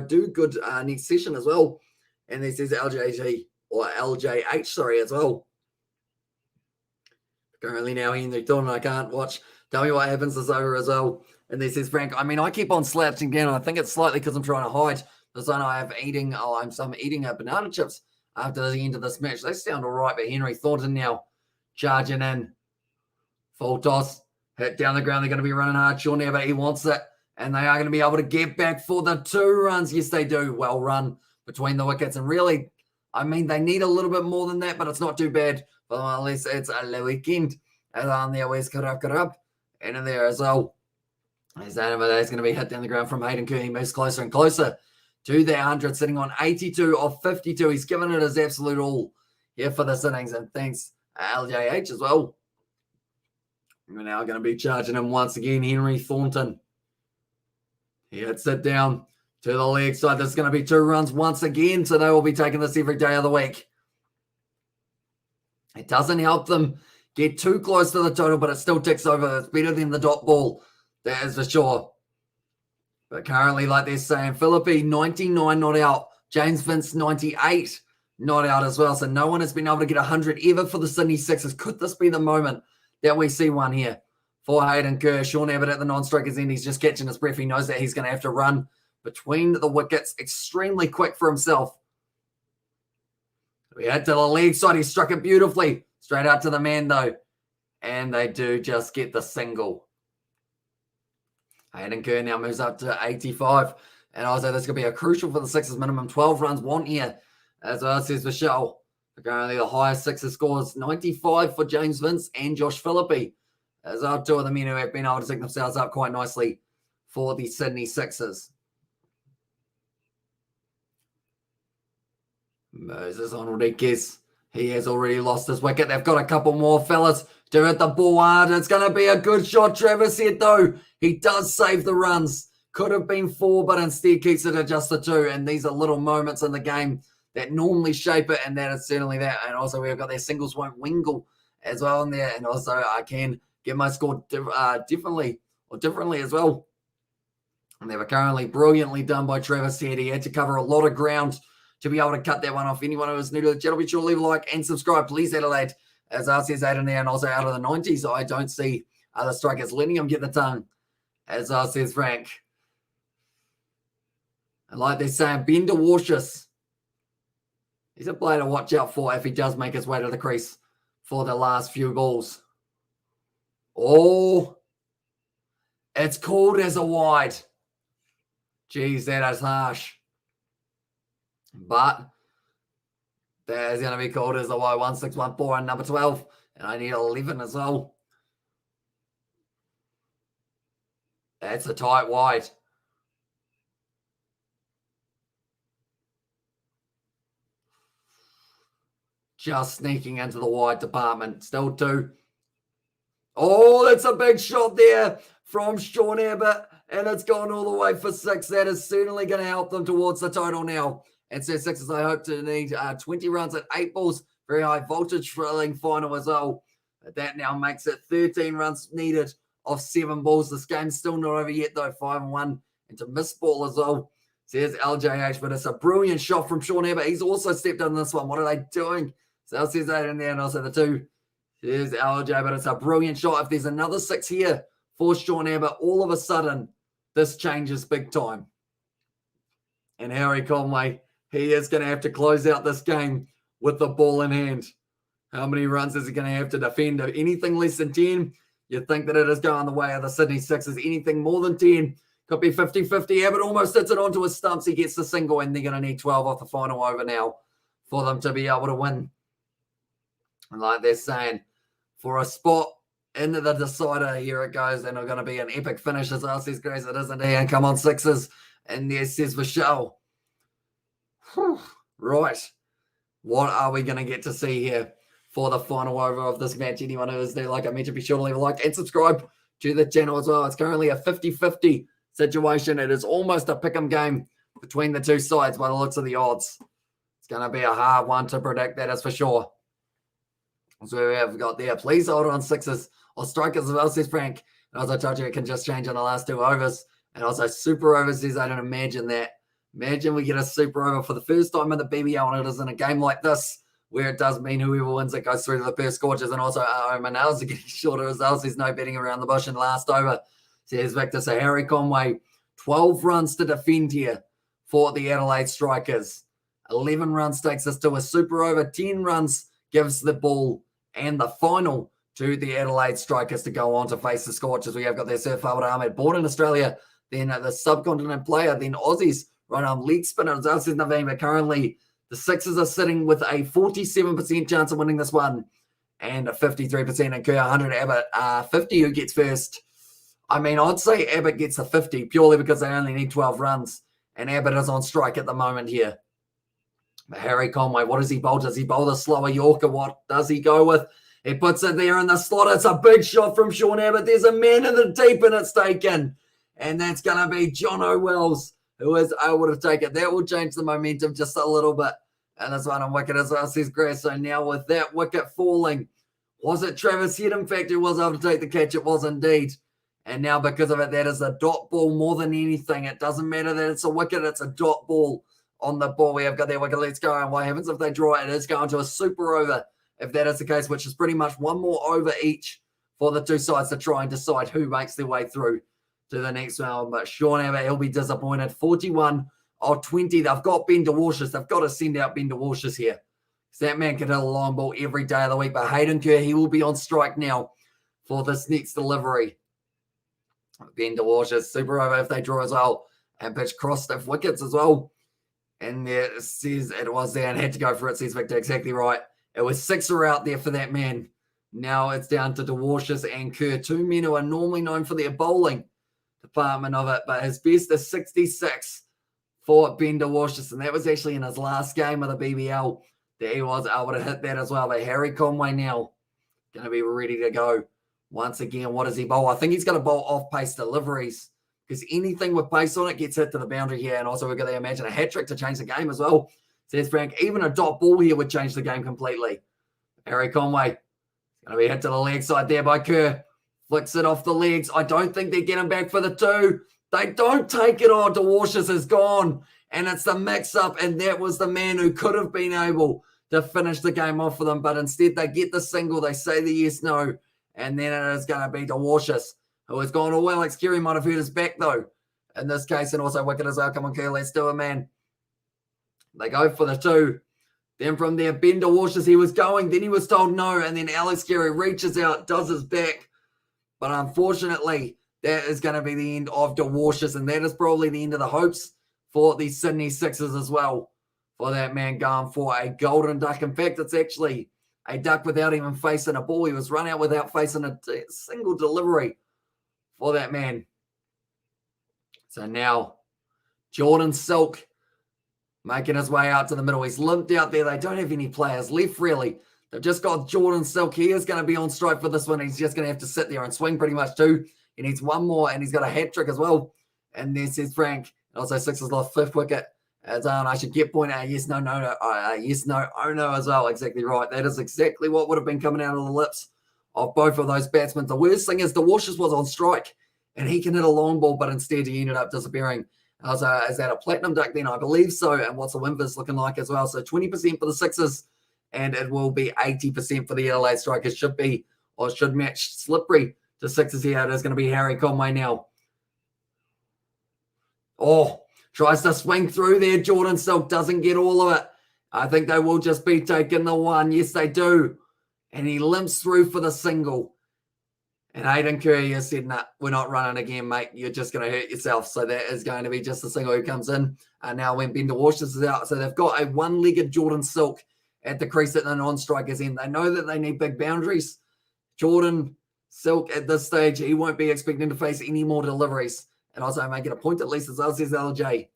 do good next session as well. And this is LJH, as well. Currently now, Henry Thornton, I can't watch. Tell me what happens this over as well. And this is Frank. I mean, I keep on slouching down. I think it's slightly because I'm trying to hide. Because I know I'm eating banana chips after the end of this match. They sound all right, but Henry Thornton now charging in. Full toss. Hit down the ground. They're going to be running hard. Sean but he wants it. And they are going to be able to get back for the 2 runs. Yes, they do. Well run between the wickets. And really, I mean, they need a little bit more than that, but it's not too bad. But at least it's a weekend. And on there, where's Karab? And in there as well. As that's going to be hit down the ground from Hayden Kerr. He moves closer and closer to that 100, sitting on 82 of 52. He's given it his absolute all here for this innings. And thanks LJH as well. We're now going to be charging him once again, Henry Thornton. He hits it down to the leg side. There's going to be 2 runs once again. So they will be taking this every day of the week. It doesn't help them get too close to the total, but it still ticks over. It's better than the dot ball. That is for sure. But currently, like they're saying, Philippi, 99 not out. James Vince, 98 not out as well. So no one has been able to get 100 ever for the Sydney Sixers. Could this be the moment that we see one here for Hayden Kerr? Sean Abbott at the non-strikers end. He's just catching his breath. He knows that he's going to have to run between the wickets. Extremely quick for himself. We head to the leg side. He struck it beautifully. Straight out to the man, though. And they do just get the single. Hayden Kerr now moves up to 85. And also, this could be a crucial for the Sixers. Minimum 12 runs want here. As well, says Michelle. Currently, the highest Sixers scores, 95 for James Vince and Josh Philippi. As are 2 of the men who have been able to set themselves up quite nicely for the Sydney Sixers. Moses Enriquez. He has already lost his wicket. They've got a couple more fellas to hit the ball hard. It's going to be a good shot. Travis Head, though, he does save the runs. Could have been 4, but instead keeps it at just the 2. And these are little moments in the game that normally shape it, and that is certainly that. And also, we've got their singles won't wingle as well in there. And also, I can get my score differently as well. And they were currently brilliantly done by Travis Head. He had to cover a lot of ground to be able to cut that one off. Anyone who is new to the channel, be sure to leave a like and subscribe, please, Adelaide. As R says 8 in there, and also out of the 90s, I don't see other strikers letting him get the tongue. As R says Frank. And like they're saying, Bender Warshus. He's a player to watch out for if he does make his way to the crease for the last few balls. Oh, it's called as a wide. Geez, that is harsh. But there's going to be called as a wide. 1614 and number 12. And I need 11 as well. That's a tight wide. Just sneaking into the wide department. Still 2. Oh, that's a big shot there from Sean Abbott. And it's gone all the way for 6. That is certainly going to help them towards the total now. And so Sixers, I hope to need 20 runs at 8 balls. Very high voltage thrilling final as well. But that now makes it 13 runs needed of 7 balls. This game's still not over yet, though. 5-1 into miss ball as well. Says LJH, but it's a brilliant shot from Sean Abbott. He's also stepped in this one. What are they doing? So says 8 in there, and also the 2. There's LJ, but it's a brilliant shot. If there's another 6 here for Sean Abbott, all of a sudden, this changes big time. And Harry Conway, he is going to have to close out this game with the ball in hand. How many runs is he going to have to defend? Anything less than 10, you'd think that it is going the way of the Sydney Sixers. Anything more than 10, could be 50-50. Abbott almost hits it onto his stumps. He gets the single, and they're going to need 12 off the final over now for them to be able to win. And like they're saying, for a spot into the decider, here it goes. And it's going to be an epic finish, as well, says Grace. It isn't he? And come on, Sixers. And there says Michelle. Right. What are we going to get to see here for the final over of this match? Anyone who is there, like I mentioned, be sure to leave a like and subscribe to the channel as well. It's currently a 50-50 situation. It is almost a pick'em game between the two sides by the looks of the odds. It's going to be a hard one to predict, that is for sure. So we have got there. Please hold on, Sixers or Strikers as well, says Frank. And as I told you, it can just change on the last 2 overs. And also super overs says, I don't imagine that. Imagine we get a super over for the first time in the BBL, and it is in a game like this, where it does mean whoever wins it goes through to the first scorches. And also our Manals are getting shorter as well. There's no betting around the bush in the last over, says Victor. So Harry Conway, 12 runs to defend here for the Adelaide Strikers. 11 runs takes us to a super over. 10 runs gives the ball and the final to the Adelaide Strikers to go on to face the Scorchers. We have got their Sir Fawad Ahmed, born in Australia, then the subcontinent player, then Aussies, right arm leg spinner, as Naveen, but currently The Sixers are sitting with a 47% chance of winning this one and a 53% and Kerr 100. Abbott 50 who gets first. I mean, I'd say Abbott gets the 50 purely because they only need 12 runs. And Abbott is on strike at the moment here. But Harry Conway, what does he bowl? Does he bowl the slower Yorker? What does he go with? He puts it there in the slot. It's a big shot from Sean Abbott. There's a man in the deep and it's taken. And that's going to be John O'Wells who is able to take it. That will change the momentum just a little bit. And this one on wicket as well, says Grass. So now with that wicket falling, was it Travis Head, in fact, who was able to take the catch? It was indeed. And now because of it, that is a dot ball more than anything. It doesn't matter that it's a wicket. It's a dot ball on the ball. We have got that wicket. Let's go. And what happens if they draw it? It is going to a super over if that is the case, which is pretty much one more over each for the two sides to try and decide who makes their way through to the next round. But Sean Abbott, he'll be disappointed. 41 of 20. They've got Ben DeWarshes. They've got to send out Ben DeWarshes here. That man can hit a long ball every day of the week. But Hayden Kerr, he will be on strike now for this next delivery. Ben DeWarshes, super over if they draw as well. And pitch crossed if wickets as well. And there it says it was there and had to go for it, says Victor. Exactly right. It was sixer out there for that man. Now it's down to DeWarshes and Kerr, two men who are normally known for their bowling department of it. But his best is 66 for Ben DeWarshes. And that was actually in his last game of the BBL that he was able to hit that as well. But Harry Conway now going to be ready to go. Once again, what does he bowl? I think he's going to bowl off-pace deliveries because anything with pace on it gets hit to the boundary here. And also we're going to imagine a hat-trick to change the game as well. Says Frank, even a dot ball here would change the game completely. Harry Conway going to be hit to the leg side there by Kerr. Flicks it off the legs. I don't think they're getting back for the two. They don't take it on. DeWarshes is gone. And it's the mix-up. And that was the man who could have been able to finish the game off for them. But instead they get the single. They say the yes-no. And then it is going to be DeWarshes, who has gone all well. Alex Carey might have hurt his back, though, in this case. And also wicket as well. Come on, Kerr, let's do it, man. They go for the two. Then from there, Ben DeWarshes, he was going. Then he was told no. And then Alex Carey reaches out, does his back. But unfortunately, that is going to be the end of DeWarshes. And that is probably the end of the hopes for the Sydney Sixers as well. For that man going for a golden duck. In fact, it's actually a duck without even facing a ball. He was run out without facing a single delivery for that man. So now, Jordan Silk making his way out to the middle. He's limped out there. They don't have any players left, really. They've just got Jordan Silk. He is going to be on strike for this one. He's just going to have to sit there and swing pretty much too. He needs one more, and he's got a hat-trick as well. And there says Frank. And also Sixers lost fifth wicket. As I should get point out, yes, no, oh, no as well. Exactly right. That is exactly what would have been coming out of the lips of both of those batsmen. The worst thing is DeWarshes was on strike, and he can hit a long ball, but instead he ended up disappearing. So is that a platinum duck then? I believe so. And what's the win vis looking like as well? So 20% for the Sixers, and it will be 80% for the Adelaide Strikers. Should be, or should match slippery to Sixers here. It is going to be Harry Conway now. Oh, tries to swing through there. Jordan Silk doesn't get all of it. I think they will just be taking the one. Yes, they do. And he limps through for the single. And Hayden Curry has said, nah, we're not running again, mate. You're just going to hurt yourself. So that is going to be just the single who comes in. And now when Ben DeWarshes is out. So they've got a one-legged Jordan Silk at the crease at the non-strikers end. They know that they need big boundaries. Jordan Silk at this stage, he won't be expecting to face any more deliveries. And also make it a point at least as well, says LJ.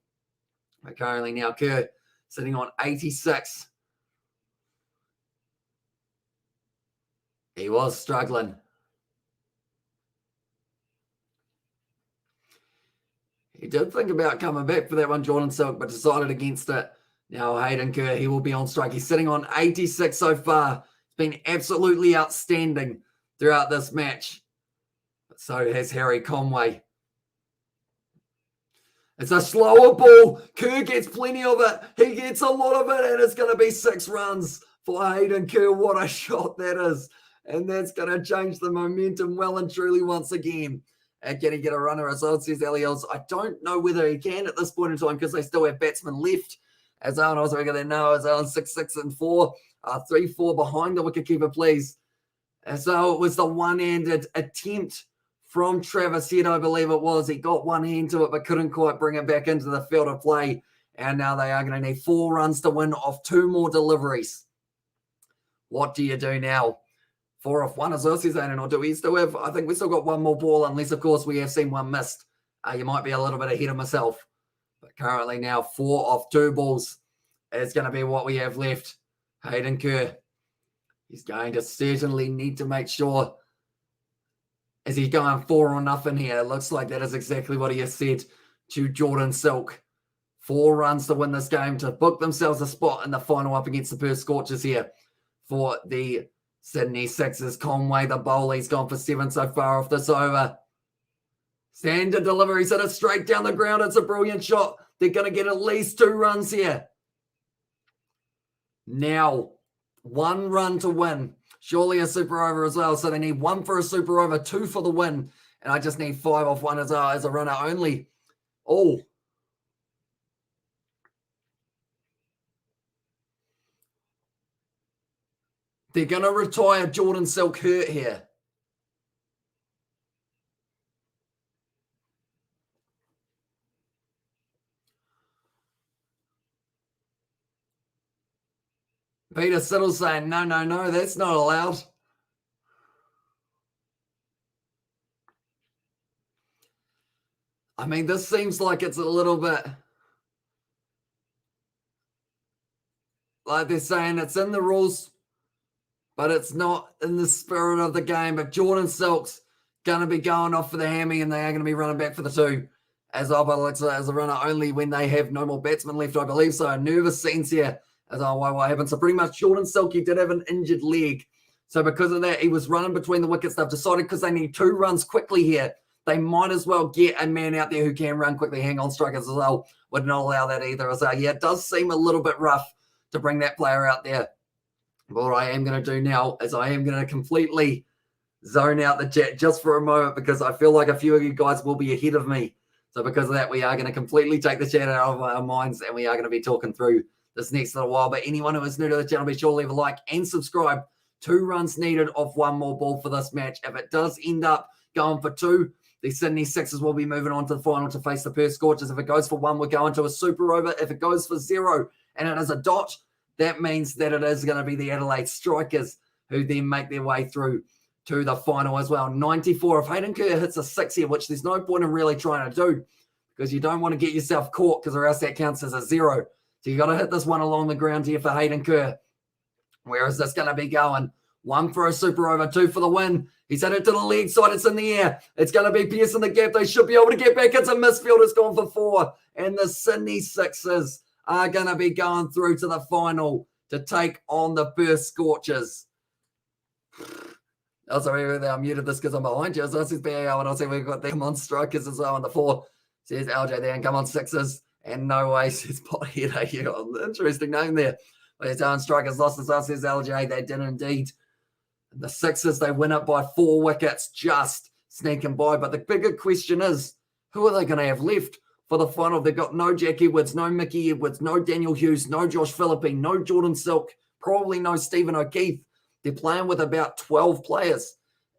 But currently now Kerr sitting on 86. He was struggling. He did think about coming back for that one, Jordan Silk, but decided against it. Now Hayden Kerr, he will be on strike. He's sitting on 86 so far. It's been absolutely outstanding throughout this match. But so has Harry Conway. It's a slower ball. Kerr gets plenty of it. He gets a lot of it, and it's going to be 6 runs for Hayden Kerr. What a shot that is. And that's going to change the momentum well and truly once again. And can he get a runner as well, says Elios? I don't know whether he can at this point in time because they still have batsmen left. As Alan also going to know, as Alan 6-6 and 4, 3-4 behind the wicketkeeper, please. And so it was the one-handed attempt from Travis Head, I believe it was. He got one hand to it, but couldn't quite bring it back into the field of play. And now they are going to need 4 runs to win off 2 more deliveries. What do you do now? 4 off 1 is Ursi's and or do we still have? I think we still got 1 more ball, unless, of course, we have seen 1 missed. You might be a little bit ahead of myself. But currently now 4 off 2 balls is going to be what we have left. Hayden Kerr, he's going to certainly need to make sure. Is he going 4 or nothing here? It looks like that is exactly what he has said to Jordan Silk. 4 runs to win this game to book themselves a spot in the final up against the Perth Scorchers here for the Sydney Sixers. Conway, the bowler, he's gone for 7 so far off this over. Standard delivery, hit it straight down the ground. It's a brilliant shot. They're going to get at least 2 runs here. Now, 1 run to win. Surely a super over as well. So they need 1 for a super over, 2 for the win. And I just need 5 off 1 as a runner only. Oh. They're going to retire Jordan Silk hurt here. Peter Siddle saying, no, that's not allowed. I mean, this seems like it's a little bit like they're saying it's in the rules, but it's not in the spirit of the game. But Jordan Silk's going to be going off for the hammy, and they are going to be running back for the 2. As a runner only when they have no more batsmen left, I believe. So a nervous scenes here. As what happened. So pretty much Jordan Silk, he did have an injured leg. So because of that, he was running between the wickets. They've decided because they need 2 runs quickly here, they might as well get a man out there who can run quickly. Hang on, Strikers as well would not allow that either. So yeah, it does seem a little bit rough to bring that player out there. But what I am going to do now is I am going to completely zone out the chat just for a moment because I feel like a few of you guys will be ahead of me. So because of that, we are going to completely take the chat out of our minds and we are going to be talking through this next little while. But anyone who is new to the channel, be sure to leave a like and subscribe. 2 runs needed off 1 more ball for this match. If it does end up going for 2, the Sydney Sixers will be moving on to the final to face the Perth Scorchers. If it goes for 1, we're going to a super over. If it goes for 0 and it is a dot, that means that it is going to be the Adelaide Strikers who then make their way through to the final as well. 94. If Hayden Kerr hits a 6 here, which there's no point in really trying to do because you don't want to get yourself caught because or else that counts as a 0. So you got to hit this one along the ground here for Hayden Kerr. Where is this going to be going? 1 for a super over, 2 for the win. He's hit it to the leg side. It's in the air. It's going to be piercing the gap. They should be able to get back. It's a misfield. It's gone for 4. And the Sydney Sixers are going to be going through to the final to take on the Perth Scorchers. Oh, sorry, I muted this because I'm behind you. So this is BAL, and I'll say we've got the come on Strikers as well on the 4. Says LJ there, and come on Sixers. And no way, says Pothead. You got an interesting name there. But it's on Strikers lost as well, says LJ. They did indeed. The Sixers, they win it by 4 wickets, just sneaking by. But the bigger question is, who are they going to have left for the final? They've got no Jack Edwards, no Mickey Edwards, no Daniel Hughes, no Josh Philippe, no Jordan Silk, probably no Stephen O'Keefe. They're playing with about 12 players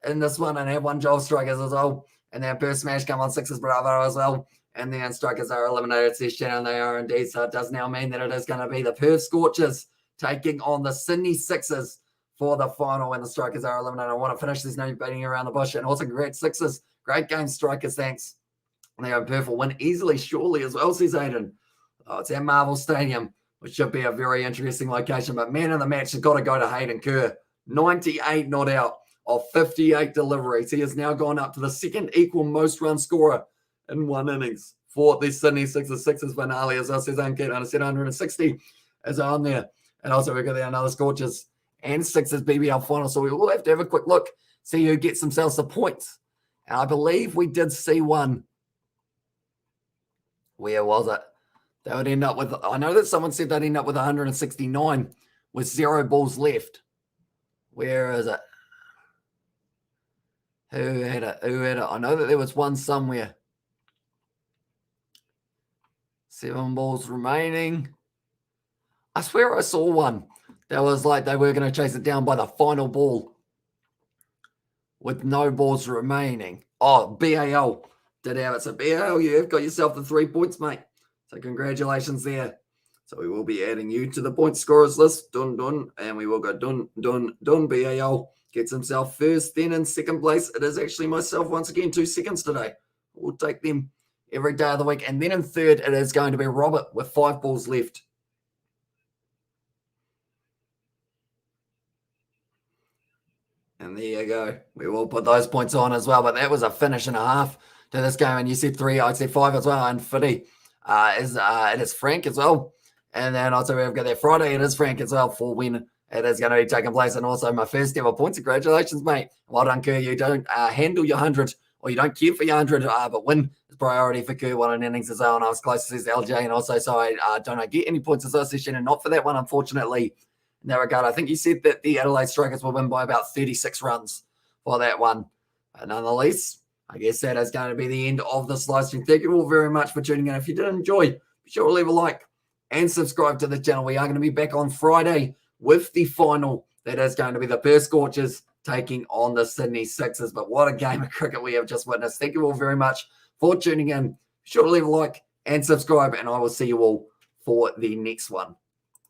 in this one and have 1 Joel Strikers as well. And then Perth Smash come on Sixers Bravo as well. And then Strikers are eliminated this channel, and they are indeed. So it does now mean that it is going to be the Perth Scorchers taking on the Sydney Sixers for the final, and the Strikers are eliminated. I want to finish. There's no beating around the bush. And also, great Sixers. Great game, Strikers. Thanks. And they go Perth will win easily, surely as well, says Aiden. Oh, it's at Marvel Stadium, which should be a very interesting location. But man of the match has got to go to Hayden Kerr. 98 not out of 58 deliveries. He has now gone up to the 2nd equal most run scorer in 1 innings for the Sydney Sixers. Sixers finale, as I said, 160 is on there. And also we've got there another Scorchers and Sixers BBL final. So we will have to have a quick look, see who gets themselves the points. And I believe we did see one. Where was it? They would end up with, I know that someone said they'd end up with 169 with 0 balls left. Where is it? Who had it? Who had it? I know that there was one somewhere. 7 balls remaining. I swear I saw one that was like they were going to chase it down by the final ball with no balls remaining. Oh, BAL did have it. So BAL, you have got yourself the 3 points, mate. So congratulations there. So we will be adding you to the point scorers list. Dun, dun. And we will go dun, dun, dun. BAL gets himself first. Then in second place, it is actually myself once again, 2 seconds today. We'll take them every day of the week. And then in third, it is going to be Robert with 5 balls left. And there you go. We will put those points on as well. But that was a finish and a half to this game. And you said 3, I'd say 5 as well. And Fitty it is Frank as well. And then also we've got that Friday. It is Frank as well for when it is going to be taking place. And also my first ever points. Congratulations, mate. Well done, Kerr. You don't handle your 100 or you don't care for your 100, but win is priority for Kerr. One in innings as well. And I was close to his LJ. And also, so I don't get any points association. And not for that one, unfortunately. In that regard, I think you said that the Adelaide Strikers will win by about 36 runs for that one. But nonetheless, I guess that is going to be the end of this live stream. Thank you all very much for tuning in. If you did enjoy, be sure to leave a like and subscribe to the channel. We are going to be back on Friday with the final. That is going to be the Perth Scorchers taking on the Sydney Sixers. But what a game of cricket we have just witnessed. Thank you all very much for tuning in. Be sure to leave a like and subscribe, and I will see you all for the next one.